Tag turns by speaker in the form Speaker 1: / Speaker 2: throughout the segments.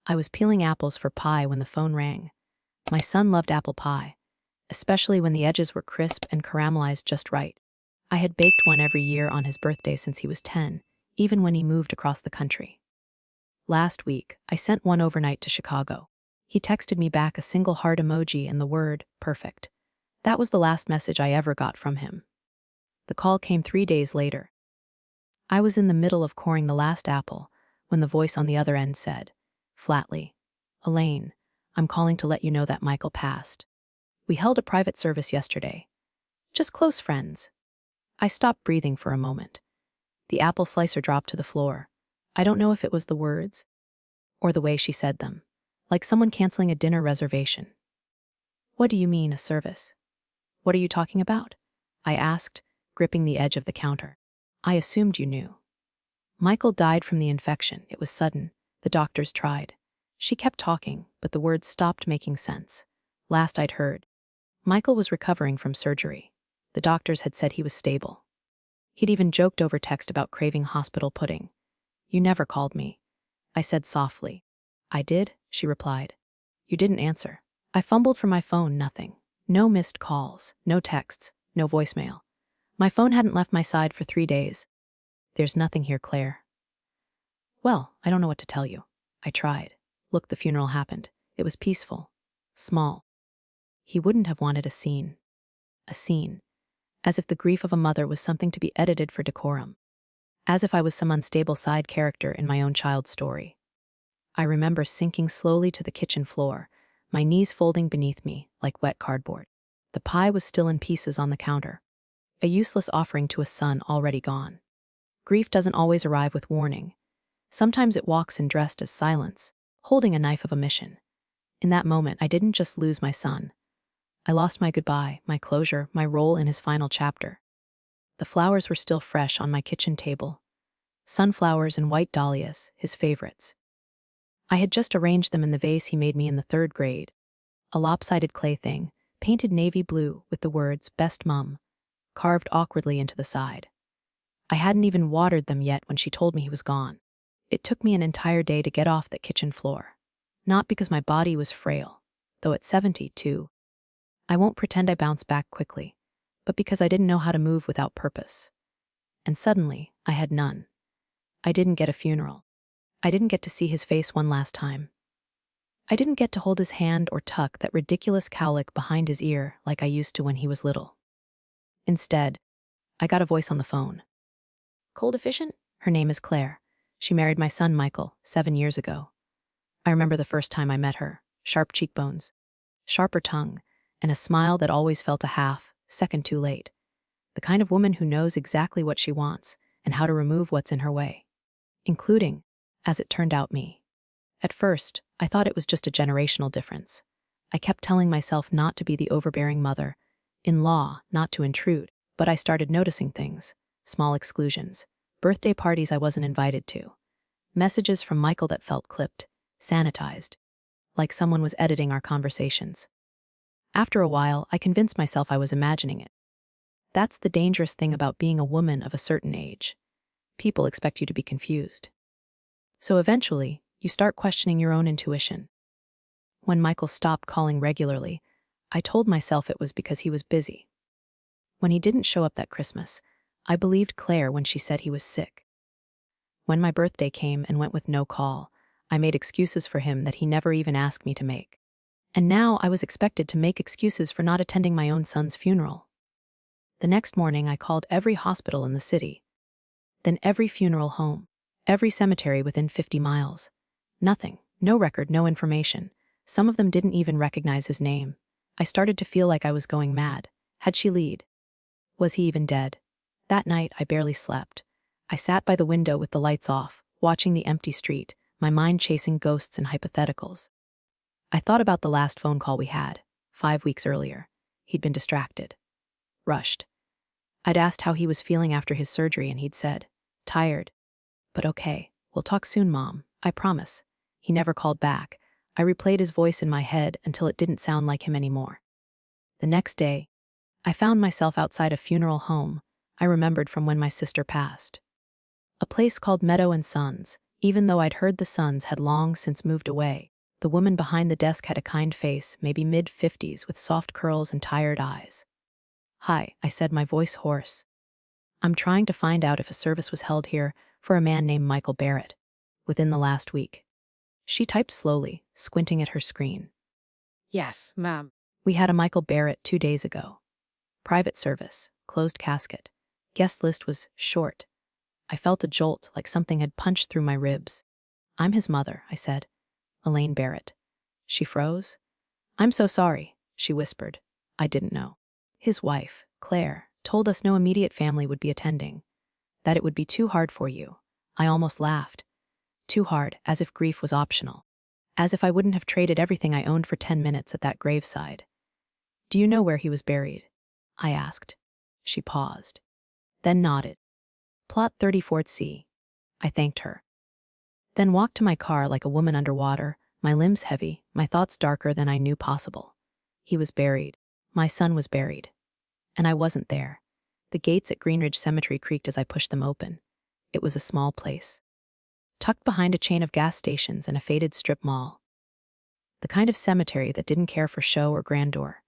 Speaker 1: I was peeling apples for pie when the phone rang. My son loved apple pie, especially when the edges were crisp and caramelized just right. I had baked one every year on his birthday since he was 10, even when he moved across the country. Last week, I sent one overnight to Chicago. He texted me back a single heart emoji and the word, perfect. That was the last message I ever got from him. The call came 3 days later. I was in the middle of coring the last apple when the voice on the other end said, flatly, Elaine, I'm calling to let you know that Michael passed. We held a private service yesterday. Just close friends. I stopped breathing for a moment. The apple slicer dropped to the floor. I don't know if it was the words or the way she said them, like someone canceling a dinner reservation. What do you mean, a service? What are you talking about? I asked, gripping the edge of the counter. I assumed you knew. Michael died from the infection. It was sudden. The doctors tried. She kept talking, but the words stopped making sense. Last I'd heard, Michael was recovering from surgery. The doctors had said he was stable. He'd even joked over text about craving hospital pudding. You never called me, I said softly. I did, she replied. You didn't answer. I fumbled for my phone, nothing. No missed calls, no texts, no voicemail. My phone hadn't left my side for 3 days. There's nothing here, Claire. Well, I don't know what to tell you. I tried. Look, the funeral happened. It was peaceful. Small. He wouldn't have wanted a scene. A scene. As if the grief of a mother was something to be edited for decorum. As if I was some unstable side character in my own child's story. I remember sinking slowly to the kitchen floor, my knees folding beneath me like wet cardboard. The pie was still in pieces on the counter. A useless offering to a son already gone. Grief doesn't always arrive with warning. Sometimes it walks in dressed as silence, holding a knife of omission. In that moment, I didn't just lose my son. I lost my goodbye, my closure, my role in his final chapter. The flowers were still fresh on my kitchen table. Sunflowers and white dahlias, his favorites. I had just arranged them in the vase he made me in the 3rd grade. A lopsided clay thing, painted navy blue with the words, Best Mum, carved awkwardly into the side. I hadn't even watered them yet when she told me he was gone. It took me an entire day to get off that kitchen floor. Not because my body was frail, though at 72, I won't pretend I bounced back quickly, but because I didn't know how to move without purpose. And suddenly, I had none. I didn't get a funeral. I didn't get to see his face one last time. I didn't get to hold his hand or tuck that ridiculous cowlick behind his ear like I used to when he was little. Instead, I got a voice on the phone. Cold efficient? Her name is Claire. She married my son Michael 7 years ago. I remember the first time I met her. Sharp cheekbones, sharper tongue, and a smile that always felt a second too late. The kind of woman who knows exactly what she wants and how to remove what's in her way. Including, as it turned out, me. At first, I thought it was just a generational difference. I kept telling myself not to be the overbearing mother, in-law, not to intrude, but I started noticing things. Small exclusions, birthday parties I wasn't invited to, messages from Michael that felt clipped, sanitized, like someone was editing our conversations. After a while, I convinced myself I was imagining it. That's the dangerous thing about being a woman of a certain age. People expect you to be confused. So eventually, you start questioning your own intuition. When Michael stopped calling regularly, I told myself it was because he was busy. When he didn't show up that Christmas, I believed Claire when she said he was sick. When my birthday came and went with no call, I made excuses for him that he never even asked me to make. And now I was expected to make excuses for not attending my own son's funeral. The next morning, I called every hospital in the city, then every funeral home, every cemetery within 50 miles. Nothing, no record, no information. Some of them didn't even recognize his name. I started to feel like I was going mad. Had she lied? Was he even dead? That night, I barely slept. I sat by the window with the lights off, watching the empty street, my mind chasing ghosts and hypotheticals. I thought about the last phone call we had, 5 weeks earlier. He'd been distracted. Rushed. I'd asked how he was feeling after his surgery, and he'd said, tired. But okay, we'll talk soon, Mom, I promise. He never called back. I replayed his voice in my head until it didn't sound like him anymore. The next day, I found myself outside a funeral home I remembered from when my sister passed. A place called Meadow and Sons, Even though I'd heard the sons had long since moved away, the woman behind the desk had a kind face, maybe mid-50s, with soft curls and tired eyes. "Hi," I said, my voice hoarse. "I'm trying to find out if a service was held here for a man named Michael Barrett within the last week." She typed slowly, squinting at her screen.
Speaker 2: Yes, ma'am.
Speaker 1: "We had a Michael Barrett 2 days ago. Private service, closed casket. Guest list was short." I felt a jolt, like something had punched through my ribs. "I'm his mother," I said. "Elaine Barrett." She froze. "I'm so sorry," she whispered. "I didn't know." His wife, Claire, told us no immediate family would be attending, that it would be too hard for you. I almost laughed. Too hard, as if grief was optional. As if I wouldn't have traded everything I owned for 10 minutes at that graveside. "Do you know where he was buried?" I asked. She paused, then nodded. "Plot 34C. I thanked her. Then walked to my car like a woman underwater, my limbs heavy, my thoughts darker than I knew possible. He was buried. My son was buried. And I wasn't there. The gates at Greenridge Cemetery creaked as I pushed them open. It was a small place, tucked behind a chain of gas stations and a faded strip mall. The kind of cemetery that didn't care for show or grandeur.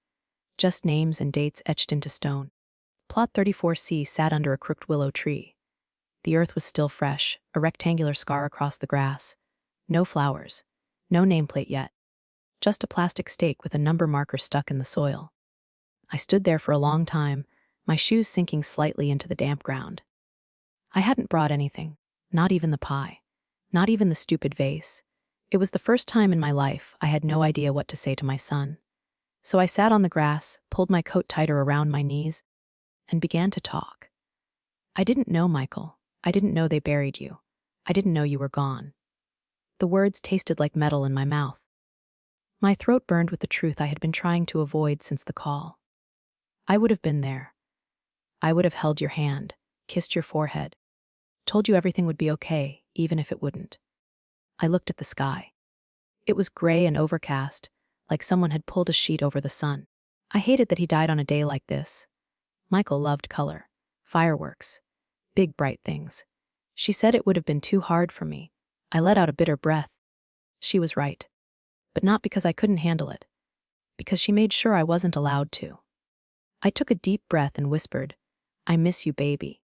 Speaker 1: Just names and dates etched into stone. Plot 34C sat under a crooked willow tree. The earth was still fresh, a rectangular scar across the grass. No flowers. No nameplate yet. Just a plastic stake with a number marker stuck in the soil. I stood there for a long time, my shoes sinking slightly into the damp ground. I hadn't brought anything, not even the pie, not even the stupid vase. It was the first time in my life I had no idea what to say to my son. So I sat on the grass, pulled my coat tighter around my knees, and began to talk. "I didn't know, Michael. I didn't know they buried you. I didn't know you were gone." The words tasted like metal in my mouth. My throat burned with the truth I had been trying to avoid since the call. "I would have been there. I would have held your hand, kissed your forehead, told you everything would be okay, even if it wouldn't." I looked at the sky. It was gray and overcast, like someone had pulled a sheet over the sun. I hated that he died on a day like this. Michael loved color, fireworks, big bright things. She said it would have been too hard for me. I let out a bitter breath. She was right. But not because I couldn't handle it. Because she made sure I wasn't allowed to. I took a deep breath and whispered, "I miss you, baby.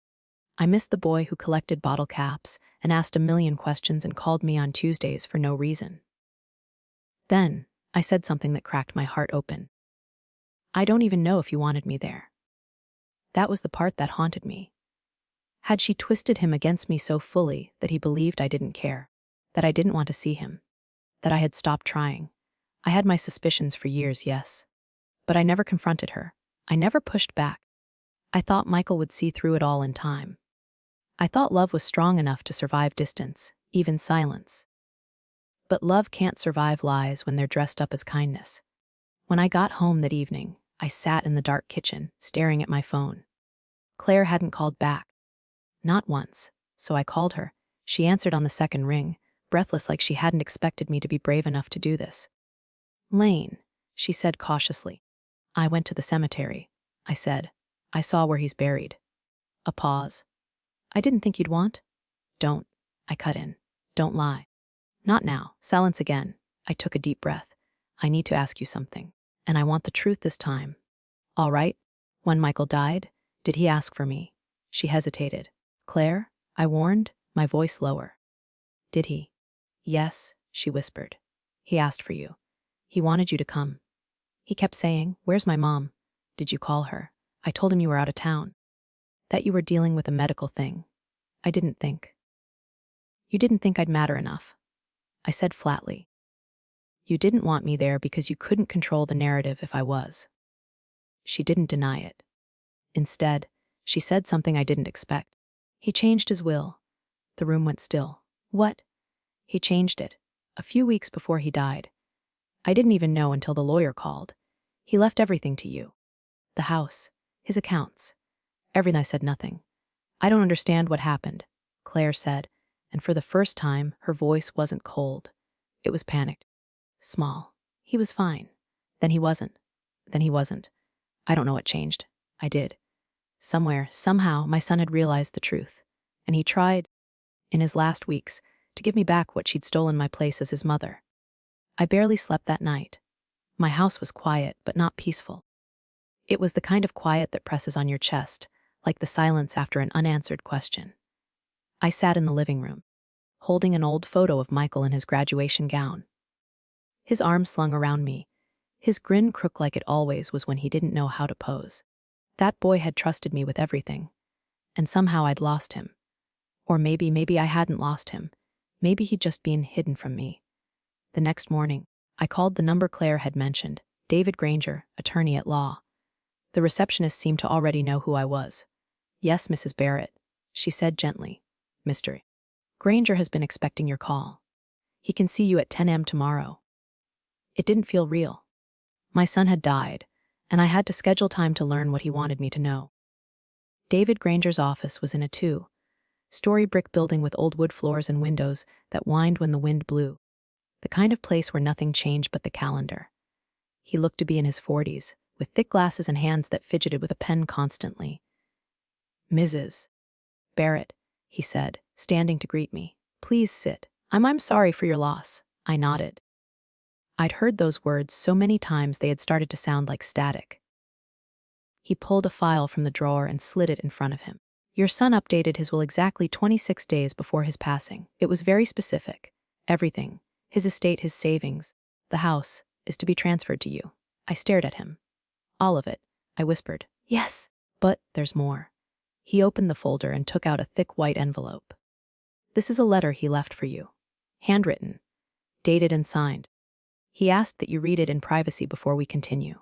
Speaker 1: I miss the boy who collected bottle caps and asked a million questions and called me on Tuesdays for no reason." Then, I said something that cracked my heart open. "I don't even know if you wanted me there." That was the part that haunted me. Had she twisted him against me so fully that he believed I didn't care, that I didn't want to see him, that I had stopped trying? I had my suspicions for years, yes. But I never confronted her. I never pushed back. I thought Michael would see through it all in time. I thought love was strong enough to survive distance, even silence. But love can't survive lies when they're dressed up as kindness. When I got home that evening, I sat in the dark kitchen, staring at my phone. Claire hadn't called back. Not once, so I called her. She answered on the second ring, breathless, like she hadn't expected me to be brave enough to do this. "Lane," she said cautiously. "I went to the cemetery," I said. "I saw where he's buried." A pause. "I didn't think you'd want." "Don't," I cut in. "Don't lie." "Not now." Silence again. I took a deep breath. "I need to ask you something. And I want the truth this time." "All right. When Michael died, did he ask for me?" She hesitated. "Claire," I warned, my voice lower. "Did he?" "Yes," she whispered. "He asked for you. He wanted you to come. He kept saying, 'Where's my mom?' Did you call her? I told him you were out of town. That you were dealing with a medical thing. I didn't think. You didn't think I'd matter enough." I said flatly. "You didn't want me there because you couldn't control the narrative if I was." She didn't deny it. Instead, she said something I didn't expect. "He changed his will." The room went still. "What?" "He changed it. A few weeks before he died. I didn't even know until the lawyer called. He left everything to you. The house, his accounts, everything." I said nothing. "I don't understand what happened," Claire said, and for the first time, her voice wasn't cold. It was panicked. "Small. He was fine. Then he wasn't. Then he wasn't. I don't know what changed. I did. Somewhere, somehow, my son had realized the truth. And he tried, in his last weeks, to give me back what she'd stolen my place as his mother. I barely slept that night. My house was quiet, but not peaceful. It was the kind of quiet that presses on your chest, like the silence after an unanswered question. I sat in the living room, holding an old photo of Michael in his graduation gown. His arms slung around me, his grin crooked like it always was when he didn't know how to pose. That boy had trusted me with everything, and somehow I'd lost him. Or maybe I hadn't lost him. Maybe he'd just been hidden from me. The next morning, I called the number Claire had mentioned, David Granger, attorney at law. The receptionist seemed to already know who I was. "Yes, Mrs. Barrett," she said gently. "Mr. Granger has been expecting your call. He can see you at 10 a.m. tomorrow." It didn't feel real. My son had died, and I had to schedule time to learn what he wanted me to know. David Granger's office was in a two-story brick building with old wood floors and windows that whined when the wind blew. The kind of place where nothing changed but the calendar. He looked to be in his 40s, with thick glasses and hands that fidgeted with a pen constantly. "Mrs. Barrett," he said, standing to greet me. "Please sit. I'm sorry for your loss." I nodded. I'd heard those words so many times they had started to sound like static. He pulled a file from the drawer and slid it in front of him. "Your son updated his will exactly 26 days before his passing. It was very specific. Everything, his estate, his savings, the house, is to be transferred to you." I stared at him. "All of it," I whispered. "Yes, but there's more." He opened the folder and took out a thick white envelope. "This is a letter he left for you. Handwritten, dated and signed. He asked that you read it in privacy before we continue."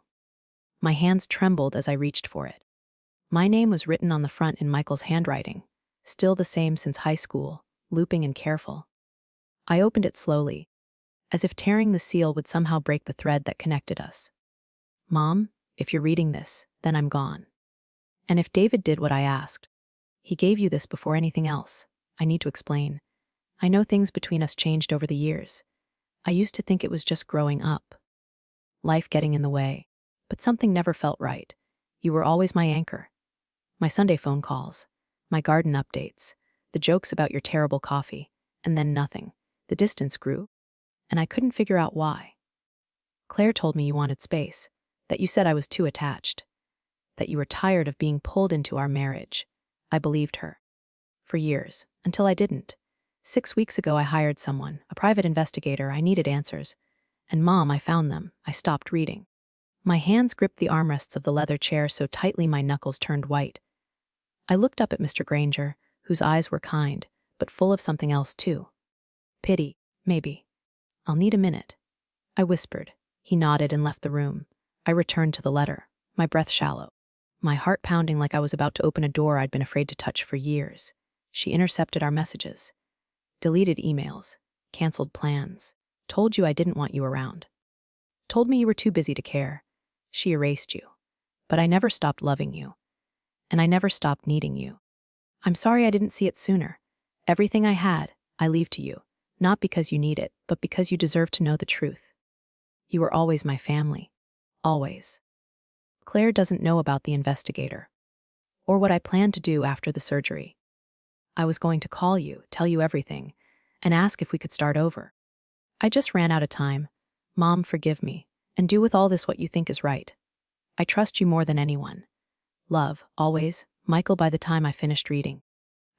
Speaker 1: My hands trembled as I reached for it. My name was written on the front in Michael's handwriting, still the same since high school, looping and careful. I opened it slowly, as if tearing the seal would somehow break the thread that connected us. "Mom, if you're reading this, then I'm gone. And if David did what I asked, he gave you this before anything else. I need to explain. I know things between us changed over the years. I used to think it was just growing up, life getting in the way, but something never felt right. You were always my anchor. My Sunday phone calls, my garden updates, the jokes about your terrible coffee, and then nothing. The distance grew, and I couldn't figure out why. Claire told me you wanted space, that you said I was too attached, that you were tired of being pulled into our marriage. I believed her. For years, until I didn't. 6 weeks ago I hired someone, a private investigator. I needed answers. And Mom, I found them. I stopped reading. My hands gripped the armrests of the leather chair so tightly my knuckles turned white. I looked up at Mr. Granger, whose eyes were kind, but full of something else too. Pity, maybe. "I'll need a minute," I whispered. He nodded and left the room. I returned to the letter, my breath shallow, my heart pounding like I was about to open a door I'd been afraid to touch for years. She intercepted our messages. Deleted emails, canceled plans, told you I didn't want you around. Told me you were too busy to care. She erased you. But I never stopped loving you. And I never stopped needing you. I'm sorry I didn't see it sooner. Everything I had, I leave to you. Not because you need it, but because you deserve to know the truth. You were always my family. Always. Claire doesn't know about the investigator. Or what I planned to do after the surgery. I was going to call you, tell you everything, and ask if we could start over. I just ran out of time. Mom, forgive me, and do with all this what you think is right. I trust you more than anyone. Love, always, Michael. By the time I finished reading,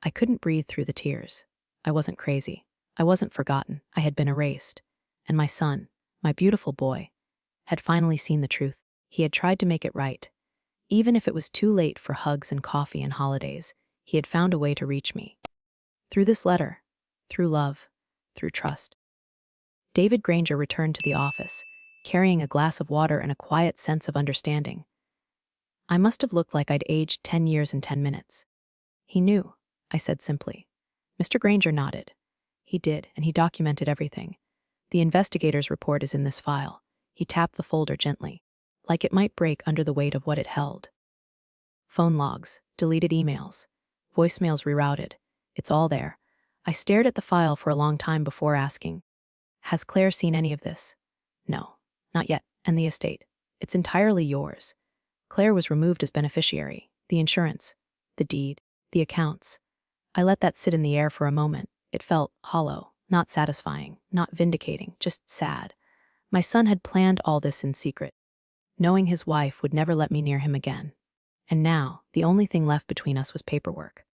Speaker 1: I couldn't breathe through the tears. I wasn't crazy. I wasn't forgotten. I had been erased. And my son, my beautiful boy, had finally seen the truth. He had tried to make it right. Even if it was too late for hugs and coffee and holidays, he had found a way to reach me. Through this letter, through love, through trust. David Granger returned to the office, carrying a glass of water and a quiet sense of understanding. I must have looked like I'd aged 10 years in 10 minutes. "He knew," I said simply. Mr. Granger nodded. "He did, and he documented everything. The investigator's report is in this file." He tapped the folder gently, like it might break under the weight of what it held. Phone logs, deleted emails, voicemails rerouted. It's all there. I stared at the file for a long time before asking, "Has Claire seen any of this?" "No, not yet. And the estate? It's entirely yours." Claire was removed as beneficiary. The insurance, the deed, the accounts. I let that sit in the air for a moment. It felt hollow, Not satisfying, not vindicating, just sad. My son had planned all this in secret, knowing his wife would never let me near him again. And now, the only thing left between us was paperwork.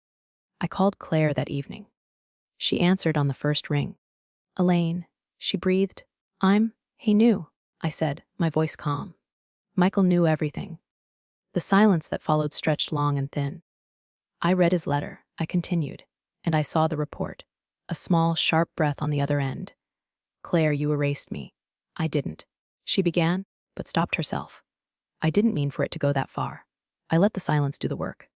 Speaker 1: I called Claire that evening. She answered on the first ring. "Elaine," she breathed. He knew," I said, my voice calm. Michael knew everything. The silence that followed stretched long and thin. I read his letter, I continued, and I saw the report. A small, sharp breath on the other end. "Claire, you erased me." "I didn't," she began, but stopped herself. I didn't mean for it to go that far. I let the silence do the work.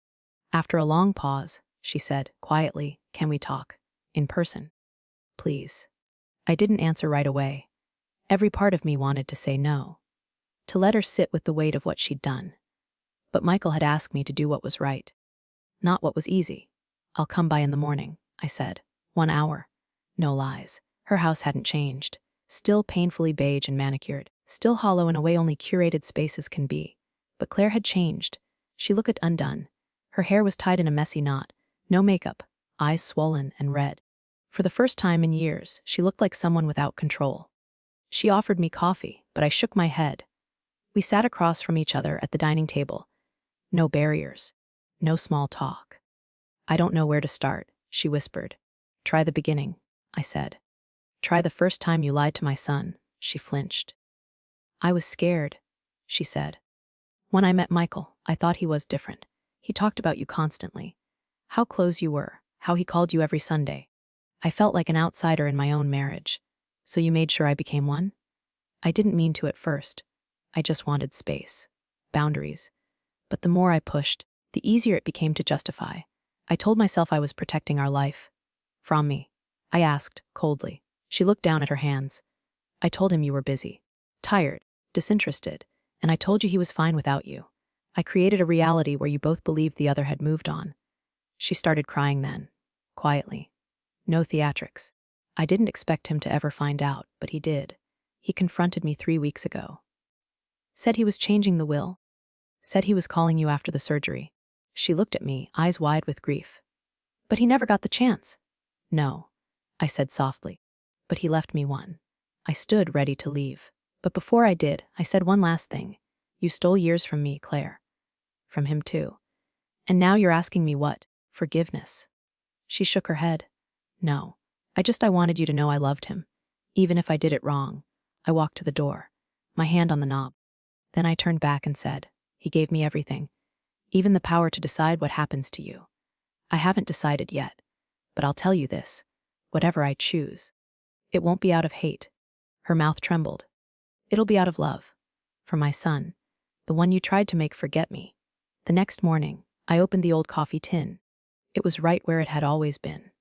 Speaker 1: After a long pause, she said, quietly, "Can we talk? In person? Please." I didn't answer right away. Every part of me wanted to say no, to let her sit with the weight of what she'd done. But Michael had asked me to do what was right, not what was easy. "I'll come by in the morning," I said. 1 hour. No lies. Her house hadn't changed. Still painfully beige and manicured. Still hollow in a way only curated spaces can be. But Claire had changed. She looked undone. Her hair was tied in a messy knot. No makeup. Eyes swollen and red. For the first time in years, she looked like someone without control. She offered me coffee, but I shook my head. We sat across from each other at the dining table. No barriers. No small talk. "I don't know where to start," she whispered. "Try the beginning," I said. "Try the first time you lied to my son." She flinched. "I was scared," she said. "When I met Michael, I thought he was different. He talked about you constantly. How close you were, how he called you every Sunday. I felt like an outsider in my own marriage. So you made sure I became one?" I didn't mean to at first. I just wanted space. Boundaries. But the more I pushed, the easier it became to justify. I told myself I was protecting our life. "From me?" I asked, coldly. She looked down at her hands. "I told him you were busy, tired, disinterested, and I told you he was fine without you. I created a reality where you both believed the other had moved on." She started crying then, quietly. No theatrics. I didn't expect him to ever find out, but he did. He confronted me 3 weeks ago. Said he was changing the will. Said he was calling you after the surgery. She looked at me, eyes wide with grief. "But he never got the chance." "No," I said softly. "But he left me one." I stood ready to leave. But before I did, I said one last thing. "You stole years from me, Claire. From him too. And now you're asking me what? Forgiveness." She shook her head. "No. I wanted you to know I loved him. Even if I did it wrong." I walked to the door, my hand on the knob. Then I turned back and said, "He gave me everything. Even the power to decide what happens to you. I haven't decided yet. But I'll tell you this. Whatever I choose, it won't be out of hate." Her mouth trembled. "It'll be out of love. For my son. The one you tried to make forget me." The next morning, I opened the old coffee tin. It was right where it had always been.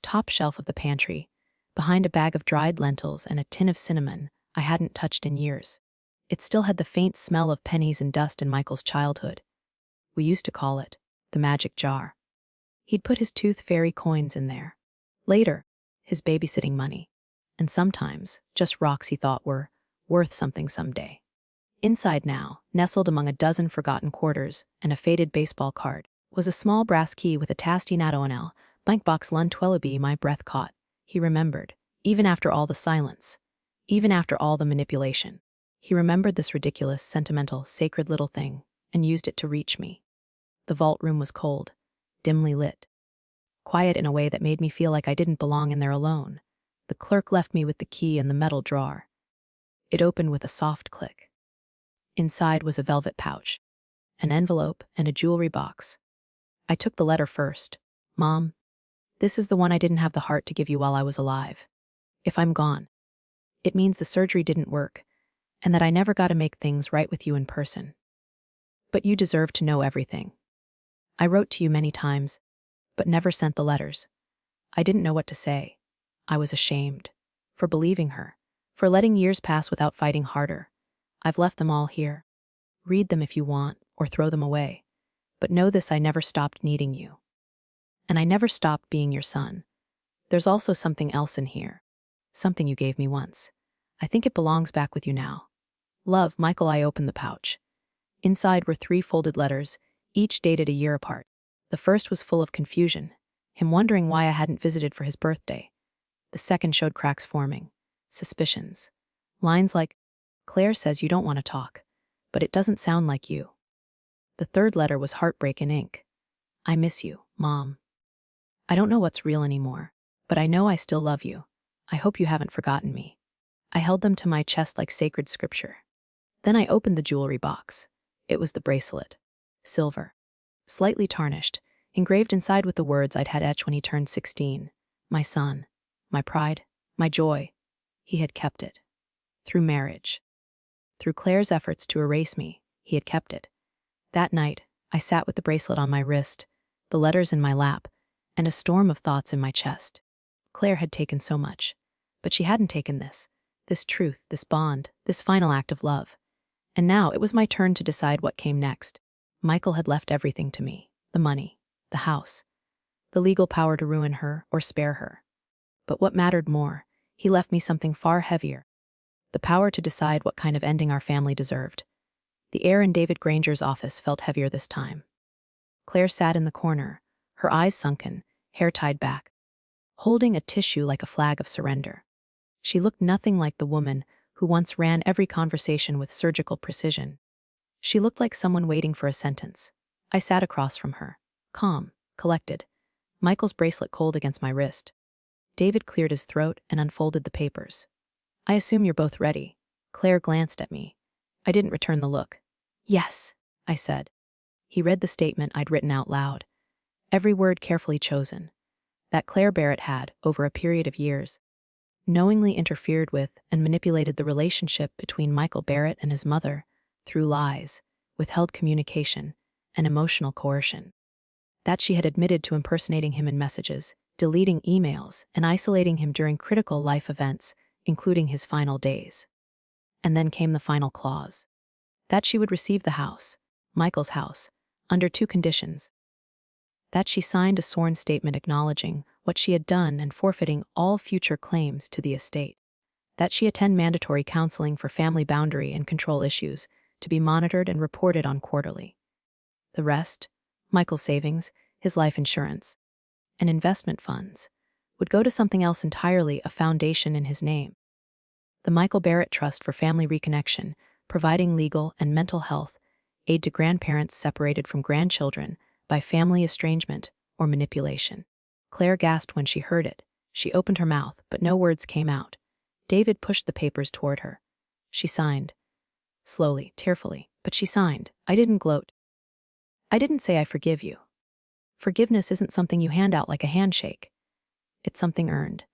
Speaker 1: Top shelf of the pantry, behind a bag of dried lentils and a tin of cinnamon I hadn't touched in years. It still had the faint smell of pennies and dust in Michael's childhood. We used to call it the magic jar. He'd put his tooth fairy coins in there. Later, his babysitting money. And sometimes, just rocks he thought were worth something someday. Inside now, nestled among a dozen forgotten quarters and a faded baseball card, was a small brass key with a tasty natonel, bankbox lun twellaby. My breath caught. He remembered, even after all the silence, even after all the manipulation. He remembered this ridiculous, sentimental, sacred little thing, and used it to reach me. The vault room was cold, dimly lit. Quiet in a way that made me feel like I didn't belong in there alone. The clerk left me with the key in the metal drawer. It opened with a soft click. Inside was a velvet pouch, an envelope, and a jewelry box. I took the letter first. "Mom, this is the one I didn't have the heart to give you while I was alive. If I'm gone, it means the surgery didn't work, and that I never got to make things right with you in person. But you deserve to know everything. I wrote to you many times, but never sent the letters. I didn't know what to say. I was ashamed. For believing her. For letting years pass without fighting harder. I've left them all here. Read them if you want, or throw them away. But know this: I never stopped needing you. And I never stopped being your son. There's also something else in here. Something you gave me once. I think it belongs back with you now. Love, Michael." I opened the pouch. Inside were 3 folded letters, each dated a year apart. The first was full of confusion, him wondering why I hadn't visited for his birthday. The second showed cracks forming. Suspicions. Lines like, Claire says you don't want to talk, but it doesn't sound like you. The third letter was heartbreak in ink. I miss you, Mom. I don't know what's real anymore, but I know I still love you. I hope you haven't forgotten me. I held them to my chest like sacred scripture. Then I opened the jewelry box. It was the bracelet. Silver. Slightly tarnished, engraved inside with the words I'd had etched when he turned 16. My son. My pride. My joy. He had kept it. Through marriage. Through Claire's efforts to erase me, he had kept it. That night, I sat with the bracelet on my wrist, the letters in my lap, and a storm of thoughts in my chest. Claire had taken so much, but she hadn't taken this truth, this bond, this final act of love. And now it was my turn to decide what came next. Michael had left everything to me, the money, the house, the legal power to ruin her or spare her. But what mattered more, he left me something far heavier, the power to decide what kind of ending our family deserved. The air in David Granger's office felt heavier this time. Claire sat in the corner, her eyes sunken, hair tied back, holding a tissue like a flag of surrender. She looked nothing like the woman who once ran every conversation with surgical precision. She looked like someone waiting for a sentence. I sat across from her, calm, collected, Michael's bracelet cold against my wrist. David cleared his throat and unfolded the papers. I assume you're both ready. Claire glanced at me. I didn't return the look. Yes, I said. He read the statement I'd written out loud, every word carefully chosen, that Claire Barrett had, over a period of years, knowingly interfered with and manipulated the relationship between Michael Barrett and his mother through lies, withheld communication, and emotional coercion. That she had admitted to impersonating him in messages, deleting emails, and isolating him during critical life events, including his final days. And then came the final clause. That she would receive the house, Michael's house, under 2 conditions. That she signed a sworn statement acknowledging what she had done and forfeiting all future claims to the estate. That she attend mandatory counseling for family boundary and control issues, to be monitored and reported on quarterly. The rest, Michael's savings, his life insurance, and investment funds, would go to something else entirely, a foundation in his name. The Michael Barrett Trust for Family Reconnection, providing legal and mental health aid to grandparents separated from grandchildren by family estrangement or manipulation. Claire gasped when she heard it. She opened her mouth, but no words came out. David pushed the papers toward her. She signed. Slowly, tearfully, but she signed. I didn't gloat. I didn't say I forgive you. Forgiveness isn't something you hand out like a handshake. It's something earned.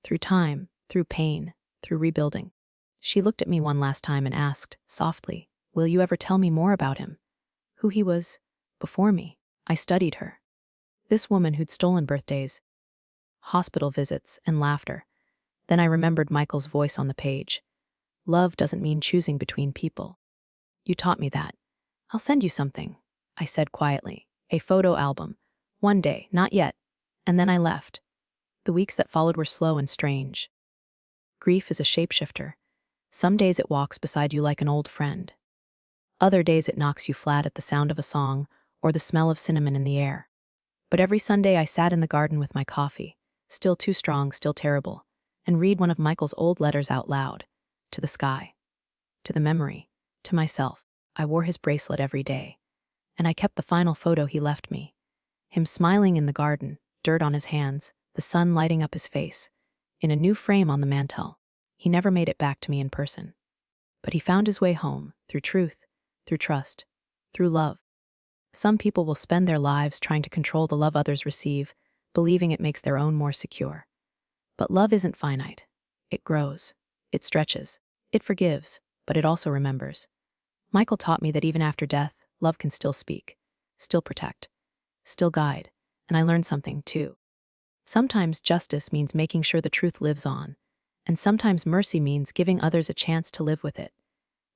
Speaker 1: Through time, through pain, through rebuilding. She looked at me one last time and asked, softly, will you ever tell me more about him? Who he was before me. I studied her. This woman who'd stolen birthdays, hospital visits, and laughter. Then I remembered Michael's voice on the page. Love doesn't mean choosing between people. You taught me that. I'll send you something, I said quietly. A photo album. One day, not yet. And then I left. The weeks that followed were slow and strange. Grief is a shapeshifter. Some days it walks beside you like an old friend. Other days it knocks you flat at the sound of a song or the smell of cinnamon in the air. But every Sunday I sat in the garden with my coffee, still too strong, still terrible, and read one of Michael's old letters out loud. To the sky. To the memory. To myself. I wore his bracelet every day. And I kept the final photo he left me. Him smiling in the garden, dirt on his hands, the sun lighting up his face, in a new frame on the mantel. He never made it back to me in person. But he found his way home, through truth, through trust, through love. Some people will spend their lives trying to control the love others receive, believing it makes their own more secure. But love isn't finite. It grows. It stretches. It forgives, but it also remembers. Michael taught me that even after death, love can still speak, still protect, still guide, and I learned something, too. Sometimes justice means making sure the truth lives on, and sometimes mercy means giving others a chance to live with it.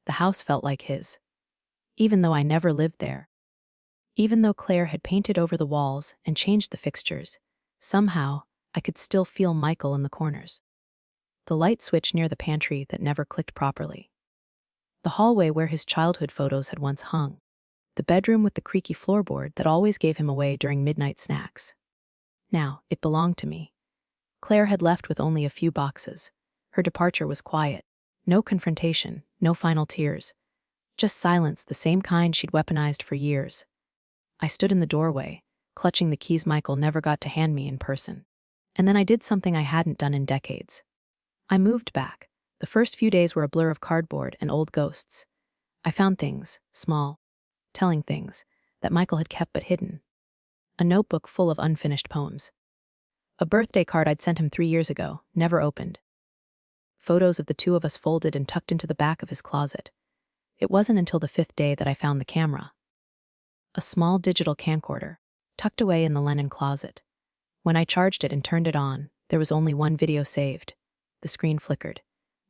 Speaker 1: The house felt like his. Even though I never lived there. Even though Claire had painted over the walls and changed the fixtures, somehow I could still feel Michael in the corners. The light switch near the pantry that never clicked properly. The hallway where his childhood photos had once hung. The bedroom with the creaky floorboard that always gave him away during midnight snacks. Now, it belonged to me. Claire had left with only a few boxes. Her departure was quiet. No confrontation, no final tears. Just silence, the same kind she'd weaponized for years. I stood in the doorway, clutching the keys Michael never got to hand me in person. And then I did something I hadn't done in decades. I moved back. The first few days were a blur of cardboard and old ghosts. I found things, small, telling things, that Michael had kept but hidden. A notebook full of unfinished poems. A birthday card I'd sent him 3 years ago, never opened. Photos of the two of us folded and tucked into the back of his closet. It wasn't until the 5th day that I found the camera. A small digital camcorder, tucked away in the linen closet. When I charged it and turned it on, there was only one video saved. The screen flickered.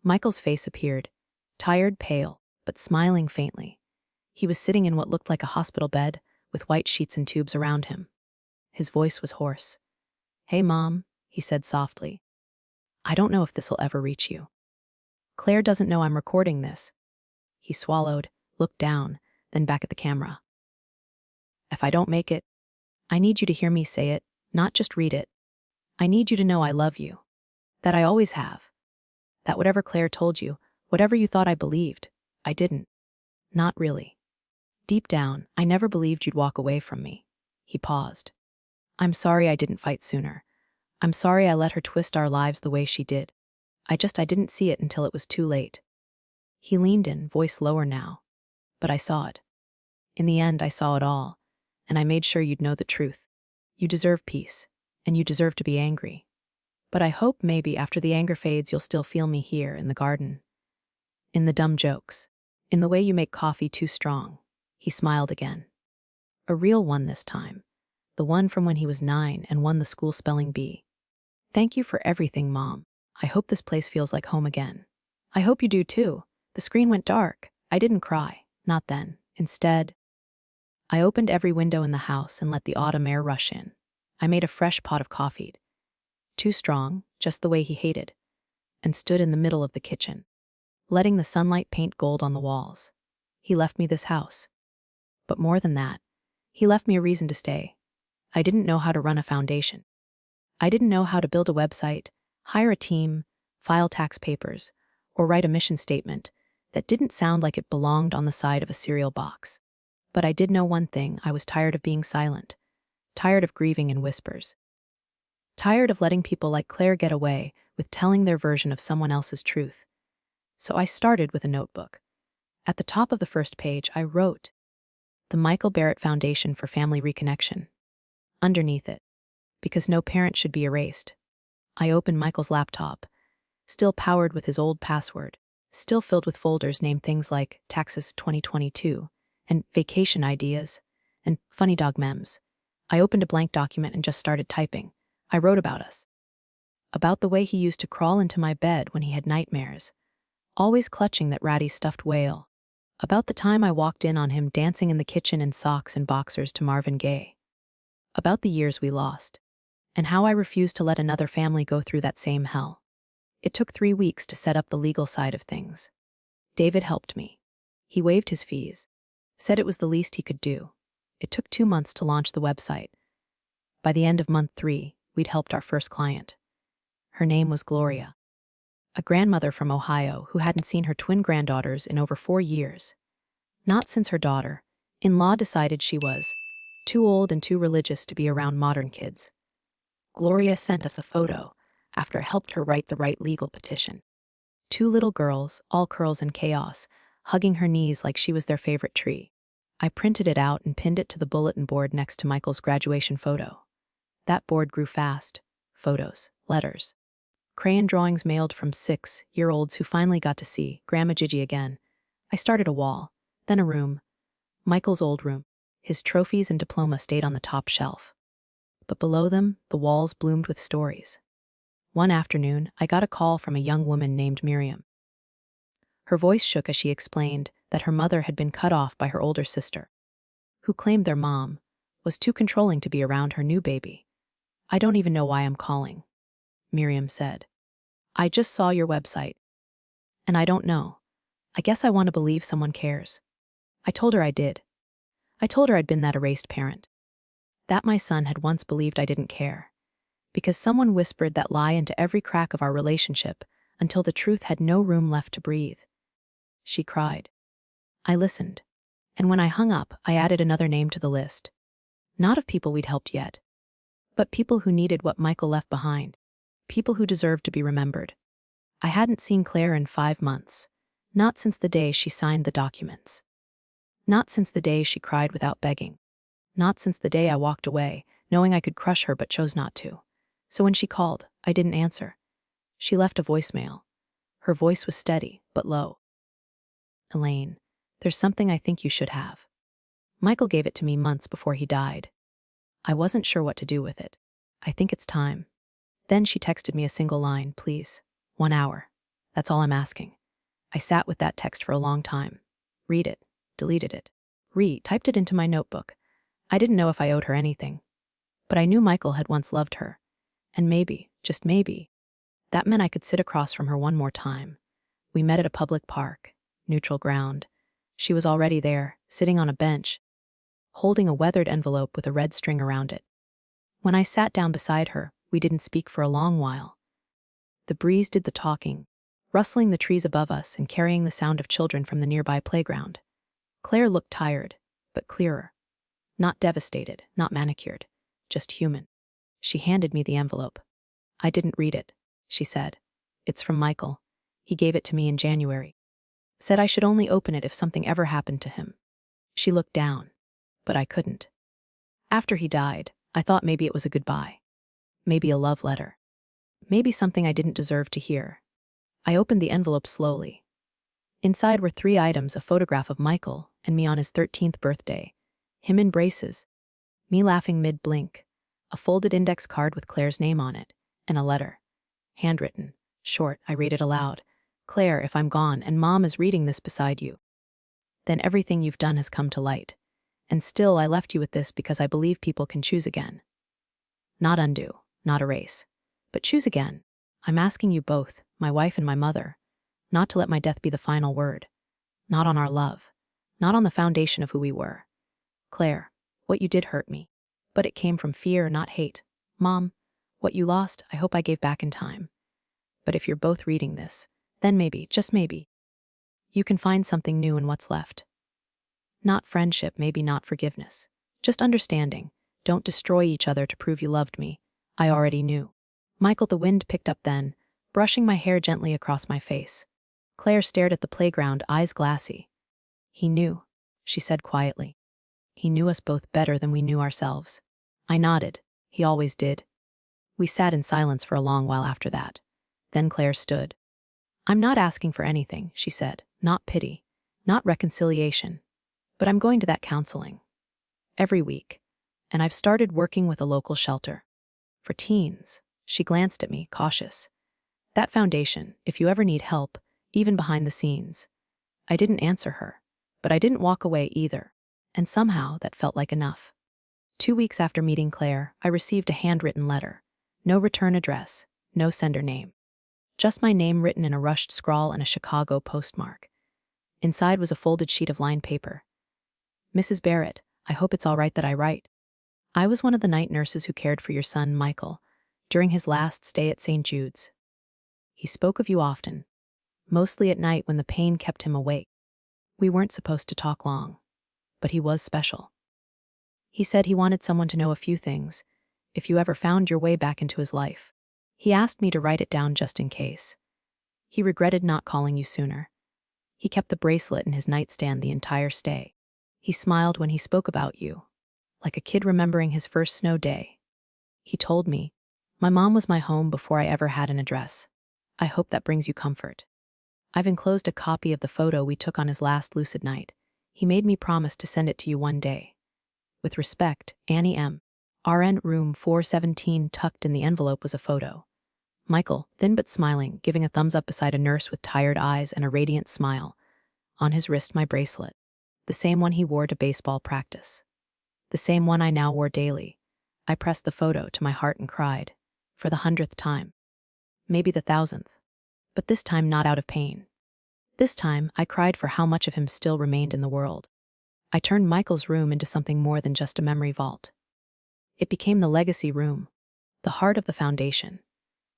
Speaker 1: Michael's face appeared, tired, pale, but smiling faintly. He was sitting in what looked like a hospital bed, with white sheets and tubes around him. His voice was hoarse. "Hey, Mom," he said softly. "I don't know if this'll ever reach you. Claire doesn't know I'm recording this." He swallowed, looked down, then back at the camera. "If I don't make it, I need you to hear me say it, not just read it. I need you to know I love you. That I always have. That whatever Claire told you, whatever you thought I believed, I didn't. Not really. Deep down, I never believed you'd walk away from me." He paused. "I'm sorry I didn't fight sooner. I'm sorry I let her twist our lives the way she did. I didn't see it until it was too late." He leaned in, voice lower now. "But I saw it. In the end, I saw it all, and I made sure you'd know the truth. You deserve peace, and you deserve to be angry. But I hope maybe after the anger fades you'll still feel me here in the garden. In the dumb jokes. In the way you make coffee too strong." He smiled again. A real one this time. The one from when he was 9 and won the school spelling bee. "Thank you for everything, Mom. I hope this place feels like home again." "I hope you do too." The screen went dark. I didn't cry. Not then. Instead, I opened every window in the house and let the autumn air rush in. I made a fresh pot of coffee. Too strong, just the way he hated. And stood in the middle of the kitchen, letting the sunlight paint gold on the walls. He left me this house. But more than that, he left me a reason to stay. I didn't know how to run a foundation. I didn't know how to build a website, hire a team, file tax papers, or write a mission statement that didn't sound like it belonged on the side of a cereal box. But I did know one thing: I was tired of being silent, tired of grieving in whispers, tired of letting people like Claire get away with telling their version of someone else's truth. So I started with a notebook. At the top of the first page, I wrote, "The Michael Barrett Foundation for Family Reconnection." Underneath it, "Because no parent should be erased." I opened Michael's laptop, still powered with his old password, still filled with folders named things like Taxes 2022, and Vacation Ideas, and Funny Dog Memes. I opened a blank document and just started typing. I wrote about us. About the way he used to crawl into my bed when he had nightmares, always clutching that ratty stuffed whale. About the time I walked in on him dancing in the kitchen in socks and boxers to Marvin Gaye. About the years we lost, and how I refused to let another family go through that same hell. It took 3 weeks to set up the legal side of things. David helped me. He waived his fees, said it was the least he could do. It took 2 months to launch the website. By the end of month 3, we'd helped our first client. Her name was Gloria, a grandmother from Ohio who hadn't seen her twin granddaughters in over 4 years. Not since her daughter-in-law decided she was too old and too religious to be around modern kids. Gloria sent us a photo after I helped her write the right legal petition. 2 little girls, all curls and chaos, hugging her knees like she was their favorite tree. I printed it out and pinned it to the bulletin board next to Michael's graduation photo. That board grew fast. Photos, letters, crayon drawings mailed from 6-year-olds who finally got to see Grandma Gigi again. I started a wall, then a room. Michael's old room. His trophies and diploma stayed on the top shelf. But below them, the walls bloomed with stories. One afternoon, I got a call from a young woman named Miriam. Her voice shook as she explained that her mother had been cut off by her older sister, who claimed their mom was too controlling to be around her new baby. "I don't even know why I'm calling," Miriam said. "I just saw your website, and I don't know. I guess I want to believe someone cares." I told her I did. I told her I'd been that erased parent. That my son had once believed I didn't care. Because someone whispered that lie into every crack of our relationship until the truth had no room left to breathe. She cried. I listened. And when I hung up, I added another name to the list. Not of people we'd helped yet, but people who needed what Michael left behind. People who deserved to be remembered. I hadn't seen Claire in 5 months. Not since the day she signed the documents. Not since the day she cried without begging. Not since the day I walked away, knowing I could crush her but chose not to. So when she called, I didn't answer. She left a voicemail. Her voice was steady, but low. Elaine, there's something I think you should have. Michael gave it to me months before he died. I wasn't sure what to do with it. I think it's time. Then she texted me a single line, please. 1 hour. That's all I'm asking. I sat with that text for a long time. Read it. Deleted it. Typed it into my notebook. I didn't know if I owed her anything. But I knew Michael had once loved her. And maybe, just maybe, that meant I could sit across from her one more time. We met at a public park, neutral ground. She was already there, sitting on a bench, holding a weathered envelope with a red string around it. When I sat down beside her, we didn't speak for a long while. The breeze did the talking, rustling the trees above us and carrying the sound of children from the nearby playground. Claire looked tired, but clearer. Not devastated, not manicured, just human. She handed me the envelope. I didn't read it, she said. It's from Michael. He gave it to me in January. Said I should only open it if something ever happened to him. She looked down, but I couldn't. After he died, I thought maybe it was a goodbye. Maybe a love letter. Maybe something I didn't deserve to hear. I opened the envelope slowly. Inside were 3 items: a photograph of Michael and me on his 13th birthday, him in braces, me laughing mid-blink, a folded index card with Claire's name on it, and a letter. Handwritten, short. I read it aloud. Claire, if I'm gone and Mom is reading this beside you, then everything you've done has come to light. And still I left you with this because I believe people can choose again. Not undo, not erase, but choose again. I'm asking you both, my wife and my mother, not to let my death be the final word. Not on our love. Not on the foundation of who we were. Claire, what you did hurt me. But it came from fear, not hate. Mom, what you lost, I hope I gave back in time. But if you're both reading this, then maybe, just maybe, you can find something new in what's left. Not friendship, maybe not forgiveness. Just understanding. Don't destroy each other to prove you loved me. I already knew. Michael, the wind picked up then, brushing my hair gently across my face. Claire stared at the playground, eyes glassy. He knew, she said quietly. He knew us both better than we knew ourselves. I nodded. He always did. We sat in silence for a long while after that. Then Claire stood. I'm not asking for anything, she said. Not pity. Not reconciliation. But I'm going to that counseling. Every week. And I've started working with a local shelter. For teens. She glanced at me, cautious. That foundation, if you ever need help, even behind the scenes. I didn't answer her. But I didn't walk away either. And somehow that felt like enough. 2 weeks after meeting Claire, I received a handwritten letter. No return address, no sender name. Just my name written in a rushed scrawl and a Chicago postmark. Inside was a folded sheet of lined paper. Mrs. Barrett, I hope it's all right that I write. I was one of the night nurses who cared for your son, Michael, during his last stay at St. Jude's. He spoke of you often, mostly at night when the pain kept him awake. We weren't supposed to talk long, but he was special. He said he wanted someone to know a few things, if you ever found your way back into his life. He asked me to write it down just in case. He regretted not calling you sooner. He kept the bracelet in his nightstand the entire stay. He smiled when he spoke about you, like a kid remembering his first snow day. He told me, my mom was my home before I ever had an address. I hope that brings you comfort. I've enclosed a copy of the photo we took on his last lucid night. He made me promise to send it to you one day. With respect, Annie M. RN room 417. Tucked in the envelope was a photo. Michael, thin but smiling, giving a thumbs up beside a nurse with tired eyes and a radiant smile. On his wrist, my bracelet. The same one he wore to baseball practice. The same one I now wore daily. I pressed the photo to my heart and cried. For the 100th time. Maybe the 1000th. But this time not out of pain. This time, I cried for how much of him still remained in the world. I turned Michael's room into something more than just a memory vault. It became the legacy room. The heart of the foundation.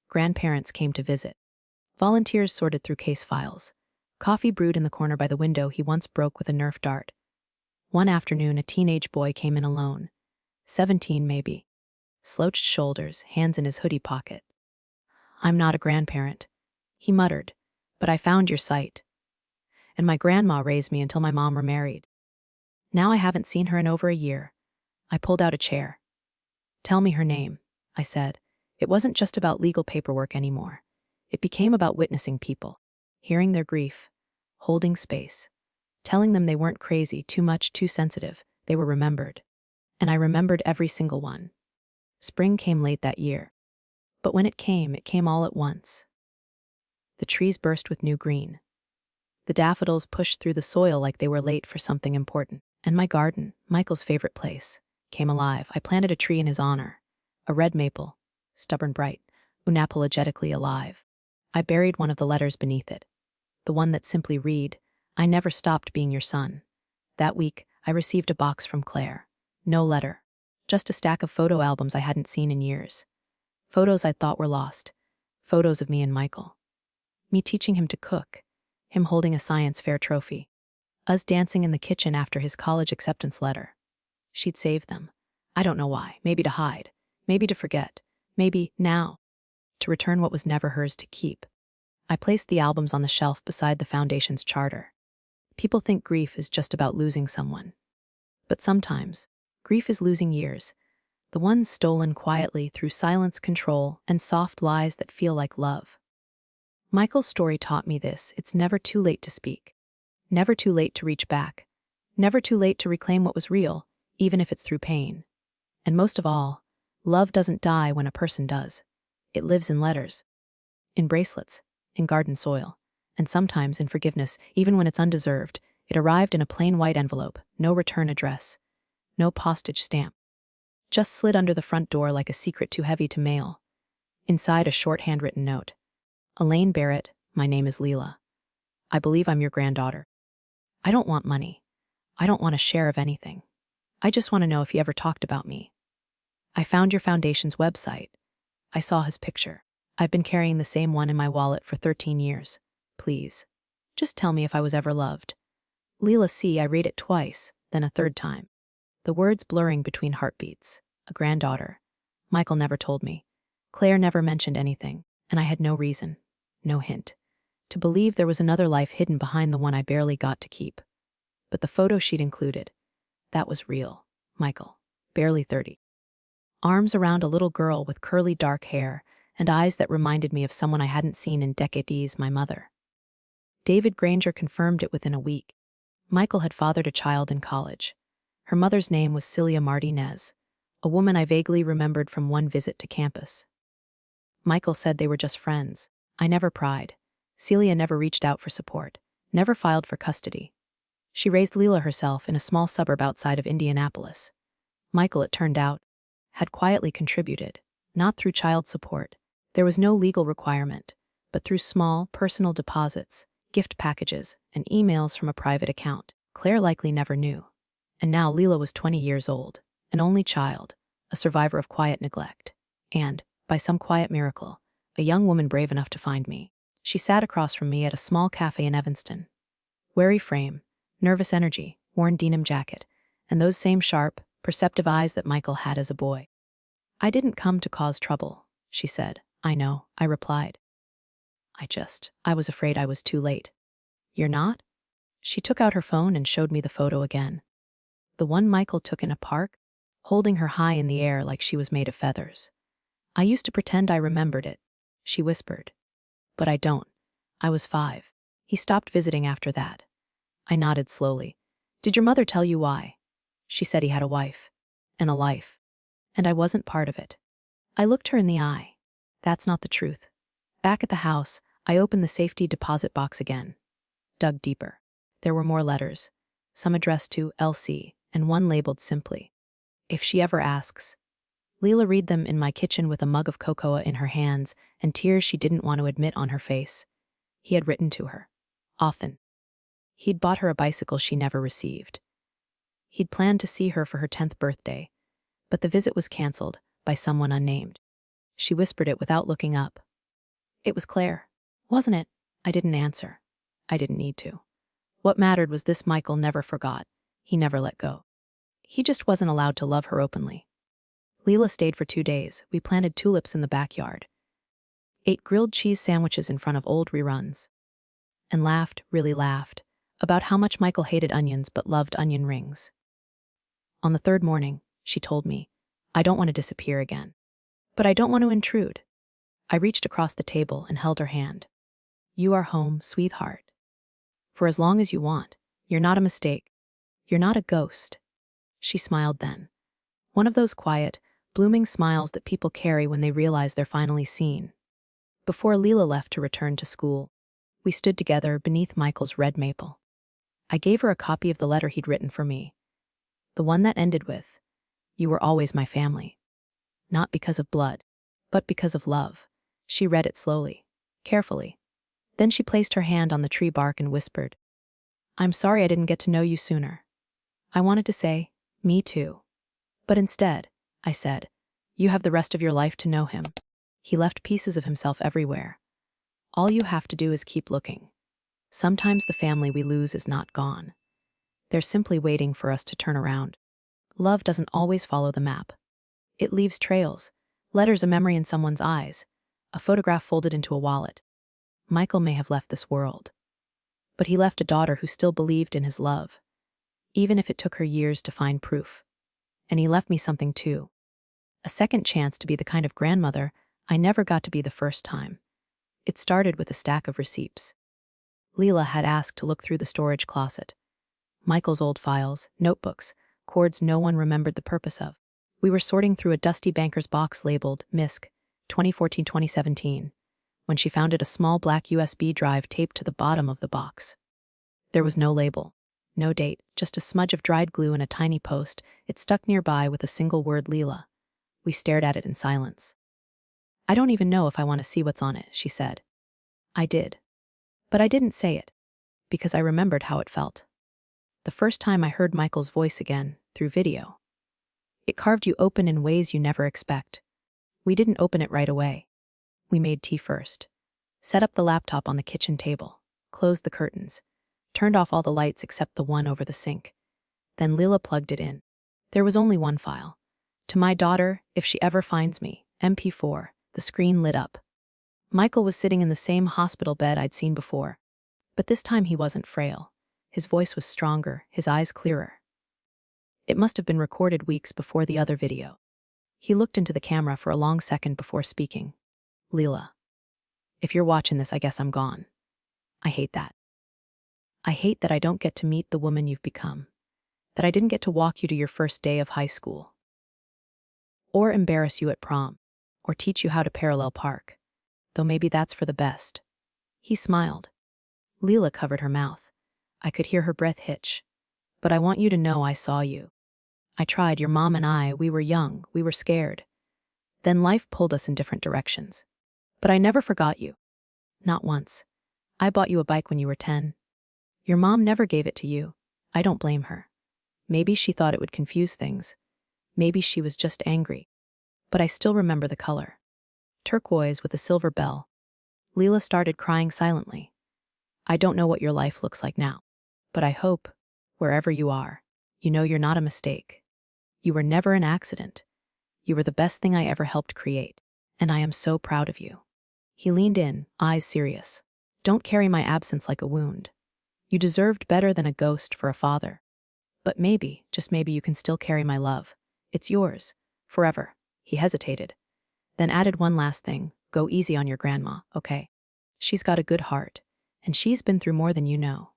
Speaker 1: Grandparents came to visit. Volunteers sorted through case files. Coffee brewed in the corner by the window he once broke with a Nerf dart. One afternoon, a teenage boy came in alone. 17 maybe. Slouched shoulders, hands in his hoodie pocket. "I'm not a grandparent," he muttered, "but I found your site. And my grandma raised me until my mom remarried. Now I haven't seen her in over a year." I pulled out a chair. "Tell me her name," I said. It wasn't just about legal paperwork anymore. It became about witnessing people, hearing their grief, holding space, telling them they weren't crazy, too much, too sensitive. They were remembered. And I remembered every single one. Spring came late that year. But when it came all at once. The trees burst with new green. The daffodils pushed through the soil like they were late for something important. And my garden, Michael's favorite place, came alive. I planted a tree in his honor. A red maple, stubborn bright, unapologetically alive. I buried one of the letters beneath it. The one that simply read, "I never stopped being your son." That week, I received a box from Claire. No letter. Just a stack of photo albums I hadn't seen in years. Photos I thought were lost. Photos of me and Michael. Me teaching him to cook. Him holding a science fair trophy. Us dancing in the kitchen after his college acceptance letter. She'd saved them. I don't know why. Maybe to hide. Maybe to forget. Maybe, now, to return what was never hers to keep. I placed the albums on the shelf beside the foundation's charter. People think grief is just about losing someone. But sometimes, grief is losing years. The ones stolen quietly through silence, control, and soft lies that feel like love. Michael's story taught me this: it's never too late to speak. Never too late to reach back. Never too late to reclaim what was real, even if it's through pain. And most of all, love doesn't die when a person does. It lives in letters. In bracelets. In garden soil. And sometimes in forgiveness, even when it's undeserved. It arrived in a plain white envelope, no return address. No postage stamp. Just slid under the front door like a secret too heavy to mail. Inside, a short handwritten note. "Elaine Barrett, my name is Leela. I believe I'm your granddaughter. I don't want money. I don't want a share of anything. I just want to know if you ever talked about me. I found your foundation's website. I saw his picture. I've been carrying the same one in my wallet for 13 years. Please, just tell me if I was ever loved." Leela C. I read it twice, then a third time. The words blurring between heartbeats. A granddaughter. Michael never told me. Claire never mentioned anything, and I had no reason, no hint, to believe there was another life hidden behind the one I barely got to keep. But the photo she'd included, that was real. Michael, barely 30. Arms around a little girl with curly dark hair and eyes that reminded me of someone I hadn't seen in decades, my mother. David Granger confirmed it within a week. Michael had fathered a child in college. Her mother's name was Celia Martinez, a woman I vaguely remembered from one visit to campus. Michael said they were just friends. I never pried. Celia never reached out for support, never filed for custody. She raised Leela herself in a small suburb outside of Indianapolis. Michael, it turned out, had quietly contributed, not through child support. There was no legal requirement, but through small, personal deposits, gift packages, and emails from a private account. Claire likely never knew. And now Leela was 20 years old, an only child, a survivor of quiet neglect, and, by some quiet miracle, a young woman brave enough to find me. She sat across from me at a small cafe in Evanston. Wary frame, nervous energy, worn denim jacket, and those same sharp, perceptive eyes that Michael had as a boy. "I didn't come to cause trouble," she said. "I know," I replied. I was afraid I was too late." "You're not?" She took out her phone and showed me the photo again. The one Michael took in a park, holding her high in the air like she was made of feathers. "I used to pretend I remembered it," she whispered. "But I don't. I was 5. He stopped visiting after that." I nodded slowly. "Did your mother tell you why?" "She said he had a wife. And a life. And I wasn't part of it." I looked her in the eye. "That's not the truth." Back at the house, I opened the safety deposit box again. Dug deeper. There were more letters, some addressed to LC, and one labeled simply, "If she ever asks." Leela read them in my kitchen with a mug of cocoa in her hands and tears she didn't want to admit on her face. He had written to her. Often. He'd bought her a bicycle she never received. He'd planned to see her for her 10th birthday, but the visit was canceled by someone unnamed. She whispered it without looking up. It was Claire, wasn't it? I didn't answer. I didn't need to. What mattered was this: Michael never forgot. He never let go. He just wasn't allowed to love her openly. Leela stayed for 2 days. We planted tulips in the backyard, ate grilled cheese sandwiches in front of old reruns, and laughed, really laughed, about how much Michael hated onions but loved onion rings. On the 3rd morning, she told me, I don't want to disappear again. But I don't want to intrude. I reached across the table and held her hand. You are home, sweetheart. For as long as you want. You're not a mistake. You're not a ghost. She smiled then. One of those quiet, blooming smiles that people carry when they realize they're finally seen. Before Leela left to return to school, we stood together beneath Michael's red maple. I gave her a copy of the letter he'd written for me. The one that ended with, You were always my family. Not because of blood, but because of love. She read it slowly, carefully. Then she placed her hand on the tree bark and whispered, I'm sorry I didn't get to know you sooner. I wanted to say, me too. But instead, I said, you have the rest of your life to know him. He left pieces of himself everywhere. All you have to do is keep looking. Sometimes the family we lose is not gone. They're simply waiting for us to turn around. Love doesn't always follow the map. It leaves trails, letters, a memory in someone's eyes, a photograph folded into a wallet. Michael may have left this world, but he left a daughter who still believed in his love, even if it took her years to find proof. And he left me something too. A second chance to be the kind of grandmother I never got to be the first time. It started with a stack of receipts. Leela had asked to look through the storage closet. Michael's old files, notebooks, cords no one remembered the purpose of. We were sorting through a dusty banker's box labeled MISC 2014-2017 when she found a small black USB drive taped to the bottom of the box. There was no label, no date, just a smudge of dried glue and a tiny post. It stuck nearby with a single word, Leela. We stared at it in silence. I don't even know if I want to see what's on it, she said. I did. But I didn't say it, because I remembered how it felt. The first time I heard Michael's voice again, through video. It carved you open in ways you never expect. We didn't open it right away. We made tea first, set up the laptop on the kitchen table, closed the curtains, turned off all the lights except the one over the sink. Then Leela plugged it in. There was only one file. To my daughter, if she ever finds me, MP4, the screen lit up. Michael was sitting in the same hospital bed I'd seen before, but this time he wasn't frail. His voice was stronger, his eyes clearer. It must have been recorded weeks before the other video. He looked into the camera for a long second before speaking. Leela, if you're watching this, I guess I'm gone. I hate that. I hate that I don't get to meet the woman you've become, that I didn't get to walk you to your first day of high school, or embarrass you at prom, or teach you how to parallel park, though maybe that's for the best. He smiled. Leela covered her mouth. I could hear her breath hitch. But I want you to know I saw you. I tried. Your mom and I, we were young, we were scared. Then life pulled us in different directions. But I never forgot you. Not once. I bought you a bike when you were 10. Your mom never gave it to you. I don't blame her. Maybe she thought it would confuse things. Maybe she was just angry. But I still remember the color. Turquoise with a silver bell. Leela started crying silently. I don't know what your life looks like now, but I hope, wherever you are, you know you're not a mistake. You were never an accident. You were the best thing I ever helped create, and I am so proud of you. He leaned in, eyes serious. Don't carry my absence like a wound. You deserved better than a ghost for a father. But maybe, just maybe, you can still carry my love. It's yours, forever. He hesitated, then added one last thing. Go easy on your grandma, okay? She's got a good heart, and she's been through more than you know.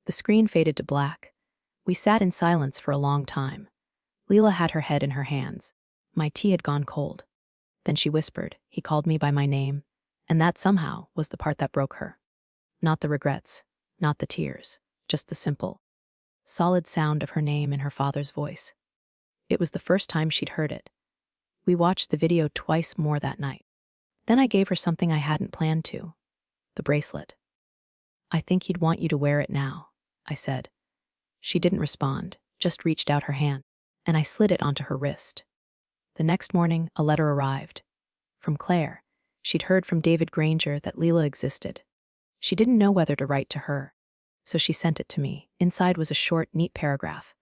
Speaker 1: The screen faded to black. We sat in silence for a long time. Leela had her head in her hands. My tea had gone cold. Then she whispered, he called me by my name, and that somehow was the part that broke her. Not the regrets, not the tears, just the simple, solid sound of her name in her father's voice. It was the first time she'd heard it. We watched the video twice more that night. Then I gave her something I hadn't planned to. The bracelet. I think he'd want you to wear it now, I said. She didn't respond, just reached out her hand, and I slid it onto her wrist. The next morning, a letter arrived. from Claire. She'd heard from David Granger that Leela existed. She didn't know whether to write to her, so she sent it to me. Inside was a short, neat paragraph.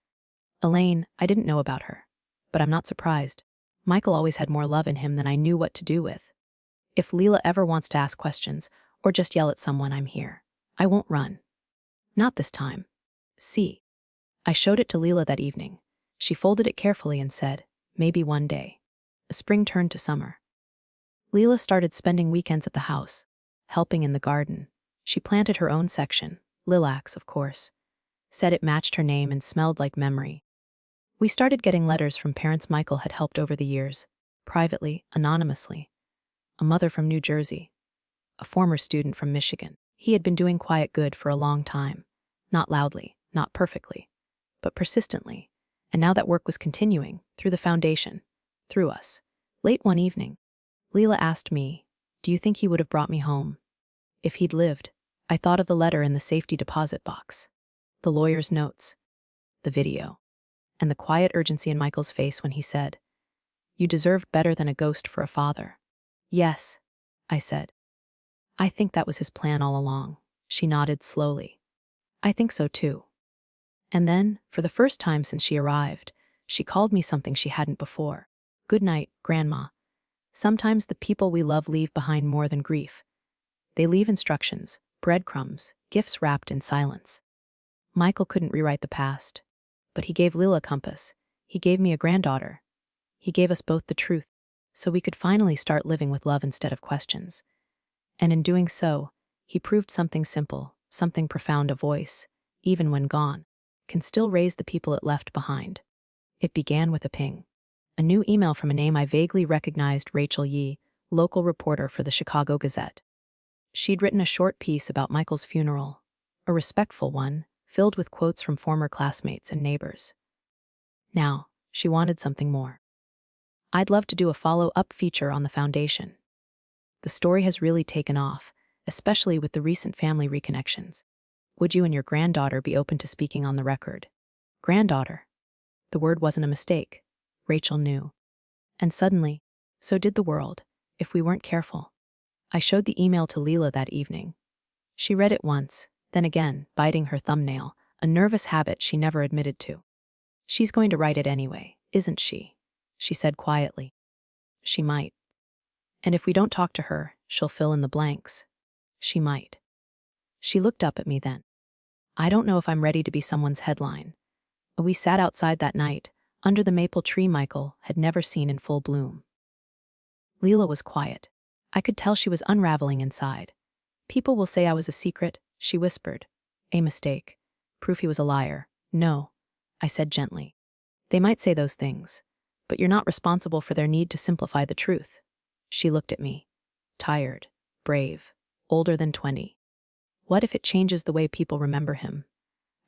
Speaker 1: Elaine, I didn't know about her, but I'm not surprised. Michael always had more love in him than I knew what to do with. If Leela ever wants to ask questions, or just yell at someone, I'm here. I won't run. Not this time. See. I showed it to Leela that evening. She folded it carefully and said, maybe one day. The spring turned to summer. Leela started spending weekends at the house, helping in the garden. She planted her own section, lilacs, of course. Said it matched her name and smelled like memory. We started getting letters from parents Michael had helped over the years, privately, anonymously. A mother from New Jersey, a former student from Michigan. He had been doing quiet good for a long time. Not loudly, not perfectly, but persistently. And now that work was continuing, through the foundation, through us. Late one evening, Leela asked me, do you think he would have brought me home? If he'd lived. I thought of the letter in the safety deposit box, the lawyer's notes, the video, and the quiet urgency in Michael's face when he said, you deserved better than a ghost for a father. Yes, I said. I think that was his plan all along. She nodded slowly. I think so too. And then, for the first time since she arrived, she called me something she hadn't before. Good night, Grandma. Sometimes the people we love leave behind more than grief. They leave instructions, breadcrumbs, gifts wrapped in silence. Michael couldn't rewrite the past, but he gave Lil a compass. He gave me a granddaughter. He gave us both the truth, so we could finally start living with love instead of questions. And in doing so, he proved something simple, something profound: a voice, even when gone, can still raise the people it left behind. It began with a ping. A new email from a name I vaguely recognized: Rachel Yee, local reporter for the Chicago Gazette. She'd written a short piece about Michael's funeral, a respectful one, filled with quotes from former classmates and neighbors. Now, she wanted something more. I'd love to do a follow-up feature on the foundation. The story has really taken off, especially with the recent family reconnections. Would you and your granddaughter be open to speaking on the record? Granddaughter. The word wasn't a mistake. Rachel knew. And suddenly, so did the world, if we weren't careful. I showed the email to Leela that evening. She read it once, then again, biting her thumbnail, a nervous habit she never admitted to. She's going to write it anyway, isn't she? She said quietly. She might. And if we don't talk to her, she'll fill in the blanks. She might. She looked up at me then. I don't know if I'm ready to be someone's headline. We sat outside that night, under the maple tree Michael had never seen in full bloom. Leela was quiet. I could tell she was unraveling inside. People will say I was a secret, she whispered. A mistake. Proof he was a liar. No, I said gently. They might say those things, but you're not responsible for their need to simplify the truth. She looked at me. Tired, brave, older than 20. What if it changes the way people remember him?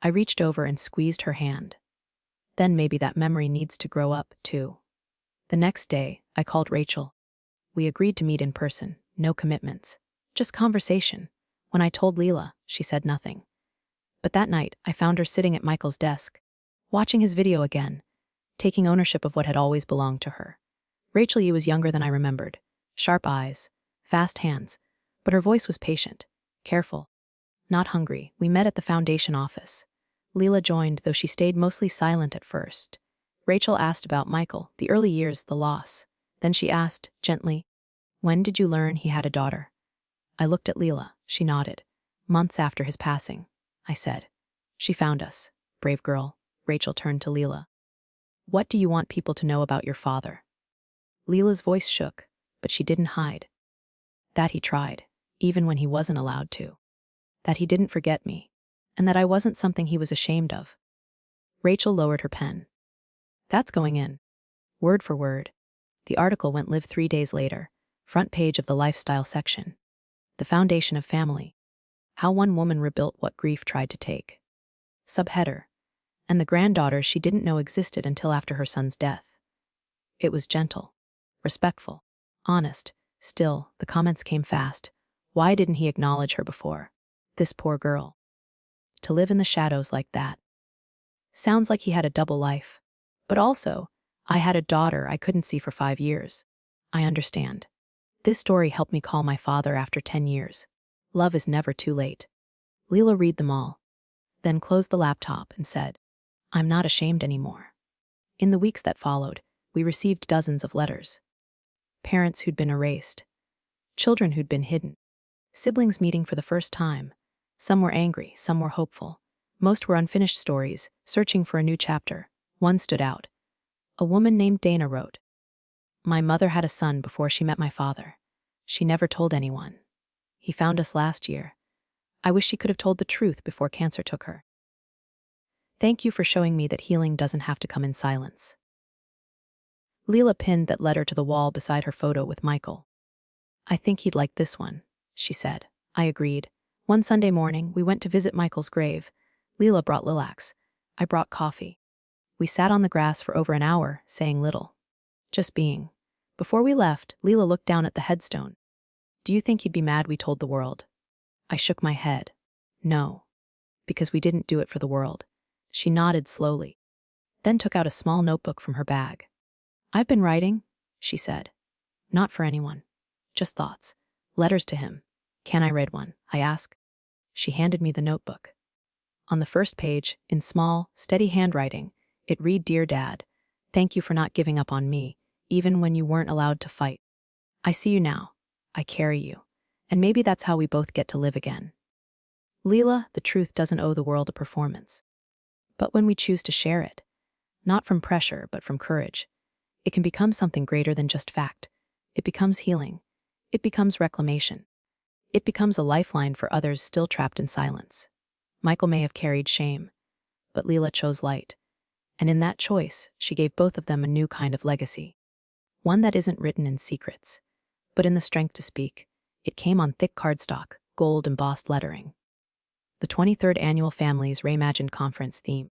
Speaker 1: I reached over and squeezed her hand. Then maybe that memory needs to grow up, too. The next day, I called Rachel. We agreed to meet in person, no commitments, just conversation. When I told Leela, she said nothing. But that night, I found her sitting at Michael's desk, watching his video again, taking ownership of what had always belonged to her. Rachel Yee was younger than I remembered. Sharp eyes, fast hands, but her voice was patient, careful, not hungry. We met at the foundation office. Leela joined, though she stayed mostly silent at first. Rachel asked about Michael, the early years, the loss. Then she asked, gently, when did you learn he had a daughter? I looked at Leela. She nodded. Months after his passing, I said. She found us. Brave girl. Rachel turned to Leela. What do you want people to know about your father? Leela's voice shook, but she didn't hide. That he tried, even when he wasn't allowed to. That he didn't forget me, and that I wasn't something he was ashamed of. Rachel lowered her pen. That's going in. Word for word. The article went live 3 days later, front page of the lifestyle section. The foundation of family. How one woman rebuilt what grief tried to take. Subheader. And the granddaughter she didn't know existed until after her son's death. It was gentle, respectful, honest. Still, the comments came fast. Why didn't he acknowledge her before? This poor girl. To live in the shadows like that. Sounds like he had a double life. But also, I had a daughter I couldn't see for 5 years. I understand. This story helped me call my father after 10 years. Love is never too late. Leela read them all, then closed the laptop and said, I'm not ashamed anymore. In the weeks that followed, we received dozens of letters. Parents who'd been erased, children who'd been hidden, siblings meeting for the first time. Some were angry, some were hopeful. Most were unfinished stories, searching for a new chapter. One stood out. A woman named Dana wrote, My mother had a son before she met my father. She never told anyone. He found us last year. I wish she could have told the truth before cancer took her. Thank you for showing me that healing doesn't have to come in silence. Leela pinned that letter to the wall beside her photo with Michael. I think he'd like this one, she said. I agreed. One Sunday morning, we went to visit Michael's grave. Leela brought lilacs. I brought coffee. We sat on the grass for over an hour, saying little. Just being. Before we left, Leela looked down at the headstone. Do you think he'd be mad we told the world? I shook my head. No. Because we didn't do it for the world. She nodded slowly, then took out a small notebook from her bag. I've been writing, she said. Not for anyone. Just thoughts. Letters to him. Can I read one? I asked. She handed me the notebook. On the first page, in small, steady handwriting, it read, Dear Dad, thank you for not giving up on me, even when you weren't allowed to fight. I see you now. I carry you. And maybe that's how we both get to live again. Leela, the truth doesn't owe the world a performance. But when we choose to share it, not from pressure but from courage, it can become something greater than just fact. It becomes healing. It becomes reclamation. It becomes a lifeline for others still trapped in silence. Michael may have carried shame, but Leela chose light. And in that choice, she gave both of them a new kind of legacy. One that isn't written in secrets, but in the strength to speak. It came on thick cardstock, gold embossed lettering. The 23rd Annual Families Reimagined Conference theme.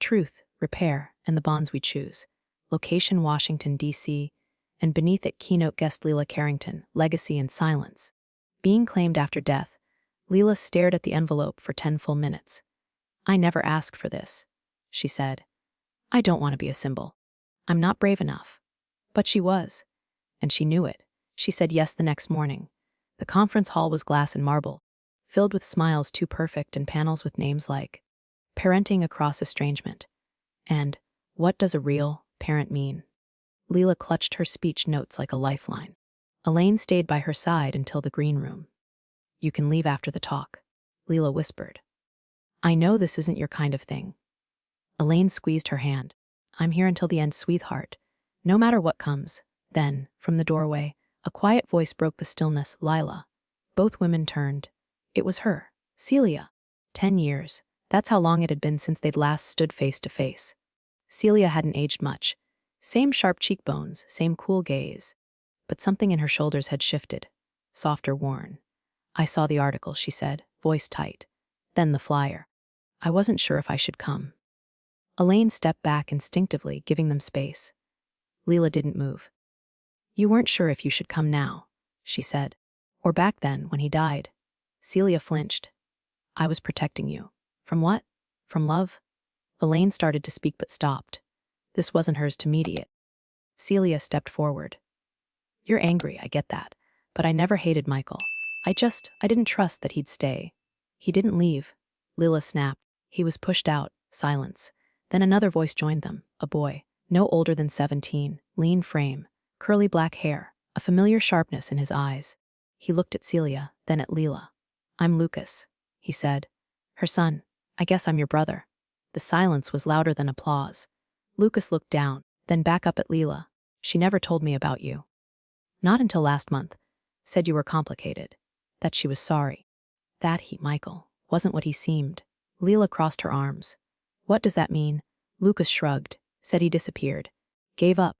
Speaker 1: Truth, repair, and the bonds we choose. Location Washington, D.C., and beneath it keynote guest Leela Carrington, Legacy and Silence. Being claimed after death, Leela stared at the envelope for 10 full minutes. I never asked for this, she said. I don't want to be a symbol. I'm not brave enough. But she was. And she knew it. She said yes the next morning. The conference hall was glass and marble, filled with smiles too perfect and panels with names like Parenting Across Estrangement and What Does a Real Parent Mean? Leela clutched her speech notes like a lifeline. Elaine stayed by her side until the green room. You can leave after the talk, Leela whispered. I know this isn't your kind of thing. Elaine squeezed her hand. I'm here until the end, sweetheart. No matter what comes. Then, from the doorway, a quiet voice broke the stillness, Lila. Both women turned. It was her, Celia. 10 years. That's how long it had been since they'd last stood face to face. Celia hadn't aged much. Same sharp cheekbones, same cool gaze. But something in her shoulders had shifted. Softer, worn. I saw the article, she said, voice tight. Then the flyer. I wasn't sure if I should come. Elaine stepped back instinctively, giving them space. Leela didn't move. You weren't sure if you should come now, she said. Or back then, when he died. Celia flinched. I was protecting you. From what? From love? Elaine started to speak but stopped. This wasn't hers to mediate. Celia stepped forward. You're angry, I get that. But I never hated Michael. I didn't trust that he'd stay. He didn't leave. Leela snapped. He was pushed out. Silence. Then another voice joined them. A boy. No older than 17. Lean frame. Curly black hair. A familiar sharpness in his eyes. He looked at Celia, then at Leela. I'm Lucas, he said. Her son. I guess I'm your brother. The silence was louder than applause. Lucas looked down, then back up at Leela. She never told me about you. Not until last month. Said you were complicated. That she was sorry. That he, Michael, wasn't what he seemed. Leela crossed her arms. What does that mean? Lucas shrugged, said he disappeared. Gave up.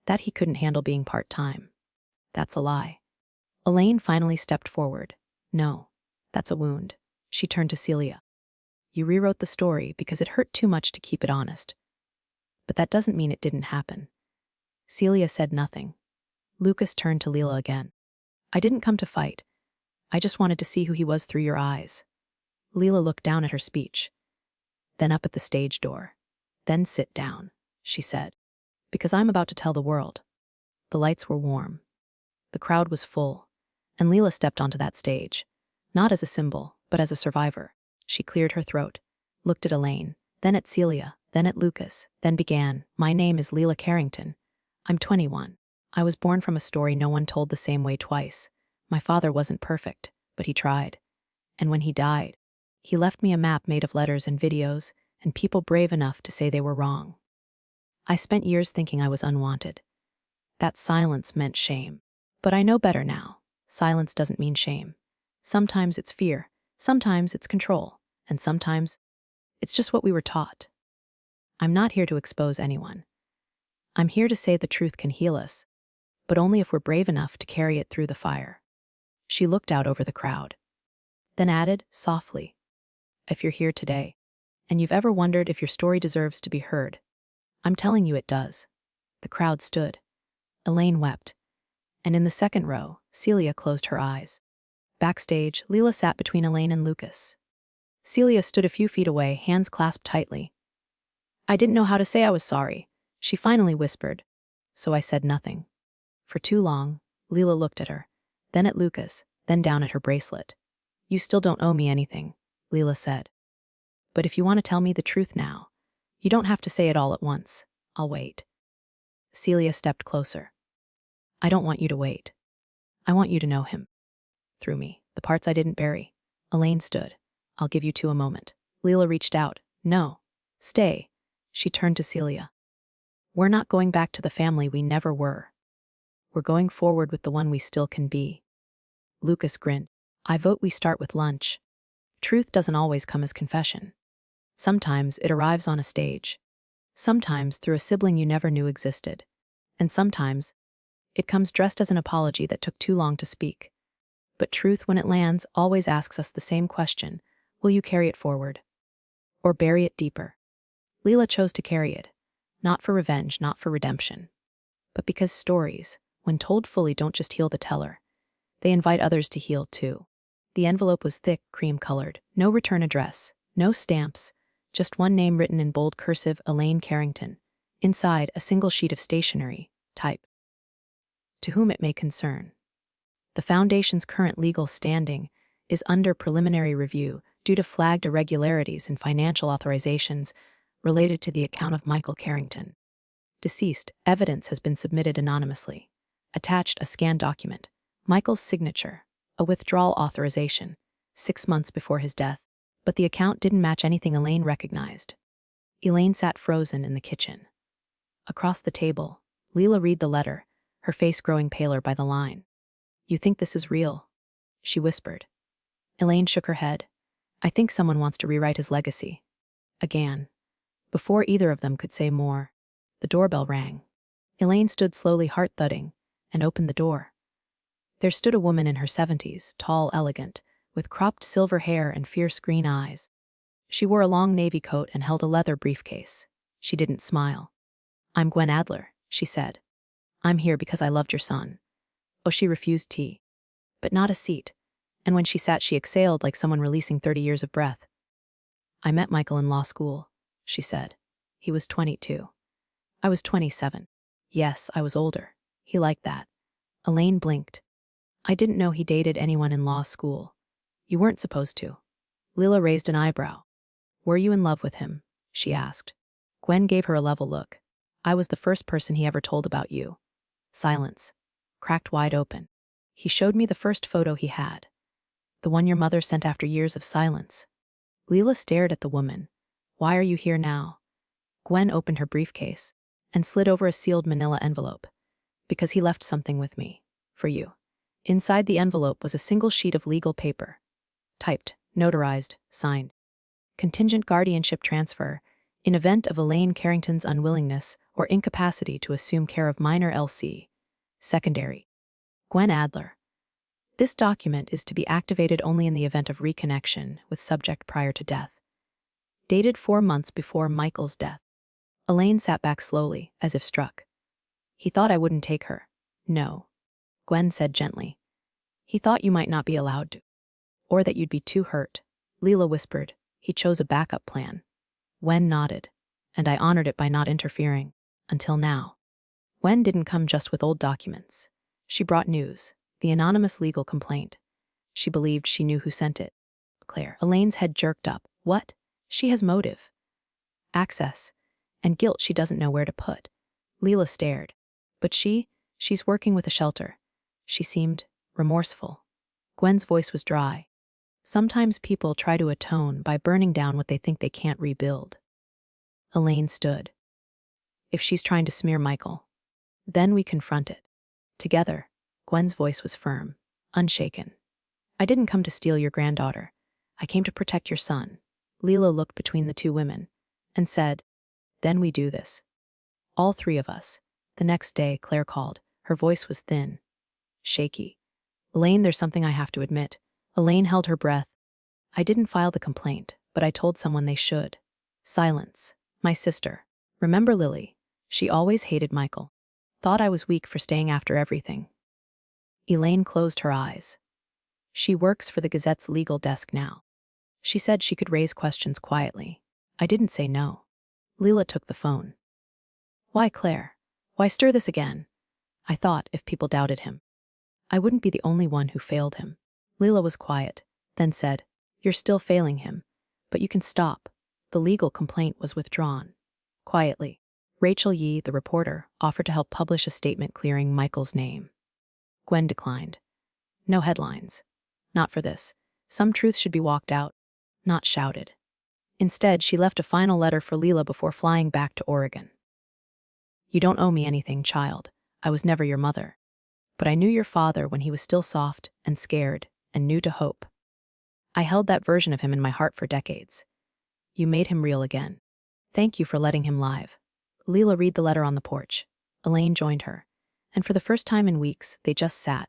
Speaker 1: That he couldn't handle being part-time. That's a lie. Elaine finally stepped forward. No, that's a wound. She turned to Celia. You rewrote the story because it hurt too much to keep it honest. But that doesn't mean it didn't happen. Celia said nothing. Lucas turned to Leela again. I didn't come to fight. I just wanted to see who he was through your eyes. Leela looked down at her speech. Then up at the stage door. Then sit down, she said. Because I'm about to tell the world. The lights were warm. The crowd was full, and Leela stepped onto that stage, not as a symbol, but as a survivor. She cleared her throat, looked at Elaine, then at Celia, then at Lucas, then began, "My name is Leela Carrington. I'm 21. I was born from a story no one told the same way twice. My father wasn't perfect, but he tried. And when he died, he left me a map made of letters and videos, and people brave enough to say they were wrong. I spent years thinking I was unwanted. That silence meant shame. But I know better now. Silence doesn't mean shame. Sometimes it's fear, sometimes it's control, and sometimes it's just what we were taught. I'm not here to expose anyone. I'm here to say the truth can heal us, but only if we're brave enough to carry it through the fire." She looked out over the crowd, then added, softly, "If you're here today, and you've ever wondered if your story deserves to be heard, I'm telling you it does." The crowd stood. Elaine wept, and in the second row, Celia closed her eyes. Backstage, Leela sat between Elaine and Lucas. Celia stood a few feet away, hands clasped tightly. "I didn't know how to say I was sorry," she finally whispered, "so I said nothing." For too long, Leela looked at her, then at Lucas, then down at her bracelet. "You still don't owe me anything," Leela said. "But if you want to tell me the truth now, you don't have to say it all at once. I'll wait." Celia stepped closer. "I don't want you to wait. I want you to know him. Through me, the parts I didn't bury." Elaine stood. "I'll give you two a moment." Leela reached out. "No. Stay." She turned to Celia. "We're not going back to the family we never were. We're going forward with the one we still can be." Lucas grinned. "I vote we start with lunch." Truth doesn't always come as confession. Sometimes it arrives on a stage. Sometimes through a sibling you never knew existed. And sometimes it comes dressed as an apology that took too long to speak. But truth, when it lands, always asks us the same question: will you carry it forward? Or bury it deeper? Leela chose to carry it, not for revenge, not for redemption, but because stories, when told fully, don't just heal the teller. They invite others to heal too. The envelope was thick, cream-colored, no return address, no stamps, just one name written in bold cursive, Elaine Carrington. Inside, a single sheet of stationery, type. "To whom it may concern. The Foundation's current legal standing is under preliminary review due to flagged irregularities in financial authorizations related to the account of Michael Carrington. Deceased, evidence has been submitted anonymously. Attached, a scanned document. Michael's signature, a withdrawal authorization, 6 months before his death, but the account didn't match anything Elaine recognized." Elaine sat frozen in the kitchen. Across the table, Leela read the letter, her face growing paler by the line. "You think this is real?" she whispered. Elaine shook her head. "I think someone wants to rewrite his legacy." Again. Before either of them could say more, the doorbell rang. Elaine stood slowly, heart thudding, and opened the door. There stood a woman in her 70s, tall, elegant, with cropped silver hair and fierce green eyes. She wore a long navy coat and held a leather briefcase. She didn't smile. "I'm Gwen Adler," she said. "I'm here because I loved your son." Oh, she refused tea, but not a seat, and when she sat she exhaled like someone releasing 30 years of breath. "I met Michael in law school," she said. "He was 22. I was 27. Yes, I was older. He liked that." Elaine blinked. "I didn't know he dated anyone in law school." "You weren't supposed to." Leela raised an eyebrow. "Were you in love with him?" she asked. Gwen gave her a level look. "I was the first person he ever told about you." Silence. Cracked wide open. "He showed me the first photo he had. The one your mother sent after years of silence." Leela stared at the woman. "Why are you here now?" Gwen opened her briefcase and slid over a sealed manila envelope. "Because he left something with me. For you." Inside the envelope was a single sheet of legal paper. Typed, notarized, signed. "Contingent guardianship transfer in event of Elaine Carrington's unwillingness or incapacity to assume care of minor LC. Secondary. Gwen Adler. This document is to be activated only in the event of reconnection with subject prior to death. Dated 4 months before Michael's death." Elaine sat back slowly, as if struck. "He thought I wouldn't take her." "No," Gwen said gently. "He thought you might not be allowed to. Or that you'd be too hurt." Leela whispered. "He chose a backup plan." Gwen nodded, and I honored it by not interfering. Until now. Gwen didn't come just with old documents. She brought news, the anonymous legal complaint. She believed she knew who sent it. Claire. Elaine's head jerked up. What? She has motive, access, and guilt she doesn't know where to put. Leela stared. But she's working with a shelter. She seemed remorseful. Gwen's voice was dry. Sometimes people try to atone by burning down what they think they can't rebuild. Elaine stood. If she's trying to smear Michael, then we confront it. Together. Gwen's voice was firm, unshaken. I didn't come to steal your granddaughter. I came to protect your son. Leela looked between the two women and said, then we do this. All three of us. The next day, Claire called. Her voice was thin, shaky. Elaine, there's something I have to admit. Elaine held her breath. I didn't file the complaint, but I told someone they should. Silence. My sister. Remember Lily? She always hated Michael. Thought I was weak for staying after everything. Elaine closed her eyes. She works for the Gazette's legal desk now. She said she could raise questions quietly. I didn't say no. Leela took the phone. Why, Claire? Why stir this again? I thought if people doubted him, I wouldn't be the only one who failed him. Leela was quiet, then said, you're still failing him, but you can stop. The legal complaint was withdrawn. Quietly, Rachel Yee, the reporter, offered to help publish a statement clearing Michael's name. Gwen declined. No headlines. Not for this. Some truth should be walked out, not shouted. Instead, she left a final letter for Leela before flying back to Oregon. You don't owe me anything, child. I was never your mother. But I knew your father when he was still soft and scared and new to hope. I held that version of him in my heart for decades. You made him real again. Thank you for letting him live. Leela read the letter on the porch. Elaine joined her. And for the first time in weeks, they just sat.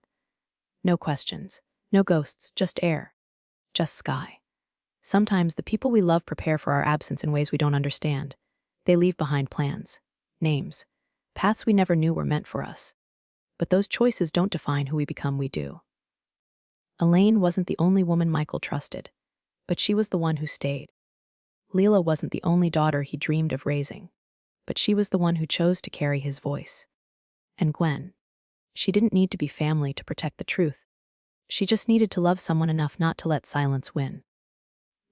Speaker 1: No questions, no ghosts, just air. Just sky. Sometimes the people we love prepare for our absence in ways we don't understand. They leave behind plans, names, paths we never knew were meant for us. But those choices don't define who we become, we do. Elaine wasn't the only woman Michael trusted, but she was the one who stayed. Leela wasn't the only daughter he dreamed of raising, but she was the one who chose to carry his voice. And Gwen, she didn't need to be family to protect the truth. She just needed to love someone enough not to let silence win.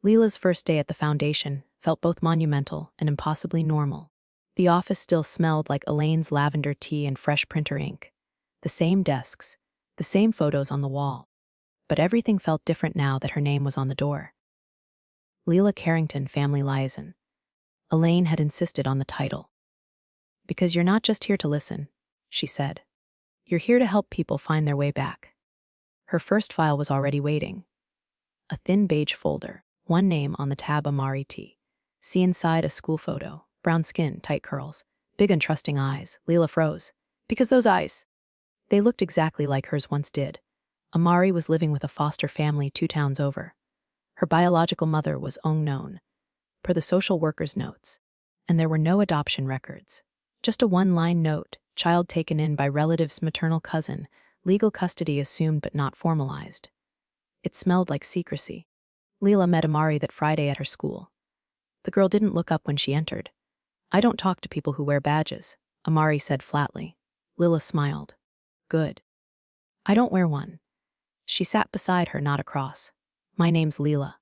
Speaker 1: Leela's first day at the foundation felt both monumental and impossibly normal. The office still smelled like Elaine's lavender tea and fresh printer ink. The same desks, the same photos on the wall. But everything felt different now that her name was on the door. Leela Carrington, Family Liaison. Elaine had insisted on the title. Because you're not just here to listen, she said. You're here to help people find their way back. Her first file was already waiting. A thin beige folder, one name on the tab, Amari T. See inside a school photo, brown skin, tight curls, big untrusting eyes. Leela froze. Because those eyes, they looked exactly like hers once did. Amari was living with a foster family 2 towns over. Her biological mother was unknown, per the social worker's notes, and there were no adoption records. Just a one-line note, child taken in by relative's maternal cousin, legal custody assumed but not formalized. It smelled like secrecy. Leela met Amari that Friday at her school. The girl didn't look up when she entered. I don't talk to people who wear badges, Amari said flatly. Leela smiled. Good. I don't wear one. She sat beside her, not across. My name's Leela.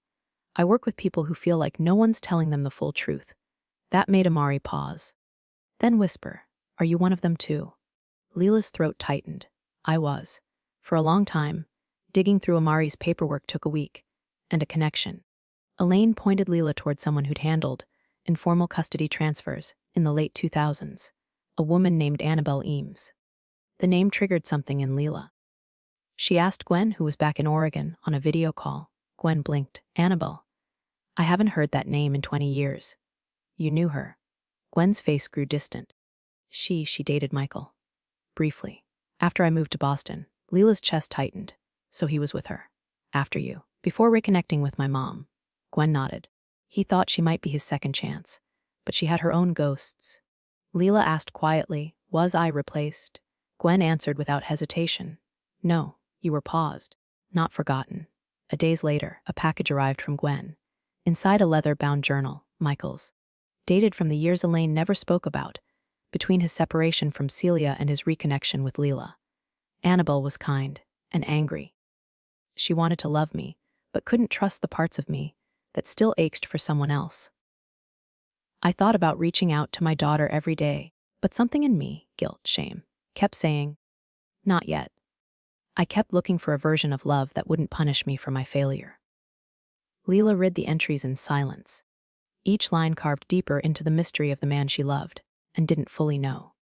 Speaker 1: I work with people who feel like no one's telling them the full truth. That made Amari pause. Then whisper, are you one of them too? Leela's throat tightened. I was. For a long time, digging through Amari's paperwork took a week. And a connection. Elaine pointed Leela toward someone who'd handled informal custody transfers in the late 2000s. A woman named Annabelle Eames. The name triggered something in Leela. She asked Gwen, who was back in Oregon, on a video call. Gwen blinked. Annabelle. I haven't heard that name in 20 years. You knew her. Gwen's face grew distant. She dated Michael. Briefly. After I moved to Boston, Leela's chest tightened. So he was with her. After you. Before reconnecting with my mom. Gwen nodded. He thought she might be his second chance. But she had her own ghosts. Leela asked quietly, was I replaced? Gwen answered without hesitation. No, you were paused. Not forgotten. A days later, a package arrived from Gwen. Inside a leather-bound journal, Michael's. Dated from the years Elaine never spoke about, between his separation from Celia and his reconnection with Leela. Annabelle was kind and angry. She wanted to love me, but couldn't trust the parts of me that still ached for someone else. I thought about reaching out to my daughter every day, but something in me, guilt, shame, kept saying, not yet. I kept looking for a version of love that wouldn't punish me for my failure. Leela read the entries in silence. Each line carved deeper into the mystery of the man she loved and didn't fully know.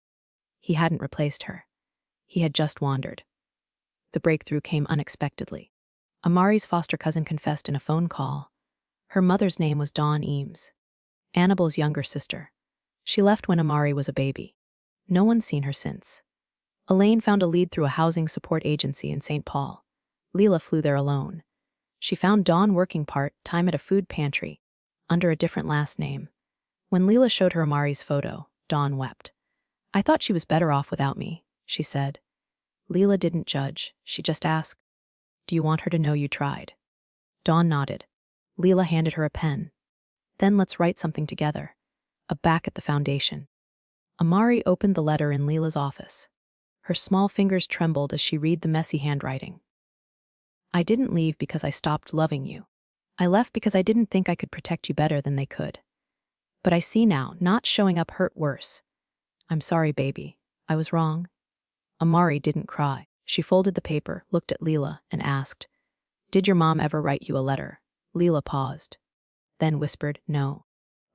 Speaker 1: He hadn't replaced her. He had just wandered. The breakthrough came unexpectedly. Amari's foster cousin confessed in a phone call. Her mother's name was Dawn Eames, Annabelle's younger sister. She left when Amari was a baby. No one's seen her since. Elaine found a lead through a housing support agency in St. Paul. Leela flew there alone. She found Dawn working part-time at a food pantry, under a different last name. When Leela showed her Amari's photo, Dawn wept. I thought she was better off without me, she said. Leela didn't judge. She just asked, do you want her to know you tried? Dawn nodded. Leela handed her a pen. Then let's write something together. A back at the foundation. Amari opened the letter in Leela's office. Her small fingers trembled as she read the messy handwriting. I didn't leave because I stopped loving you. I left because I didn't think I could protect you better than they could. But I see now, not showing up hurt worse. I'm sorry, baby. I was wrong. Amari didn't cry. She folded the paper, looked at Leela, and asked, did your mom ever write you a letter? Leela paused, then whispered, no.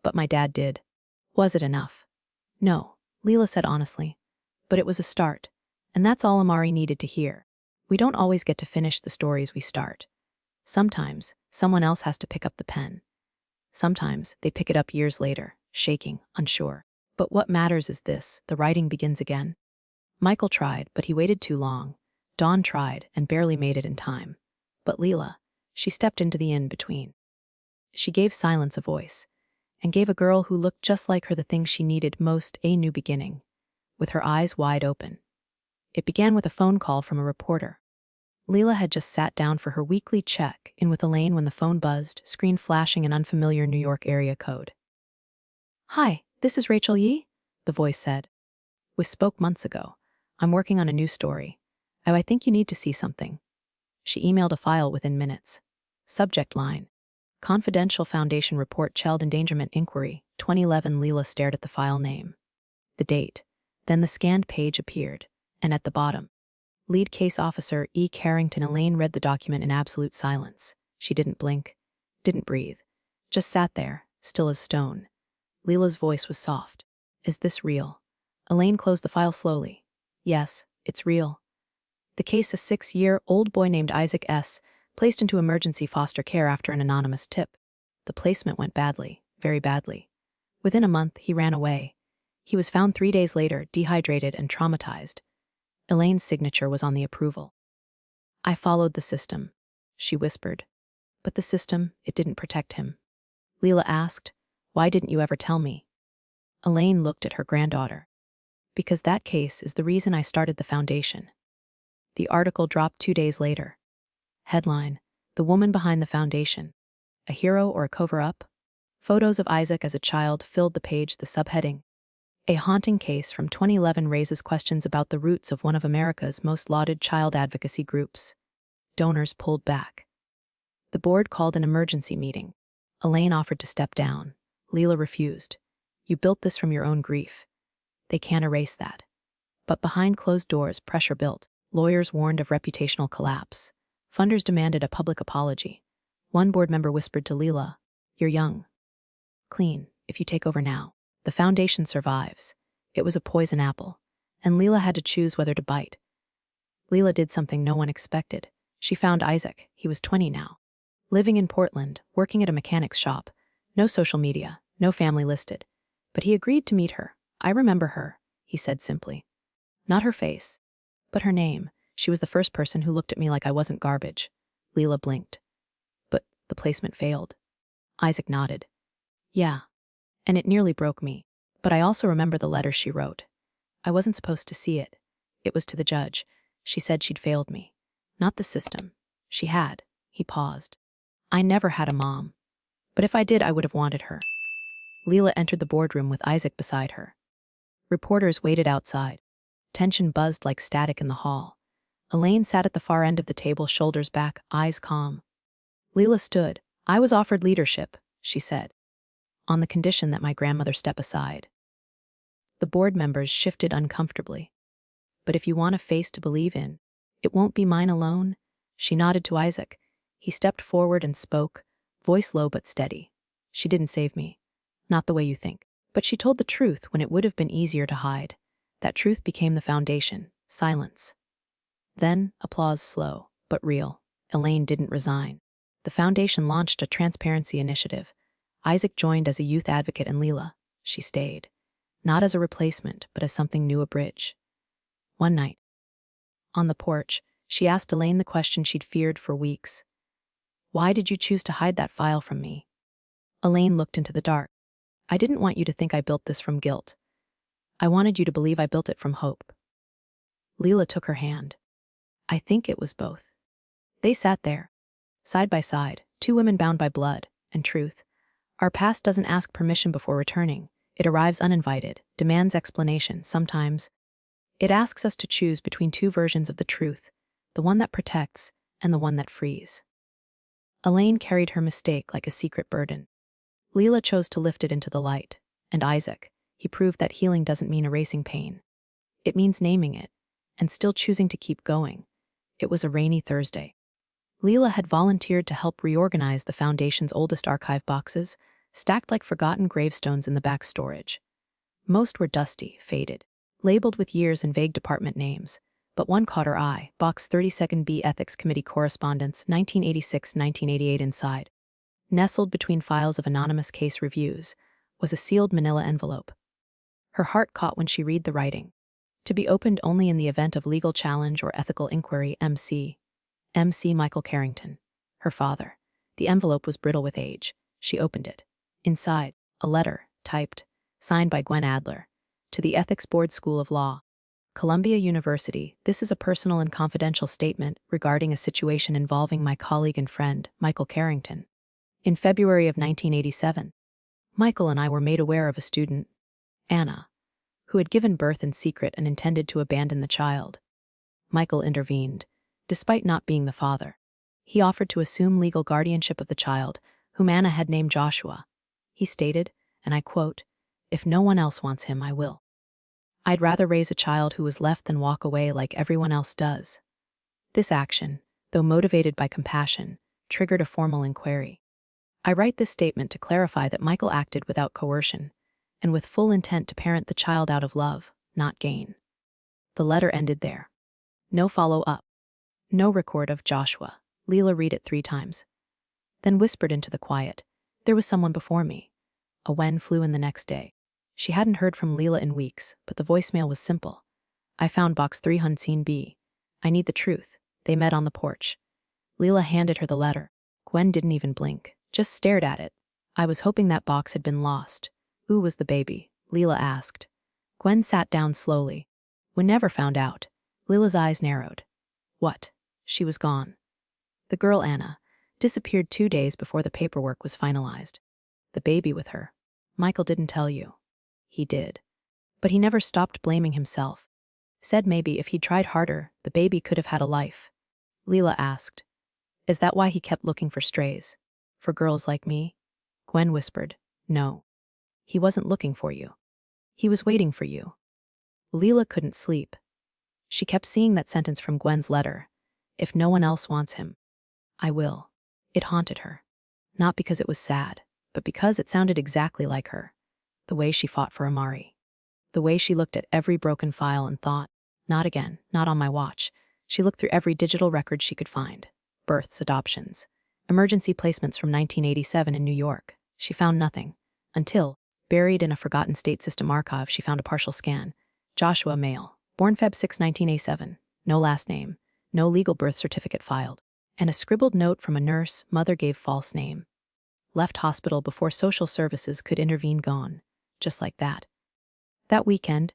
Speaker 1: But my dad did. Was it enough? No, Leela said honestly. But it was a start, and that's all Amari needed to hear. We don't always get to finish the stories we start. Sometimes, someone else has to pick up the pen. Sometimes, they pick it up years later, shaking, unsure. But what matters is this, the writing begins again. Michael tried, but he waited too long. Dawn tried, and barely made it in time. But Leela, she stepped into the in-between. She gave silence a voice, and gave a girl who looked just like her the thing she needed most, a new beginning, with her eyes wide open. It began with a phone call from a reporter. Leela had just sat down for her weekly check-in with Elaine when the phone buzzed, screen flashing an unfamiliar New York area code. Hi, this is Rachel Yee, the voice said. We spoke months ago. I'm working on a new story. I think you need to see something. She emailed a file within minutes. Subject line: Confidential Foundation Report Child Endangerment Inquiry, 2011. Leela stared at the file name. The date. Then the scanned page appeared, and at the bottom, Lead Case Officer E. Carrington. Elaine read the document in absolute silence. She didn't blink, didn't breathe, just sat there, still as stone. Leela's voice was soft. Is this real? Elaine closed the file slowly. Yes, it's real. The case: a 6-year-old boy named Isaac S., placed into emergency foster care after an anonymous tip. The placement went badly, very badly. Within a month, he ran away. He was found 3 days later, dehydrated and traumatized. Elaine's signature was on the approval. I followed the system, she whispered. But the system, it didn't protect him. Leela asked, why didn't you ever tell me? Elaine looked at her granddaughter. Because that case is the reason I started the foundation. The article dropped 2 days later. Headline: The woman behind the foundation. A hero or a cover-up? Photos of Isaac as a child filled the page. The subheading: A haunting case from 2011 raises questions about the roots of one of America's most lauded child advocacy groups. Donors pulled back. The board called an emergency meeting. Elaine offered to step down. Leela refused. You built this from your own grief. They can't erase that. But behind closed doors, pressure built. Lawyers warned of reputational collapse. Funders demanded a public apology. One board member whispered to Leela, you're young. Clean, if you take over now. The foundation survives. It was a poison apple, and Leela had to choose whether to bite. Leela did something no one expected. She found Isaac. He was 20 now. Living in Portland, working at a mechanic's shop. No social media, no family listed. But he agreed to meet her. I remember her, he said simply. Not her face, but her name. She was the first person who looked at me like I wasn't garbage. Leela blinked. But the placement failed. Isaac nodded. Yeah. And it nearly broke me. But I also remember the letter she wrote. I wasn't supposed to see it. It was to the judge. She said she'd failed me. Not the system. She had. He paused. I never had a mom. But if I did, I would have wanted her. Leela entered the boardroom with Isaac beside her. Reporters waited outside. Tension buzzed like static in the hall. Elaine sat at the far end of the table, shoulders back, eyes calm. Leela stood. I was offered leadership, she said, on the condition that my grandmother step aside. The board members shifted uncomfortably. But if you want a face to believe in, it won't be mine alone. She nodded to Isaac. He stepped forward and spoke, voice low but steady. She didn't save me. Not the way you think. But she told the truth when it would have been easier to hide. That truth became the foundation. Silence. Then, applause, slow, but real. Elaine didn't resign. The foundation launched a transparency initiative. Isaac joined as a youth advocate and Leela, she stayed. Not as a replacement, but as something new, a bridge. One night, on the porch, she asked Elaine the question she'd feared for weeks. Why did you choose to hide that file from me? Elaine looked into the dark. I didn't want you to think I built this from guilt. I wanted you to believe I built it from hope. Leela took her hand. I think it was both. They sat there, side by side, two women bound by blood and truth. Our past doesn't ask permission before returning. It arrives uninvited, demands explanation. Sometimes it asks us to choose between two versions of the truth, the one that protects and the one that frees. Elaine carried her mistake like a secret burden. Leela chose to lift it into the light. And Isaac, he proved that healing doesn't mean erasing pain. It means naming it, and still choosing to keep going. It was a rainy Thursday. Leela had volunteered to help reorganize the foundation's oldest archive boxes, stacked like forgotten gravestones in the back storage. Most were dusty, faded, labeled with years and vague department names, but one caught her eye, Box 32B Ethics Committee Correspondence, 1986-1988 inside. Nestled between files of anonymous case reviews was a sealed manila envelope. Her heart caught when she read the writing. To be opened only in the event of legal challenge or ethical inquiry, MC Michael Carrington, her father. The envelope was brittle with age. She opened it. Inside, a letter, typed, signed by Gwen Adler, to the Ethics Board School of Law, Columbia University. This is a personal and confidential statement regarding a situation involving my colleague and friend, Michael Carrington. In February of 1987, Michael and I were made aware of a student, Anna, who had given birth in secret and intended to abandon the child. Michael intervened, despite not being the father. He offered to assume legal guardianship of the child, whom Anna had named Joshua. He stated, and I quote, "If no one else wants him, I will. I'd rather raise a child who was left than walk away like everyone else does." This action, though motivated by compassion, triggered a formal inquiry. I write this statement to clarify that Michael acted without coercion, and with full intent to parent the child out of love, not gain. The letter ended there. No follow-up. No record of Joshua. Leela read it 3 times. Then whispered into the quiet, "There was someone before me." A wen flew in the next day. She hadn't heard from Leela in weeks, but the voicemail was simple. "I found box 300B. I need the truth." They met on the porch. Leela handed her the letter. Gwen didn't even blink, just stared at it. I was hoping that box had been lost. Who was the baby? Leela asked. Gwen sat down slowly. We never found out. Leela's eyes narrowed. What? She was gone. The girl Anna disappeared 2 days before the paperwork was finalized. The baby with her. Michael didn't tell you. He did. But he never stopped blaming himself. Said maybe if he'd tried harder, the baby could have had a life. Leela asked, "Is that why he kept looking for strays? For girls like me?" Gwen whispered, "No. He wasn't looking for you. He was waiting for you." Leela couldn't sleep. She kept seeing that sentence from Gwen's letter. "If no one else wants him, I will." It haunted her. Not because it was sad, but because it sounded exactly like her. The way she fought for Amari. The way she looked at every broken file and thought, "Not again, not on my watch." She looked through every digital record she could find. Births, adoptions, emergency placements from 1987 in New York. She found nothing. Until, buried in a forgotten state system archive, she found a partial scan. Joshua, male, born Feb 6, 1987. No last name. No legal birth certificate filed. And a scribbled note from a nurse, mother gave false name. Left hospital before social services could intervene, gone. Just like that. That weekend,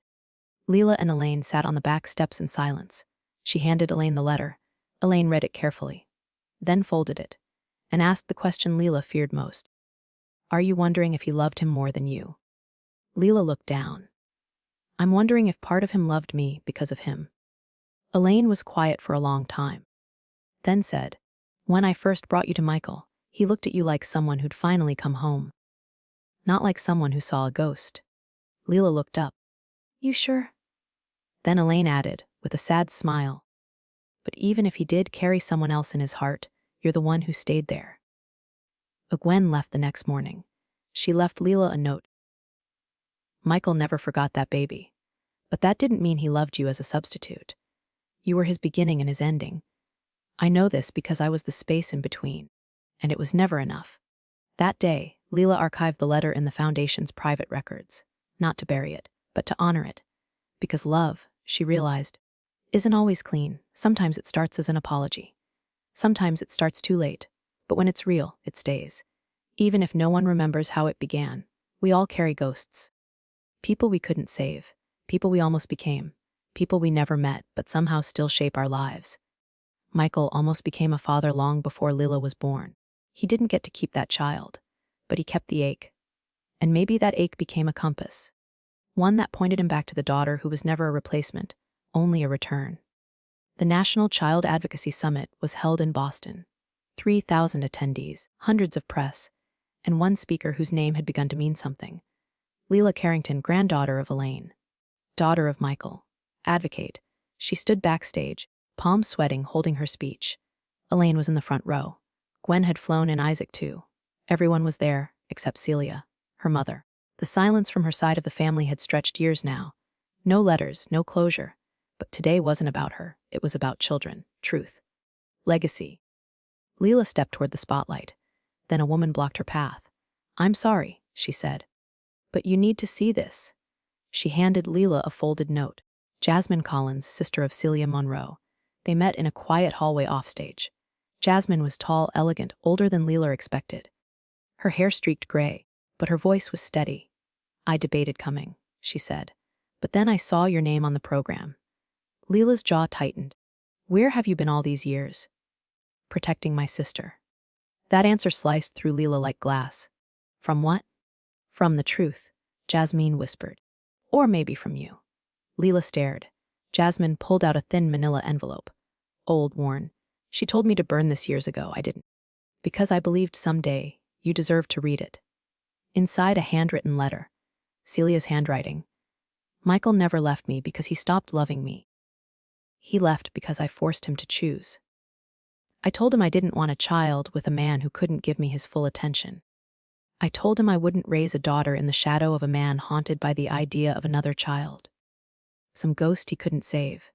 Speaker 1: Leela and Elaine sat on the back steps in silence. She handed Elaine the letter. Elaine read it carefully, then folded it, and asked the question Leela feared most. "Are you wondering if he loved him more than you?" Leela looked down. "I'm wondering if part of him loved me because of him." Elaine was quiet for a long time, then said, "When I first brought you to Michael, he looked at you like someone who'd finally come home. Not like someone who saw a ghost." Leela looked up. "You sure?" Then Elaine added, with a sad smile, "But even if he did carry someone else in his heart, you're the one who stayed there." Gwen left the next morning. She left Leela a note. "Michael never forgot that baby. But that didn't mean he loved you as a substitute. You were his beginning and his ending. I know this because I was the space in between. And it was never enough." That day, Leela archived the letter in the Foundation's private records, not to bury it, but to honor it. Because love, she realized, isn't always clean. Sometimes it starts as an apology. Sometimes it starts too late, but when it's real, it stays. Even if no one remembers how it began, we all carry ghosts. People we couldn't save, people we almost became, people we never met but somehow still shape our lives. Michael almost became a father long before Leela was born. He didn't get to keep that child, but he kept the ache. And maybe that ache became a compass. One that pointed him back to the daughter who was never a replacement, only a return. The National Child Advocacy Summit was held in Boston. 3,000 attendees, hundreds of press, and one speaker whose name had begun to mean something. Leela Carrington, granddaughter of Elaine, daughter of Michael, advocate. She stood backstage, palms sweating, holding her speech. Elaine was in the front row. Gwen had flown in, Isaac too. Everyone was there, except Celia, her mother. The silence from her side of the family had stretched years now. No letters, no closure. But today wasn't about her. It was about children, truth, legacy. Leela stepped toward the spotlight. Then a woman blocked her path. "I'm sorry," she said, "but you need to see this." She handed Leela a folded note. Jasmine Collins, sister of Celia Monroe. They met in a quiet hallway offstage. Jasmine was tall, elegant, older than Leela expected. Her hair streaked gray, but her voice was steady. "I debated coming," she said, "but then I saw your name on the program." Leela's jaw tightened. "Where have you been all these years?" "Protecting my sister." That answer sliced through Leela like glass. "From what?" "From the truth," Jasmine whispered. "Or maybe from you." Leela stared. Jasmine pulled out a thin manila envelope. Old, worn. "She told me to burn this years ago. I didn't. Because I believed someday you deserved to read it." Inside, a handwritten letter. Celia's handwriting. "Michael never left me because he stopped loving me. He left because I forced him to choose. I told him I didn't want a child with a man who couldn't give me his full attention. I told him I wouldn't raise a daughter in the shadow of a man haunted by the idea of another child. Some ghost he couldn't save.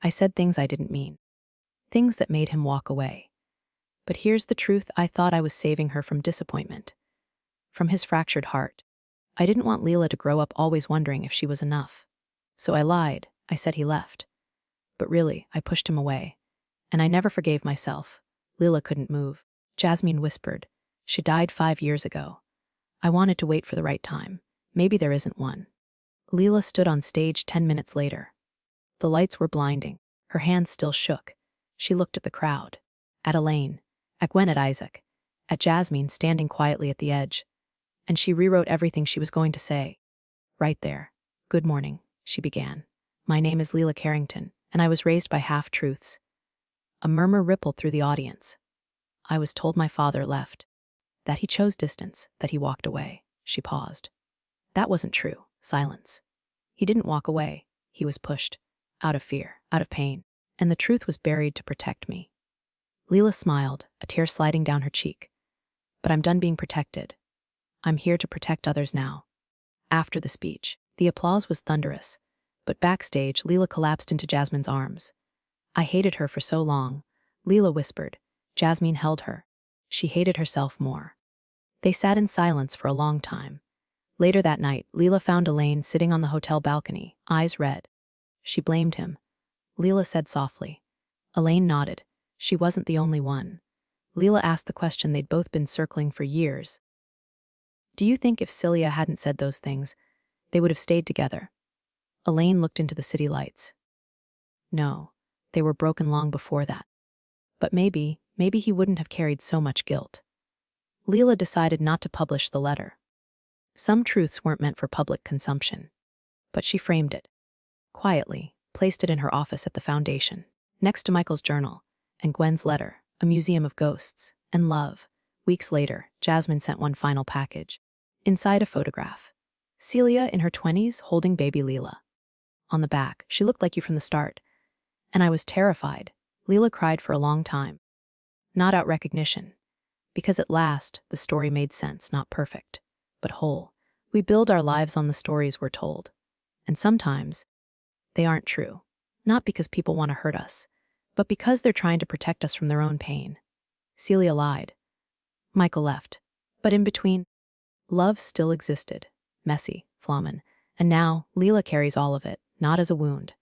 Speaker 1: I said things I didn't mean. Things that made him walk away. But here's the truth: I thought I was saving her from disappointment. From his fractured heart. I didn't want Leela to grow up always wondering if she was enough. So I lied. I said he left. But really, I pushed him away. And I never forgave myself." Leela couldn't move. Jasmine whispered, "She died 5 years ago. I wanted to wait for the right time. Maybe there isn't one." Leela stood on stage 10 minutes later. The lights were blinding. Her hands still shook. She looked at the crowd. At Elaine. At Gwen, at Isaac. At Jasmine standing quietly at the edge. And she rewrote everything she was going to say. Right there. "Good morning," she began. "My name is Leela Carrington, and I was raised by half-truths." A murmur rippled through the audience. "I was told my father left. That he chose distance, that he walked away." She paused. "That wasn't true." Silence. "He didn't walk away. He was pushed. Out of fear, out of pain. And the truth was buried to protect me." Leela smiled, a tear sliding down her cheek. "But I'm done being protected. I'm here to protect others now." After the speech, the applause was thunderous. But backstage, Leela collapsed into Jasmine's arms. "I hated her for so long," Leela whispered. Jasmine held her. She hated herself more. They sat in silence for a long time. Later that night, Leela found Elaine sitting on the hotel balcony, eyes red. She blamed him. Leela said softly. Elaine nodded. She wasn't the only one. Leela asked the question they'd both been circling for years. "Do you think if Celia hadn't said those things, they would have stayed together?" Elaine looked into the city lights. "No, they were broken long before that. But maybe he wouldn't have carried so much guilt." Leela decided not to publish the letter. Some truths weren't meant for public consumption. But she framed it. Quietly, placed it in her office at the foundation, next to Michael's journal, and Gwen's letter, a museum of ghosts and love. Weeks later, Jasmine sent one final package. Inside, a photograph. Celia in her 20s holding baby Leela. On the back, she looked like you from the start. And I was terrified. Leela cried for a long time. Not out recognition. Because at last, the story made sense, not perfect, but whole. We build our lives on the stories we're told. And sometimes, they aren't true. Not because people want to hurt us, but because they're trying to protect us from their own pain. Celia lied. Michael left. But in between, love still existed. Messy, flamin'. And now, Leela carries all of it, not as a wound,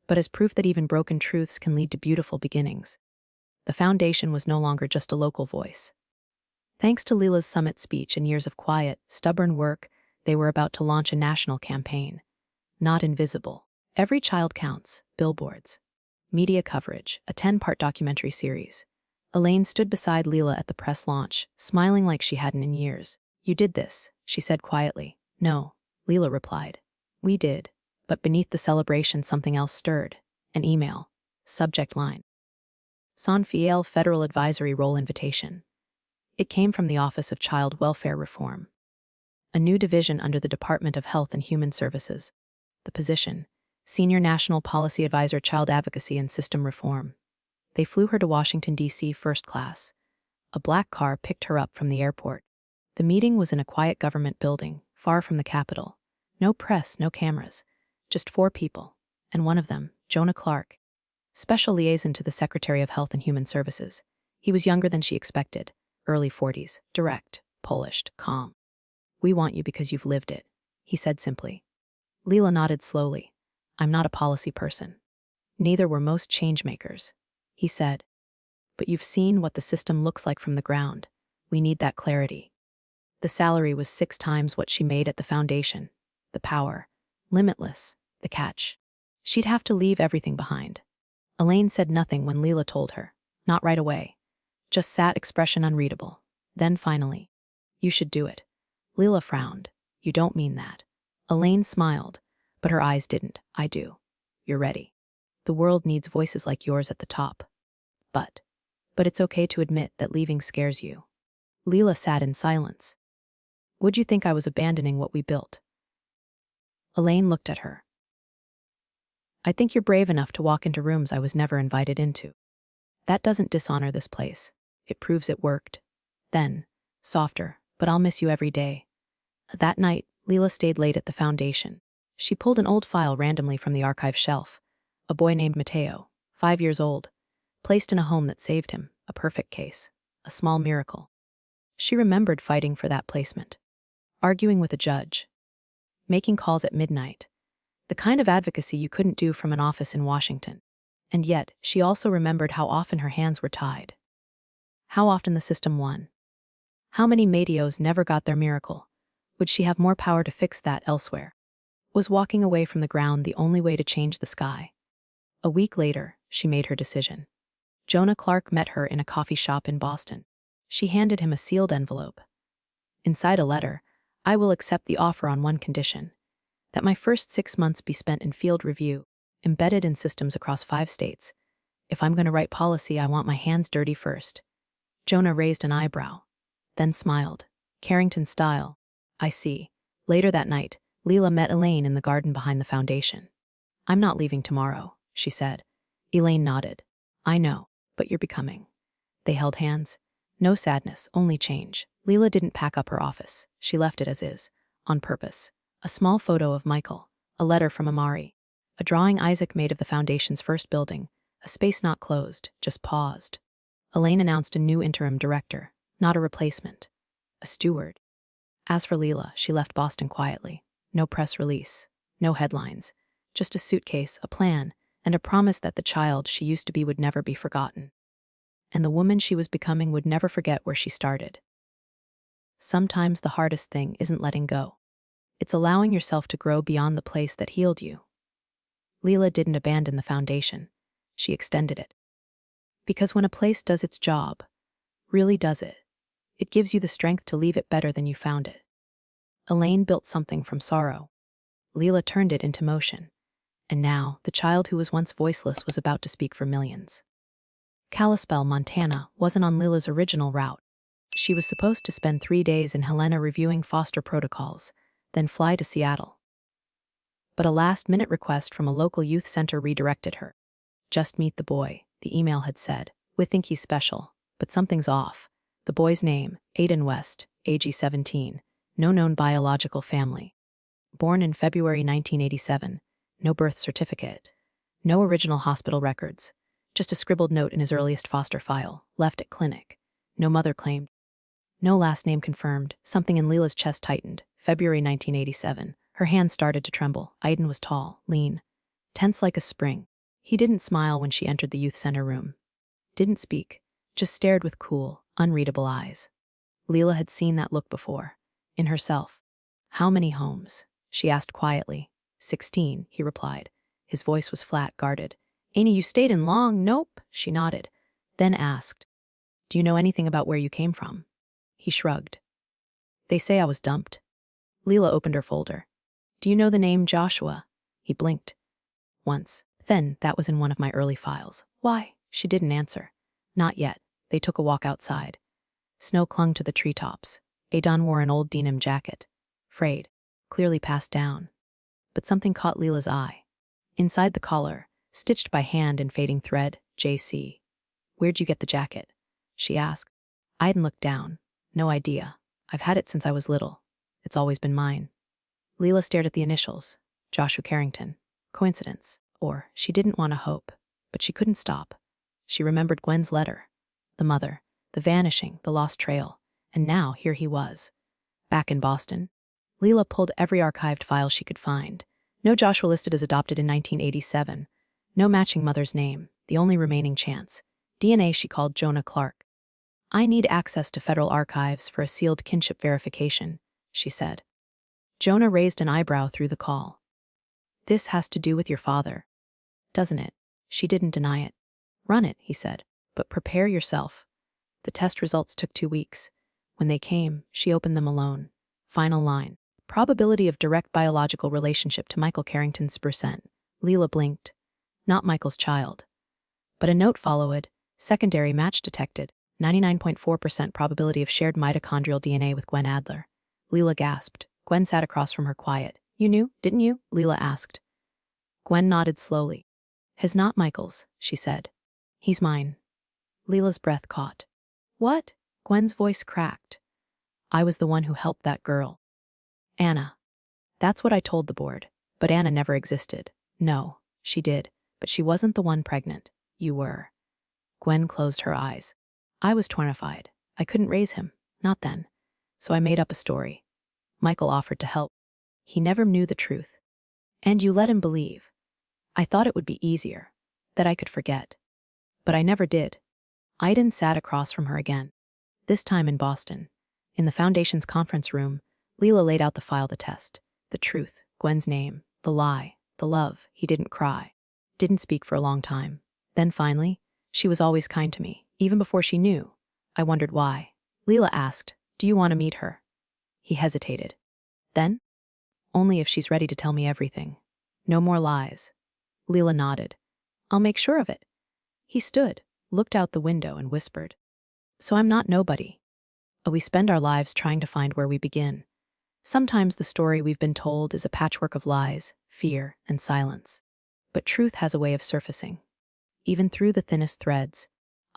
Speaker 1: but as proof that even broken truths can lead to beautiful beginnings. The foundation was no longer just a local voice. Thanks to Leela's summit speech and years of quiet, stubborn work, they were about to launch a national campaign. Not invisible. Every child counts. Billboards. Media coverage. A 10-part documentary series. Elaine stood beside Leela at the press launch, smiling like she hadn't in years. You did this, she said quietly. No, Leela replied. We did. But beneath the celebration something else stirred. An email. Subject line. San Fiel Federal Advisory Role Invitation. It came from the Office of Child Welfare Reform. A new division under the Department of Health and Human Services. The position, Senior National Policy Advisor Child Advocacy and System Reform. They flew her to Washington, D.C. first class. A black car picked her up from the airport. The meeting was in a quiet government building, far from the Capitol. No press, no cameras. Just 4 people. And one of them, Jonah Clark, Special Liaison to the Secretary of Health and Human Services. He was younger than she expected. Early 40s, direct, polished, calm. We want you because you've lived it, he said simply. Leela nodded slowly. I'm not a policy person. Neither were most changemakers, he said. But you've seen what the system looks like from the ground. We need that clarity. The salary was 6 times what she made at the foundation. The power, limitless. The catch. She'd have to leave everything behind. Elaine said nothing when Leela told her. Not right away. Just sat, expression unreadable. Then finally, you should do it. Leela frowned. You don't mean that. Elaine smiled, but her eyes didn't. I do. You're ready. The world needs voices like yours at the top. But it's okay to admit that leaving scares you. Leela sat in silence. Would you think I was abandoning what we built? Elaine looked at her. I think you're brave enough to walk into rooms I was never invited into. That doesn't dishonor this place. It proves it worked. Then, softer, but I'll miss you every day. That night, Leela stayed late at the foundation. She pulled an old file randomly from the archive shelf. A boy named Mateo, 5 years old, placed in a home that saved him, a perfect case, a small miracle. She remembered fighting for that placement, arguing with a judge, making calls at midnight, the kind of advocacy you couldn't do from an office in Washington. And yet, she also remembered how often her hands were tied. How often the system won. How many Mateos never got their miracle. Would she have more power to fix that elsewhere? Was walking away from the ground the only way to change the sky? A week later, she made her decision. Jonah Clark met her in a coffee shop in Boston. She handed him a sealed envelope. Inside a letter, I will accept the offer on one condition. That my first 6 months be spent in field review, embedded in systems across 5 states. If I'm going to write policy, I want my hands dirty first. Jonah raised an eyebrow, then smiled. Carrington style. I see. Later that night, Leela met Elaine in the garden behind the foundation. I'm not leaving tomorrow, she said. Elaine nodded. I know, but you're becoming. They held hands. No sadness, only change. Leela didn't pack up her office. She left it as is, on purpose. A small photo of Michael, a letter from Amari, a drawing Isaac made of the foundation's first building, a space not closed, just paused. Elaine announced a new interim director, not a replacement, a steward. As for Leela, she left Boston quietly. No press release, no headlines, just a suitcase, a plan, and a promise that the child she used to be would never be forgotten. And the woman she was becoming would never forget where she started. Sometimes the hardest thing isn't letting go. It's allowing yourself to grow beyond the place that healed you. Leela didn't abandon the foundation. She extended it. Because when a place does its job, really does it, it gives you the strength to leave it better than you found it. Elaine built something from sorrow. Leela turned it into motion. And now, the child who was once voiceless was about to speak for millions. Kalispell, Montana, wasn't on Lila's original route. She was supposed to spend 3 days in Helena reviewing foster protocols, then fly to Seattle. But a last-minute request from a local youth center redirected her. "Just meet the boy," the email had said. "We think he's special, but something's off." The boy's name, Aiden West, age 17, no known biological family. Born in February 1987, no birth certificate, no original hospital records, just a scribbled note in his earliest foster file, left at clinic. No mother claimed. No last name confirmed. Something in Lila's chest tightened. February 1987. Her hands started to tremble. Aiden was tall, lean, tense like a spring. He didn't smile when she entered the youth center room. Didn't speak, just stared with cool, unreadable eyes. Lila had seen that look before. In herself. "How many homes?" she asked quietly. 16, he replied. His voice was flat, guarded. "Ain't you stayed in long?" "Nope," she nodded. Then asked, "Do you know anything about where you came from?" He shrugged. "They say I was dumped." Lila opened her folder. "Do you know the name Joshua?" He blinked. "Once. Then, that was in one of my early files." "Why?" She didn't answer. "Not yet." They took a walk outside. Snow clung to the treetops. Aiden wore an old denim jacket. Frayed. Clearly passed down. But something caught Lila's eye. Inside the collar, stitched by hand in fading thread, JC. "Where'd you get the jacket?" she asked. Aiden looked down. "No idea. I've had it since I was little. It's always been mine." Lila stared at the initials. Joshua Carrington. Coincidence. Or, she didn't want to hope. But she couldn't stop. She remembered Gwen's letter. The mother. The vanishing. The lost trail. And now, here he was. Back in Boston. Lila pulled every archived file she could find. No Joshua listed as adopted in 1987. No matching mother's name. The only remaining chance. DNA she called Jonah Clark. "I need access to federal archives for a sealed kinship verification," she said. Jonah raised an eyebrow through the call. "This has to do with your father, doesn't it?" She didn't deny it. "Run it," he said, "but prepare yourself." The test results took 2 weeks. When they came, she opened them alone. Final line. "Probability of direct biological relationship to Michael Carrington's percent." Lila blinked. Not Michael's child. But a note followed. "Secondary match detected. 99.4% probability of shared mitochondrial DNA with Gwen Adler." Lila gasped. Gwen sat across from her quiet. "You knew, didn't you?" Lila asked. Gwen nodded slowly. "His not Michael's," she said. "He's mine." Lila's breath caught. "What?" Gwen's voice cracked. "I was the one who helped that girl. Anna." "That's what I told the board. But Anna never existed." "No, she did. But she wasn't the one pregnant. You were." Gwen closed her eyes. "I was tornified. I couldn't raise him. Not then. So I made up a story. Michael offered to help. He never knew the truth. And you let him believe. I thought it would be easier. That I could forget. But I never did." Aiden sat across from her again. This time in Boston. In the Foundation's conference room, Lila laid out the file, the test. The truth, Gwen's name, the lie, the love. He didn't cry. Didn't speak for a long time. Then finally, "She was always kind to me, even before she knew." I wondered why. Lila asked, "Do you want to meet her?" He hesitated. "Then?" "Only if she's ready to tell me everything. No more lies." Lila nodded. "I'll make sure of it." He stood, looked out the window and whispered, "So I'm not nobody. We spend our lives trying to find where we begin. Sometimes the story we've been told is a patchwork of lies, fear, and silence. But truth has a way of surfacing. Even through the thinnest threads.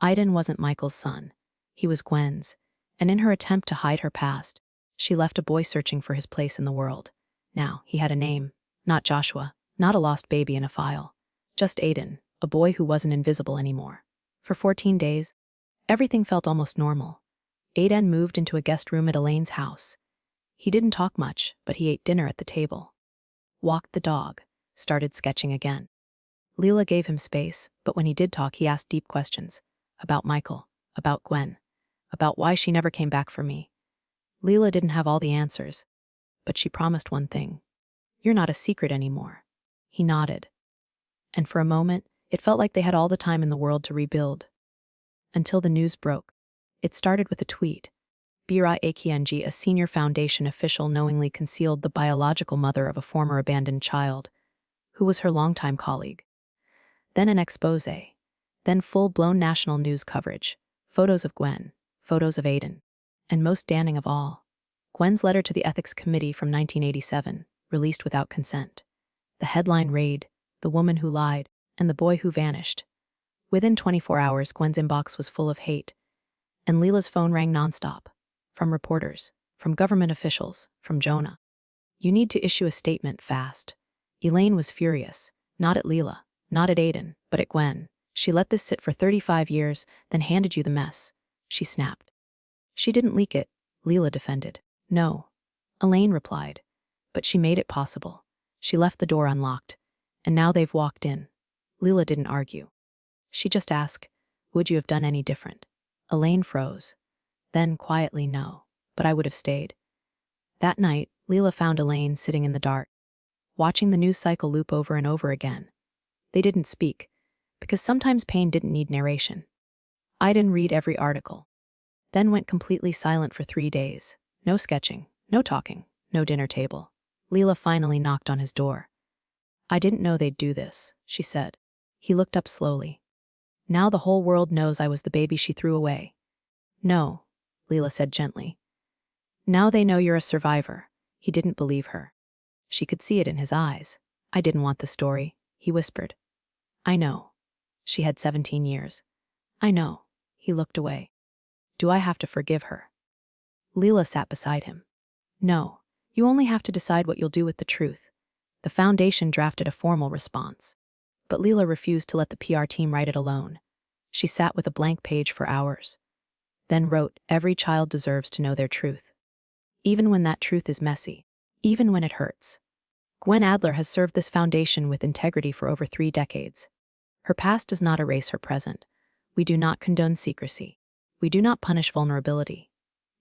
Speaker 1: Aiden wasn't Michael's son. He was Gwen's. And in her attempt to hide her past, she left a boy searching for his place in the world. Now, he had a name. Not Joshua. Not a lost baby in a file. Just Aiden, a boy who wasn't invisible anymore. For 14 days, everything felt almost normal. Aiden moved into a guest room at Elaine's house. He didn't talk much, but he ate dinner at the table. Walked the dog. Started sketching again. Lila gave him space, but when he did talk, he asked deep questions. About Michael. About Gwen. About why she never came back for me. Lila didn't have all the answers, but she promised one thing. "You're not a secret anymore." He nodded. And for a moment, it felt like they had all the time in the world to rebuild. Until the news broke. It started with a tweet. Bira Akienji, a senior Foundation official, knowingly concealed the biological mother of a former abandoned child, who was her longtime colleague. Then an expose. Then full-blown national news coverage. Photos of Gwen, photos of Aiden. And most damning of all, Gwen's letter to the Ethics Committee from 1987, released without consent. The headline read, "The Woman Who Lied, and the Boy Who Vanished." Within 24 hours, Gwen's inbox was full of hate, and Leela's phone rang nonstop. From reporters, from government officials, from Jonah. "You need to issue a statement fast." Elaine was furious, not at Leela, not at Aiden, but at Gwen. "She let this sit for 35 years, then handed you the mess," she snapped. "She didn't leak it," Leela defended. "No," Elaine replied. "But she made it possible. She left the door unlocked, and now they've walked in." Leela didn't argue. She just asked, "Would you have done any different?" Elaine froze. Then, quietly, "No, but I would have stayed." That night, Leela found Elaine sitting in the dark, watching the news cycle loop over and over again. They didn't speak, because sometimes pain didn't need narration. Aiden read every article, then went completely silent for 3 days. No sketching, no talking, no dinner table. Leela finally knocked on his door. "I didn't know they'd do this," she said. He looked up slowly. "Now the whole world knows I was the baby she threw away." "No," Leela said gently. "Now they know you're a survivor." He didn't believe her. She could see it in his eyes. "I didn't want the story," he whispered. "I know." She had 17 years. "I know." He looked away. "Do I have to forgive her?" Leela sat beside him. "No, you only have to decide what you'll do with the truth." The foundation drafted a formal response, but Leela refused to let the PR team write it alone. She sat with a blank page for hours, then wrote, "Every child deserves to know their truth, even when that truth is messy, even when it hurts." Gwen Adler has served this foundation with integrity for over 3 decades. Her past does not erase her present. We do not condone secrecy. We do not punish vulnerability.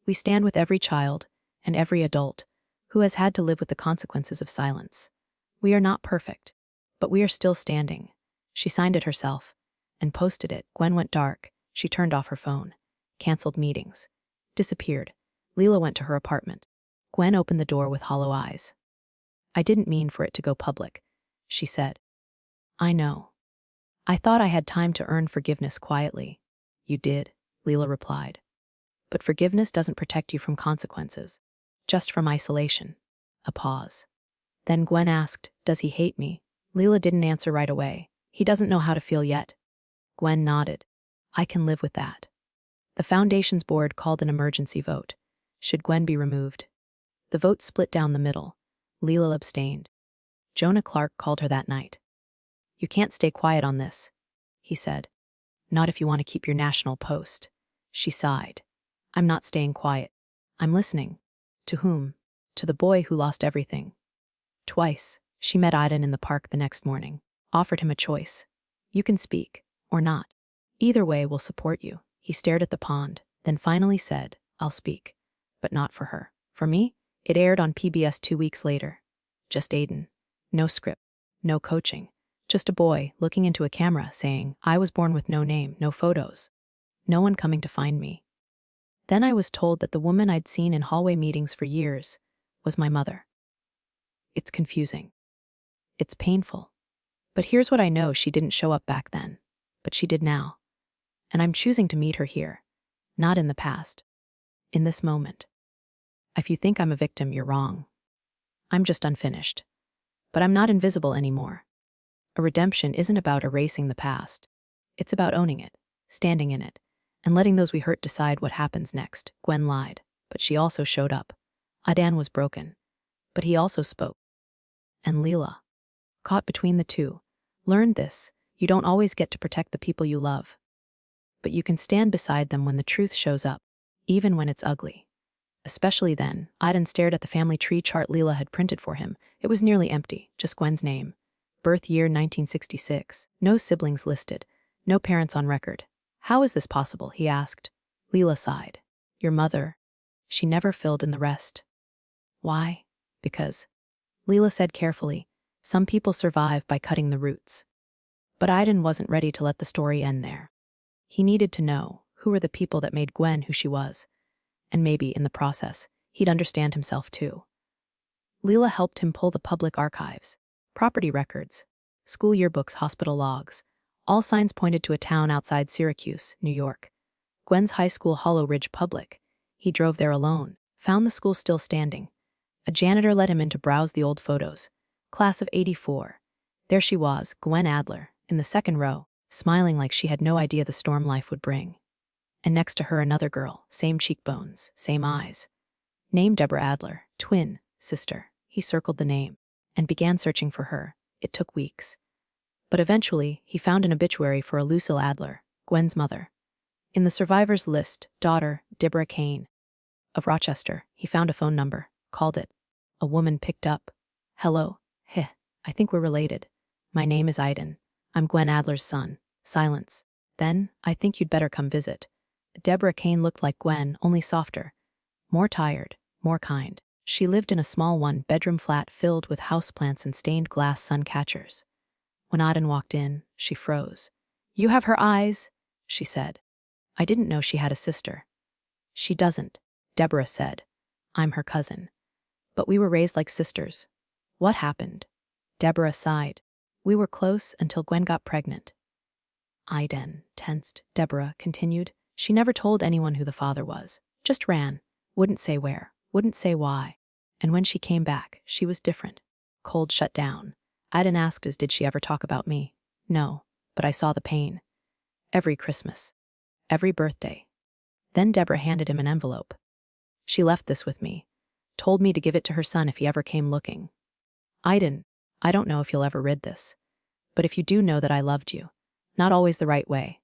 Speaker 1: We stand with every child and every adult who has had to live with the consequences of silence. We are not perfect, but we are still standing. She signed it herself and posted it. Gwen went dark. She turned off her phone, canceled meetings, disappeared. Leela went to her apartment. Gwen opened the door with hollow eyes. "I didn't mean for it to go public," she said. "I know. I thought I had time to earn forgiveness quietly." "You did," Leela replied. "But forgiveness doesn't protect you from consequences, just from isolation." A pause. Then Gwen asked, "Does he hate me?" Leela didn't answer right away. "He doesn't know how to feel yet." Gwen nodded. "I can live with that." The foundation's board called an emergency vote. Should Gwen be removed? The vote split down the middle. Leela abstained. Jonah Clark called her that night. "You can't stay quiet on this," he said. "Not if you want to keep your national post." She sighed. "I'm not staying quiet. I'm listening." To whom? To the boy who lost everything. Twice, she met Aiden in the park the next morning, offered him a choice. "You can speak, or not. Either way, we'll support you." He stared at the pond, then finally said, "I'll speak. But not for her. For me?" It aired on PBS 2 weeks later. Just Aiden. No script, no coaching. Just a boy looking into a camera saying, "I was born with no name, no photos. No one coming to find me." Then I was told that the woman I'd seen in hallway meetings for years was my mother. It's confusing. It's painful. But here's what I know: she didn't show up back then, but she did now. And I'm choosing to meet her here, not in the past, in this moment. If you think I'm a victim, you're wrong. I'm just unfinished. But I'm not invisible anymore. A redemption isn't about erasing the past. It's about owning it, standing in it, and letting those we hurt decide what happens next. Gwen lied, but she also showed up. Adan was broken, but he also spoke. And Leela, caught between the two, learned this: you don't always get to protect the people you love. But you can stand beside them when the truth shows up, even when it's ugly. Especially then. Aiden stared at the family tree chart Leela had printed for him. It was nearly empty, just Gwen's name. Birth year 1966. No siblings listed. No parents on record. "How is this possible?" he asked. Leela sighed. "Your mother. She never filled in the rest." "Why?" "Because," Leela said carefully, "some people survive by cutting the roots." But Aiden wasn't ready to let the story end there. He needed to know who were the people that made Gwen who she was. And maybe, in the process, he'd understand himself too. Leela helped him pull the public archives, property records, school yearbooks, hospital logs. All signs pointed to a town outside Syracuse, New York. Gwen's high school, Hollow Ridge Public. He drove there alone, found the school still standing. A janitor let him in to browse the old photos. Class of '84. There she was, Gwen Adler, in the second row, smiling like she had no idea the storm life would bring. And next to her another girl, same cheekbones, same eyes. Named Deborah Adler, twin, sister. He circled the name and began searching for her. It took weeks. But eventually, he found an obituary for a Lucille Adler, Gwen's mother. In the survivors list, daughter, Deborah Kane. Of Rochester, he found a phone number, called it. A woman picked up. Hello, heh, I think we're related. My name is Aiden. I'm Gwen Adler's son. Silence. Then, I think you'd better come visit. Deborah Kane looked like Gwen, only softer. More tired, more kind. She lived in a small one-bedroom flat filled with houseplants and stained glass sun catchers. When Aiden walked in, she froze. You have her eyes, she said. I didn't know she had a sister. She doesn't, Deborah said. I'm her cousin. But we were raised like sisters. What happened? Deborah sighed. We were close until Gwen got pregnant. Aiden, tensed, Deborah continued. She never told anyone who the father was. Just ran. Wouldn't say where. Wouldn't say why. And when she came back, she was different. Cold shut down. Aiden asked us, did she ever talk about me? No, but I saw the pain. Every Christmas. Every birthday. Then Deborah handed him an envelope. She left this with me. Told me to give it to her son if he ever came looking. Aiden, I don't know if you'll ever read this. But if you do, know that I loved you. Not always the right way.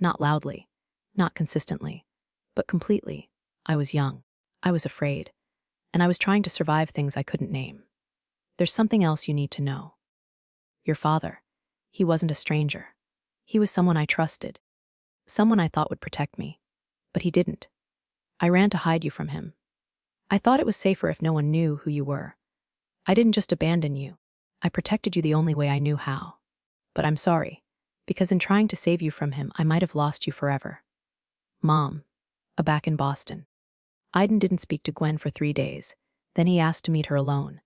Speaker 1: Not loudly. Not consistently. But completely. I was young. I was afraid. And I was trying to survive things I couldn't name. There's something else you need to know. Your father. He wasn't a stranger. He was someone I trusted. Someone I thought would protect me. But he didn't. I ran to hide you from him. I thought it was safer if no one knew who you were. I didn't just abandon you. I protected you the only way I knew how. But I'm sorry, because in trying to save you from him, I might have lost you forever. Mom. Back in Boston. Aiden didn't speak to Gwen for 3 days. Then he asked to meet her alone.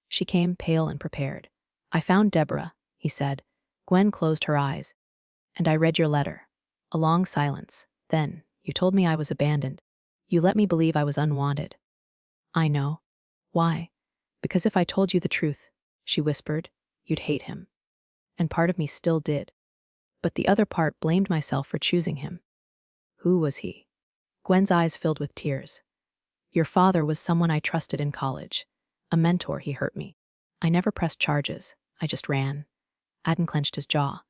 Speaker 1: She came pale and prepared. I found Deborah, he said. Gwen closed her eyes. And I read your letter. A long silence. Then, you told me I was abandoned. You let me believe I was unwanted. I know. Why? Because if I told you the truth, she whispered, you'd hate him. And part of me still did. But the other part blamed myself for choosing him. Who was he? Gwen's eyes filled with tears. Your father was someone I trusted in college. A mentor. He hurt me. I never pressed charges. I just ran. Aiden clenched his jaw.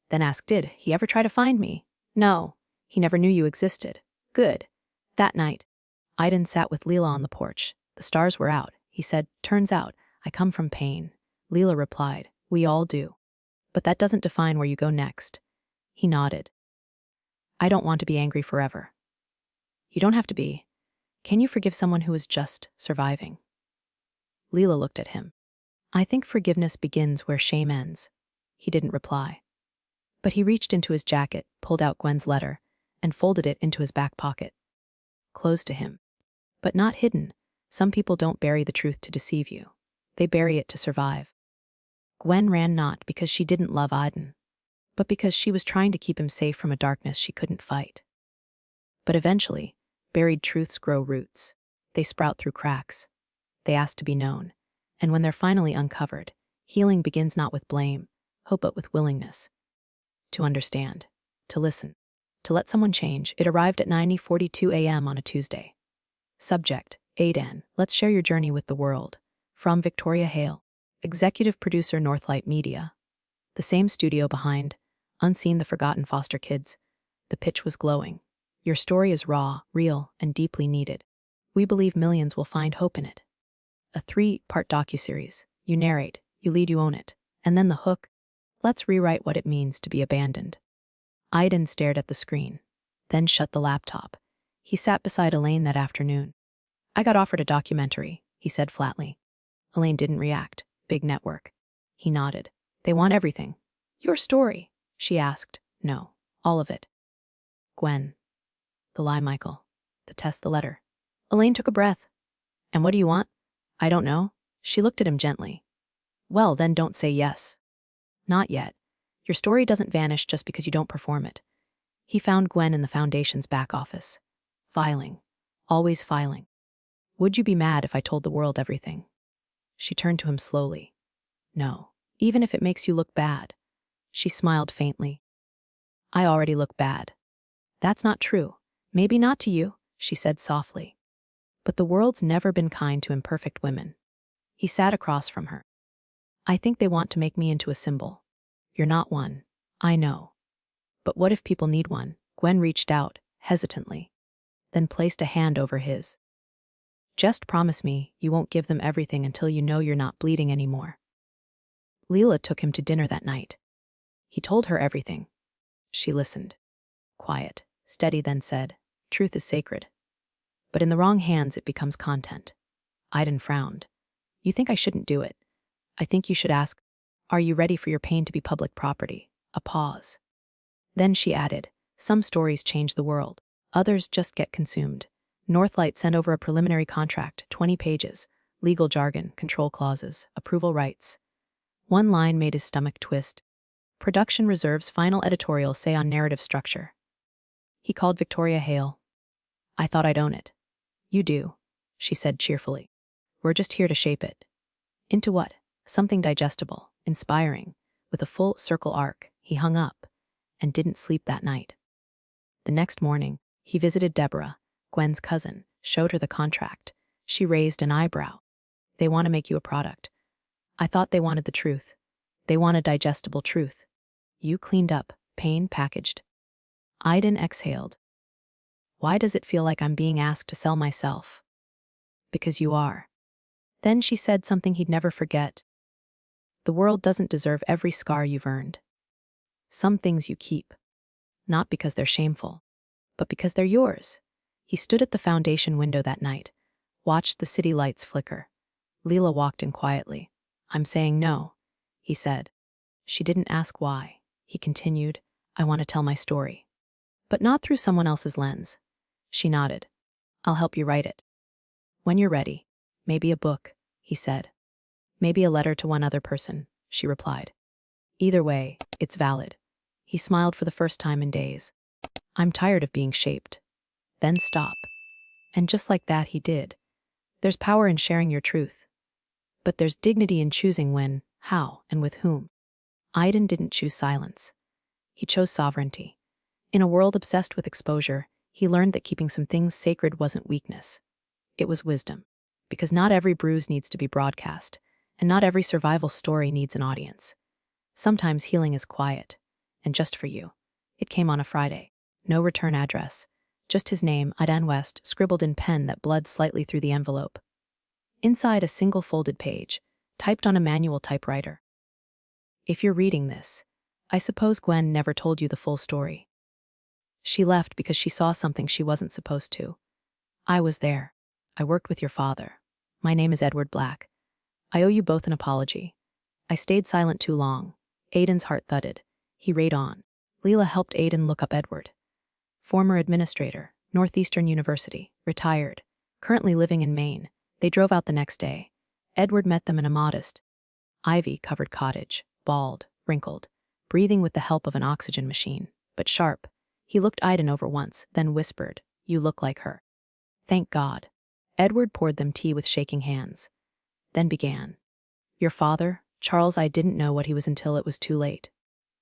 Speaker 1: Then asked, did he ever try to find me? No. He never knew you existed. Good. That night, Aiden sat with Leela on the porch. The stars were out. He said, turns out, I come from pain. Leela replied, we all do. But that doesn't define where you go next. He nodded. I don't want to be angry forever. You don't have to be. Can you forgive someone who is just surviving? Leela looked at him. I think forgiveness begins where shame ends. He didn't reply. But he reached into his jacket, pulled out Gwen's letter, and folded it into his back pocket. Close to him. But not hidden. Some people don't bury the truth to deceive you. They bury it to survive. Gwen ran not because she didn't love Aiden, but because she was trying to keep him safe from a darkness she couldn't fight. But eventually, buried truths grow roots. They sprout through cracks. They ask to be known. And when they're finally uncovered, healing begins not with blame, hope, but with willingness. To understand. To listen. To let someone change. It arrived at 9:42 a.m. on a Tuesday. Subject, Aiden, let's share your journey with the world. From Victoria Hale. Executive producer, Northlight Media. The same studio behind Unseen, the Forgotten Foster Kids. The pitch was glowing. Your story is raw, real, and deeply needed. We believe millions will find hope in it. A 3-part docuseries. You narrate, you lead, you own it. And then the hook. Let's rewrite what it means to be abandoned. Aiden stared at the screen, then shut the laptop. He sat beside Elaine that afternoon. I got offered a documentary, he said flatly. Elaine didn't react. Big network. He nodded. They want everything. Your story, she asked. No, all of it. Gwen. The lie, Michael. The test, the letter. Elaine took a breath. And what do you want? I don't know. She looked at him gently. Well, then don't say yes. Not yet. Your story doesn't vanish just because you don't perform it. He found Gwen in the Foundation's back office. Filing. Always filing. Would you be mad if I told the world everything? She turned to him slowly. No. Even if it makes you look bad. She smiled faintly. I already look bad. That's not true. Maybe not to you, she said softly. But the world's never been kind to imperfect women. He sat across from her. I think they want to make me into a symbol. You're not one. I know. But what if people need one? Gwen reached out, hesitantly, then placed a hand over his. Just promise me you won't give them everything until you know you're not bleeding anymore. Leela took him to dinner that night. He told her everything. She listened. Quiet, steady, then said, truth is sacred. But in the wrong hands it becomes content. Aiden frowned. You think I shouldn't do it? I think you should ask, are you ready for your pain to be public property? A pause. Then she added, some stories change the world. Others just get consumed. Northlight sent over a preliminary contract, 20 pages, legal jargon, control clauses, approval rights. One line made his stomach twist. Production reserves final editorial say on narrative structure. He called Victoria Hale. I thought I'd own it. You do, she said cheerfully. We're just here to shape it. Into what? Something digestible, inspiring, with a full circle arc. He hung up and didn't sleep that night. The next morning, he visited Deborah, Gwen's cousin, showed her the contract. She raised an eyebrow. They want to make you a product. I thought they wanted the truth. They want a digestible truth. You cleaned up, pain packaged. Aiden exhaled. Why does it feel like I'm being asked to sell myself? Because you are. Then she said something he'd never forget. The world doesn't deserve every scar you've earned. Some things you keep. Not because they're shameful, but because they're yours. He stood at the Foundation window that night, watched the city lights flicker. Leela walked in quietly. I'm saying no, he said. She didn't ask why. He continued, I want to tell my story. But not through someone else's lens. She nodded. I'll help you write it. When you're ready. Maybe a book, he said. Maybe a letter to one other person, she replied. Either way, it's valid. He smiled for the first time in days. I'm tired of being shaped. Then stop. And just like that he did. There's power in sharing your truth. But there's dignity in choosing when, how, and with whom. Aiden didn't choose silence. He chose sovereignty. In a world obsessed with exposure, he learned that keeping some things sacred wasn't weakness. It was wisdom. Because not every bruise needs to be broadcast, and not every survival story needs an audience. Sometimes healing is quiet, and just for you. It came on a Friday. No return address. Just his name, Aiden West, scribbled in pen that bled slightly through the envelope. Inside a single folded page, typed on a manual typewriter. If you're reading this, I suppose Gwen never told you the full story. She left because she saw something she wasn't supposed to. I was there. I worked with your father. My name is Edward Black. I owe you both an apology. I stayed silent too long. Aiden's heart thudded. He rayed on. Leela helped Aiden look up Edward. Former administrator, Northeastern University, retired, currently living in Maine. They drove out the next day. Edward met them in a modest, ivy-covered cottage, bald, wrinkled, breathing with the help of an oxygen machine, but sharp. He looked Aiden over once, then whispered, You look like her. Thank God. Edward poured them tea with shaking hands. Then began. Your father, Charles, I didn't know what he was until it was too late.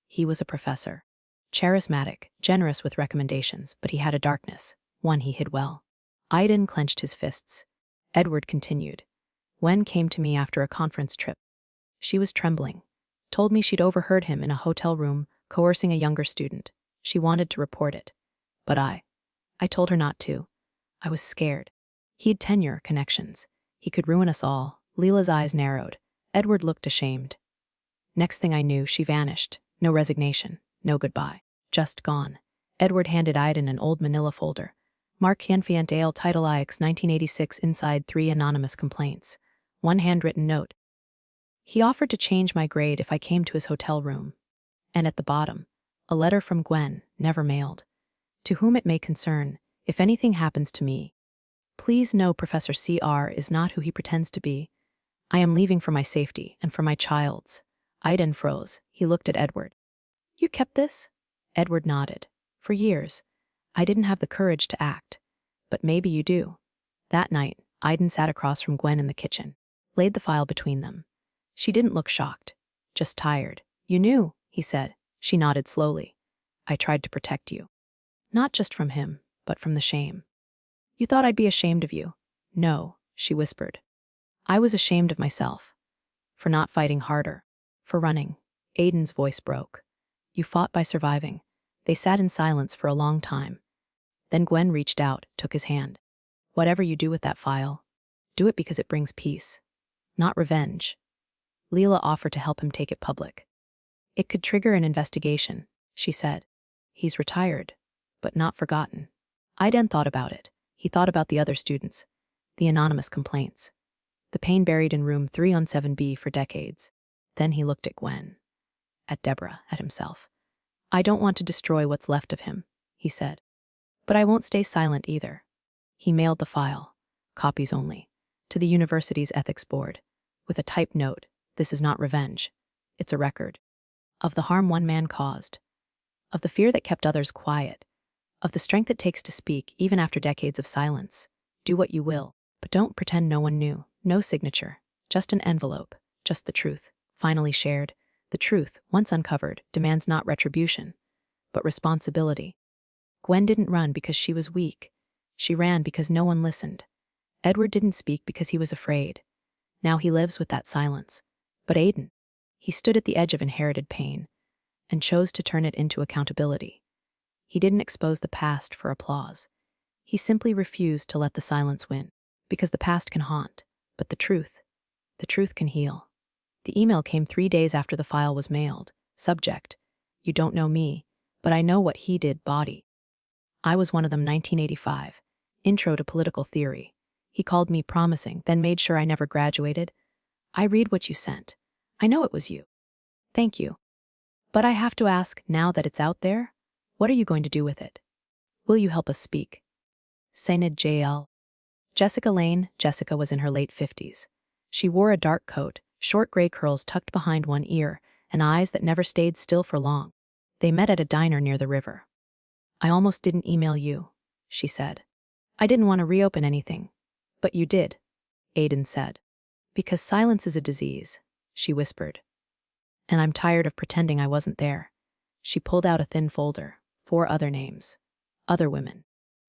Speaker 1: He was a professor. Charismatic, generous with recommendations, but he had a darkness, one he hid well. Aiden clenched his fists. Edward continued. Gwen came to me after a conference trip. She was trembling. Told me she'd overheard him in a hotel room, coercing a younger student. She wanted to report it. But I told her not to. I was scared. He'd tenure, connections. He could ruin us all. Leela's eyes narrowed. Edward looked ashamed. Next thing I knew, she vanished. No resignation. No goodbye. Just gone. Edward handed Aiden an old manila folder. Mark Canfiant Ale Title IX 1986 inside 3 anonymous complaints. One handwritten note. He offered to change my grade if I came to his hotel room. And at the bottom, a letter from Gwen, never mailed. To whom it may concern, if anything happens to me, please know Professor C.R. is not who he pretends to be. I am leaving for my safety and for my child's. Aiden froze. He looked at Edward. You kept this? Edward nodded. For years. I didn't have the courage to act. But maybe you do. That night, Aiden sat across from Gwen in the kitchen, laid the file between them. She didn't look shocked, just tired. You knew, he said. She nodded slowly. I tried to protect you. Not just from him, but from the shame. You thought I'd be ashamed of you. No, she whispered. I was ashamed of myself. For not fighting harder. For running. Aiden's voice broke. You fought by surviving. They sat in silence for a long time. Then Gwen reached out, took his hand. Whatever you do with that file, do it because it brings peace. Not revenge. Leela offered to help him take it public. It could trigger an investigation, she said. He's retired, but not forgotten. Aiden thought about it. He thought about the other students, the anonymous complaints, the pain buried in room 317B for decades. Then he looked at Gwen, at Deborah, at himself. I don't want to destroy what's left of him, he said. But I won't stay silent either. He mailed the file, copies only, to the university's ethics board, with a typed note. This is not revenge. It's a record. Of the harm one man caused. Of the fear that kept others quiet. Of the strength it takes to speak even after decades of silence. Do what you will, but don't pretend no one knew. No signature. Just an envelope. Just the truth. Finally shared. The truth, once uncovered, demands not retribution, but responsibility. Gwen didn't run because she was weak. She ran because no one listened. Edward didn't speak because he was afraid. Now he lives with that silence. But Aiden, he stood at the edge of inherited pain and chose to turn it into accountability. He didn't expose the past for applause. He simply refused to let the silence win, because the past can haunt, but the truth can heal. The email came 3 days after the file was mailed. Subject: You don't know me, but I know what he did. Body. I was one of them. 1985. Intro to Political Theory. He called me promising, then made sure I never graduated. I read what you sent. I know it was you. Thank you. But I have to ask, now that it's out there, what are you going to do with it? Will you help us speak? Sainid JL. Jessica Lane. Jessica was in her late 50s. She wore a dark coat, short gray curls tucked behind one ear, and eyes that never stayed still for long. They met at a diner near the river. I almost didn't email you, she said. I didn't want to reopen anything. But you did, Aiden said. Because silence is a disease, she whispered. And I'm tired of pretending I wasn't there. She pulled out a thin folder, 4 other names. Other women.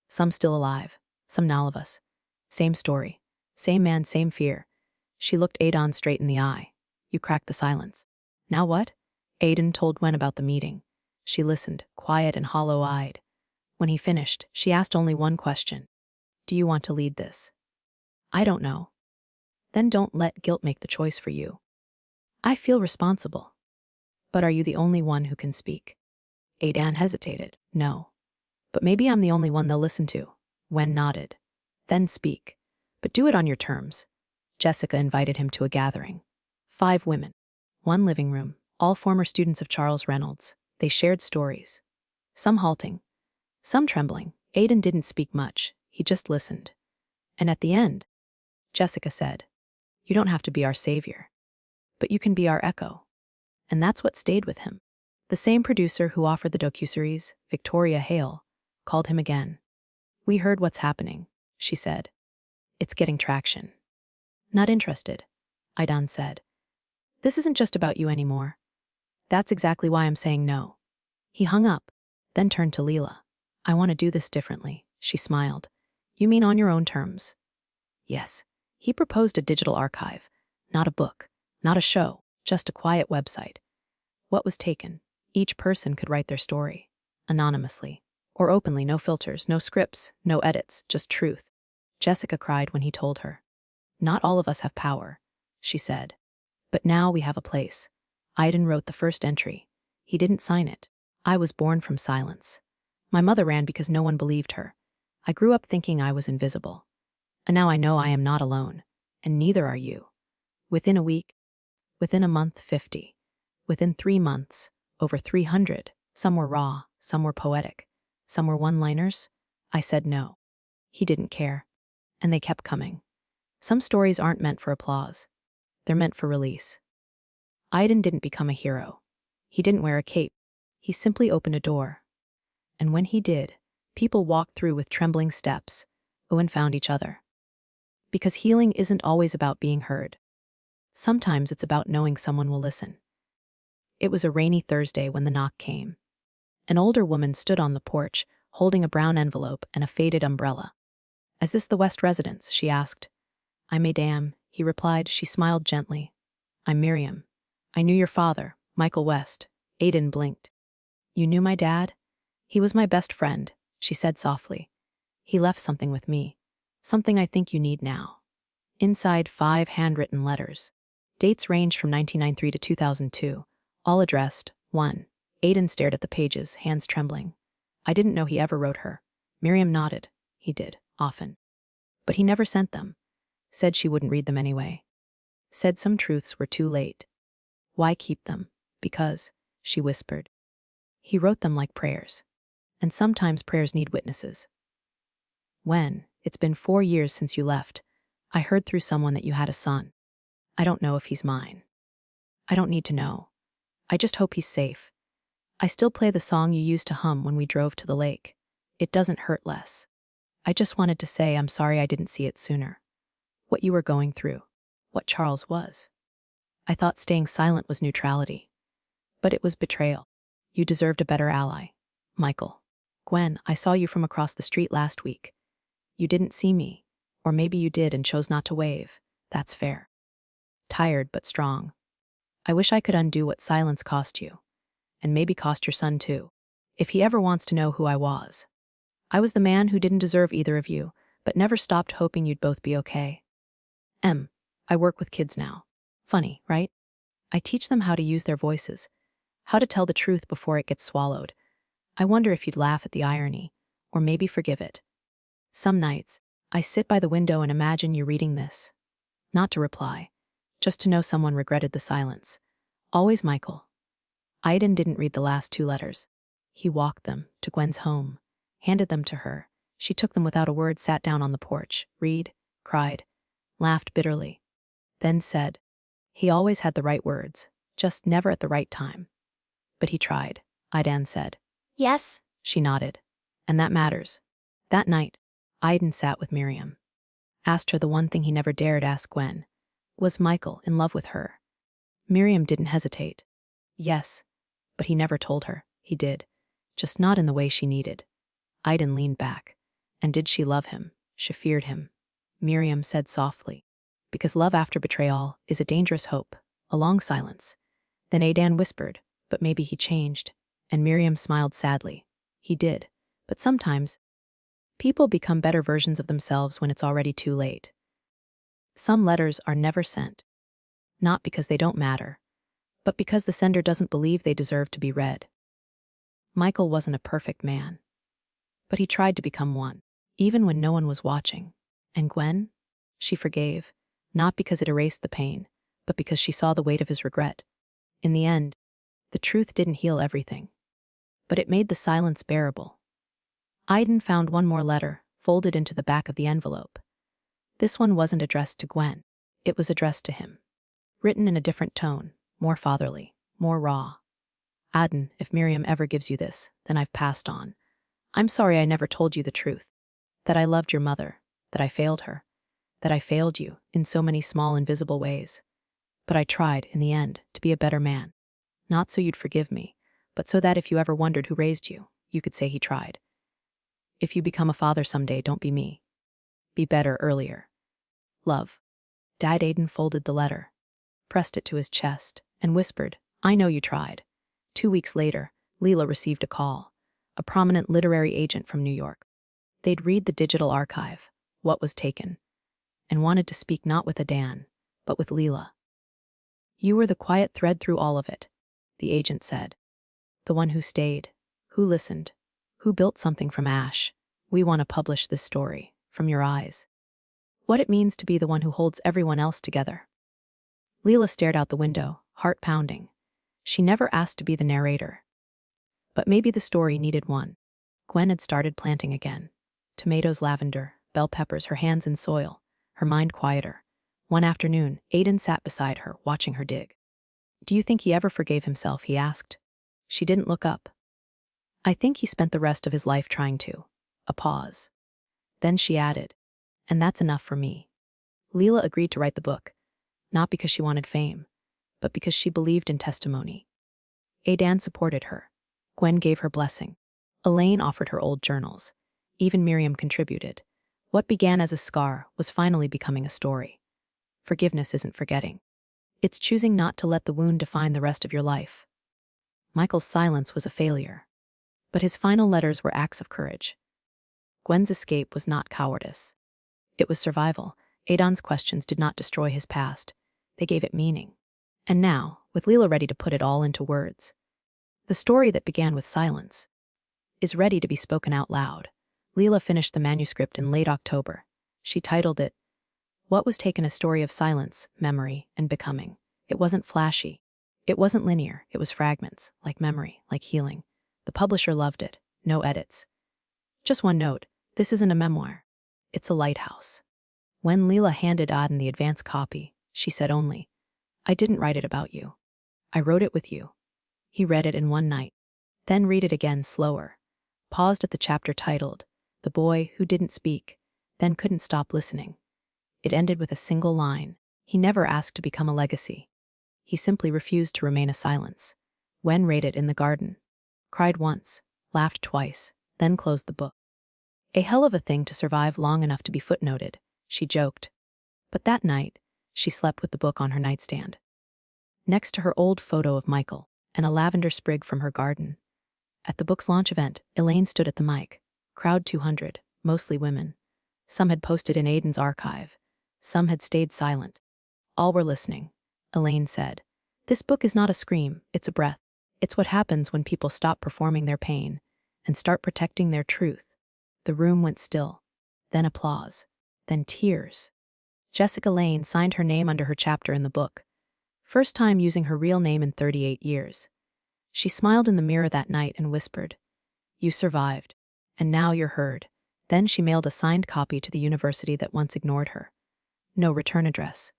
Speaker 1: Some still alive, some none of us. Same story. Same man, same fear. She looked Aiden straight in the eye. You cracked the silence. Now what? Aiden told Gwen about the meeting. She listened, quiet and hollow-eyed. When he finished, she asked only one question. Do you want to lead this? I don't know. Then don't let guilt make the choice for you. I feel responsible. But are you the only one who can speak? Aiden hesitated. No. But maybe I'm the only one they'll listen to. Gwen nodded. Then speak. But do it on your terms. Jessica invited him to a gathering. 5 women. 1 living room. All former students of Charles Reynolds. They shared stories. Some halting. Some trembling. Aiden didn't speak much. He just listened. And at the end, Jessica said, You don't have to be our savior. But you can be our echo. And that's what stayed with him. The same producer who offered the docuseries, Victoria Hale, called him again. We heard what's happening, she said. It's getting traction. Not interested, Aiden said. This isn't just about you anymore. That's exactly why I'm saying no. He hung up, then turned to Leela. I want to do this differently, she smiled. You mean on your own terms? Yes. He proposed a digital archive, not a book, not a show, just a quiet website. What was taken? Each person could write their story, anonymously, or openly, no filters, no scripts, no edits, just truth. Jessica cried when he told her. Not all of us have power, she said. But now we have a place. Aiden wrote the first entry. He didn't sign it. I was born from silence. My mother ran because no one believed her. I grew up thinking I was invisible. And now I know I am not alone, and neither are you. Within a week, within a month, 50. Within 3 months, over 300. Some were raw, some were poetic, some were one-liners. I said no. He didn't care. And they kept coming. Some stories aren't meant for applause. They're meant for release. Aiden didn't become a hero. He didn't wear a cape. He simply opened a door. And when he did, people walked through with trembling steps, and found each other. Because healing isn't always about being heard. Sometimes it's about knowing someone will listen. It was a rainy Thursday when the knock came. An older woman stood on the porch, holding a brown envelope and a faded umbrella. "Is this the West residence?" she asked. "I'm Madame," he replied. She smiled gently. "I'm Miriam. I knew your father, Michael West." Aiden blinked. "You knew my dad?" "He was my best friend," she said softly. "He left something with me. Something I think you need now." Inside, 5 handwritten letters. Dates ranged from 1993 to 2002, all addressed, 1. Aiden stared at the pages, hands trembling. "I didn't know he ever wrote her." Miriam nodded. "He did, often. But he never sent them. Said she wouldn't read them anyway. Said some truths were too late." "Why keep them?" "Because," she whispered. "He wrote them like prayers. And sometimes prayers need witnesses. It's been 4 years since you left. I heard through someone that you had a son. I don't know if he's mine. I don't need to know. I just hope he's safe. I still play the song you used to hum when we drove to the lake. It doesn't hurt less. I just wanted to say I'm sorry I didn't see it sooner. What you were going through. What Charles was. I thought staying silent was neutrality. But it was betrayal. You deserved a better ally. Michael." "Gwen, I saw you from across the street last week. You didn't see me. Or maybe you did and chose not to wave. That's fair. Tired but strong. I wish I could undo what silence cost you. And maybe cost your son too. If he ever wants to know who I was. I was the man who didn't deserve either of you, but never stopped hoping you'd both be okay. I work with kids now. Funny, right? I teach them how to use their voices, how to tell the truth before it gets swallowed. I wonder if you'd laugh at the irony, or maybe forgive it. Some nights, I sit by the window and imagine you reading this. Not to reply, just to know someone regretted the silence. Always Michael." Aiden didn't read the last 2 letters. He walked them to Gwen's home, handed them to her. She took them without a word, sat down on the porch, read, cried, laughed bitterly, then said, "He always had the right words, just never at the right time. But he tried," Aiden said.
Speaker 3: Yes?
Speaker 1: She nodded. "And that matters." That night, Aiden sat with Miriam. Asked her the one thing he never dared ask Gwen. Was Michael in love with her? Miriam didn't hesitate. Yes, but he never told her. He did, just not in the way she needed. Aiden leaned back. And did she love him? She feared him. Miriam said softly, "Because love after betrayal is a dangerous hope." A long silence. Then Aiden whispered, "But maybe he changed." And Miriam smiled sadly. "He did. But sometimes, people become better versions of themselves when it's already too late." Some letters are never sent. Not because they don't matter, but because the sender doesn't believe they deserve to be read. Michael wasn't a perfect man, but he tried to become one, even when no one was watching. And Gwen? She forgave, not because it erased the pain, but because she saw the weight of his regret. In the end, the truth didn't heal everything, but it made the silence bearable. Aiden found one more letter, folded into the back of the envelope. This one wasn't addressed to Gwen. It was addressed to him. Written in a different tone, more fatherly, more raw. "Aiden, if Miriam ever gives you this, then I've passed on. I'm sorry I never told you the truth. That I loved your mother, that I failed her, that I failed you in so many small invisible ways. But I tried, in the end, to be a better man. Not so you'd forgive me, but so that if you ever wondered who raised you, you could say he tried. If you become a father someday, don't be me. Be better earlier. Love." Dad. Aiden folded the letter, pressed it to his chest, and whispered, "I know you tried." 2 weeks later, Leela received a call, a prominent literary agent from New York. They'd read the digital archive, what was taken, and wanted to speak not with Adan, but with Leela. "You were the quiet thread through all of it," the agent said. "The one who stayed, who listened, who built something from ash. We want to publish this story, from your eyes. What it means to be the one who holds everyone else together." Leela stared out the window, heart pounding. She never asked to be the narrator. But maybe the story needed one. Gwen had started planting again. Tomatoes, lavender, bell peppers, her hands in soil, her mind quieter. One afternoon, Aiden sat beside her, watching her dig. Do you think he ever forgave himself? He asked. She didn't look up. I think he spent the rest of his life trying to. A pause. Then she added, and that's enough for me. Leela agreed to write the book, not because she wanted fame, but because she believed in testimony. Adan supported her. Gwen gave her blessing. Elaine offered her old journals. Even Miriam contributed. What began as a scar was finally becoming a story. Forgiveness isn't forgetting. It's choosing not to let the wound define the rest of your life. Michael's silence was a failure. But his final letters were acts of courage. Gwen's escape was not cowardice. It was survival. Adan's questions did not destroy his past. They gave it meaning. And now, with Leela ready to put it all into words, the story that began with silence is ready to be spoken out loud. Leela finished the manuscript in late October. She titled it, What Was Taken: A Story of Silence, Memory, and Becoming. It wasn't flashy. It wasn't linear. It was fragments, like memory, like healing. The publisher loved it. No edits. Just one note, this isn't a memoir. It's a lighthouse. When Leela handed Adan the advance copy, she said only, I didn't write it about you. I wrote it with you. He read it in one night, then read it again slower, paused at the chapter titled, The Boy Who Didn't Speak, then couldn't stop listening. It ended with a single line. He never asked to become a legacy. He simply refused to remain a silence. Wen read it in the garden, cried once, laughed twice, then closed the book. A hell of a thing to survive long enough to be footnoted, she joked. But that night, she slept with the book on her nightstand, next to her old photo of Michael and a lavender sprig from her garden. At the book's launch event, Elaine stood at the mic. Crowd 200, mostly women. Some had posted in Aidan's archive. Some had stayed silent. All were listening. Elaine said, This book is not a scream, it's a breath. It's what happens when people stop performing their pain and start protecting their truth. The room went still. Then applause. Then tears. Jessica Lane signed her name under her chapter in the book. First time using her real name in 38 years. She smiled in the mirror that night and whispered, You survived, and now you're heard. Then she mailed a signed copy to the university that once ignored her. No return address.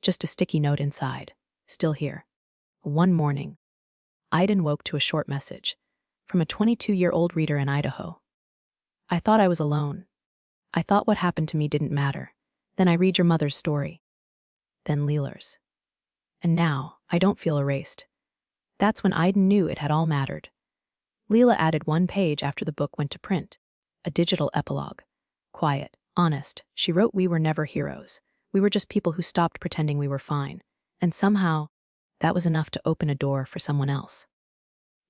Speaker 1: Just a sticky note inside. Still here. One morning, Adan woke to a short message from a 22-year-old reader in Idaho. I thought I was alone. I thought what happened to me didn't matter. Then I read your mother's story. Then Leela's. And now, I don't feel erased. That's when Adan knew it had all mattered. Leela added one page after the book went to print. A digital epilogue. Quiet, honest, she wrote we were never heroes. We were just people who stopped pretending we were fine. And somehow, that was enough to open a door for someone else.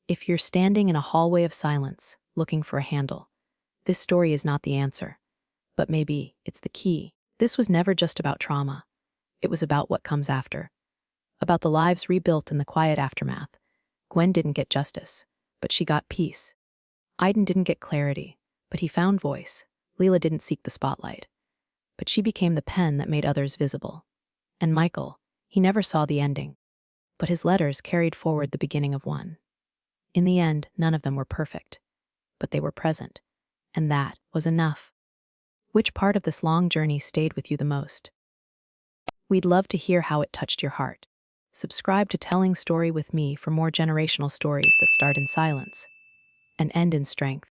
Speaker 1: If you're standing in a hallway of silence, looking for a handle, this story is not the answer. But maybe it's the key. This was never just about trauma. It was about what comes after. About the lives rebuilt in the quiet aftermath. Gwen didn't get justice, but she got peace. Adan didn't get clarity, but he found voice. Leela didn't seek the spotlight, but she became the pen that made others visible. And Michael, he never saw the ending, but his letters carried forward the beginning of one. In the end, none of them were perfect, but they were present, and that was enough. Which part of this long journey stayed with you the most? We'd love to hear how it touched your heart. Subscribe to Telling Story with Me for more generational stories that start in silence and end in strength.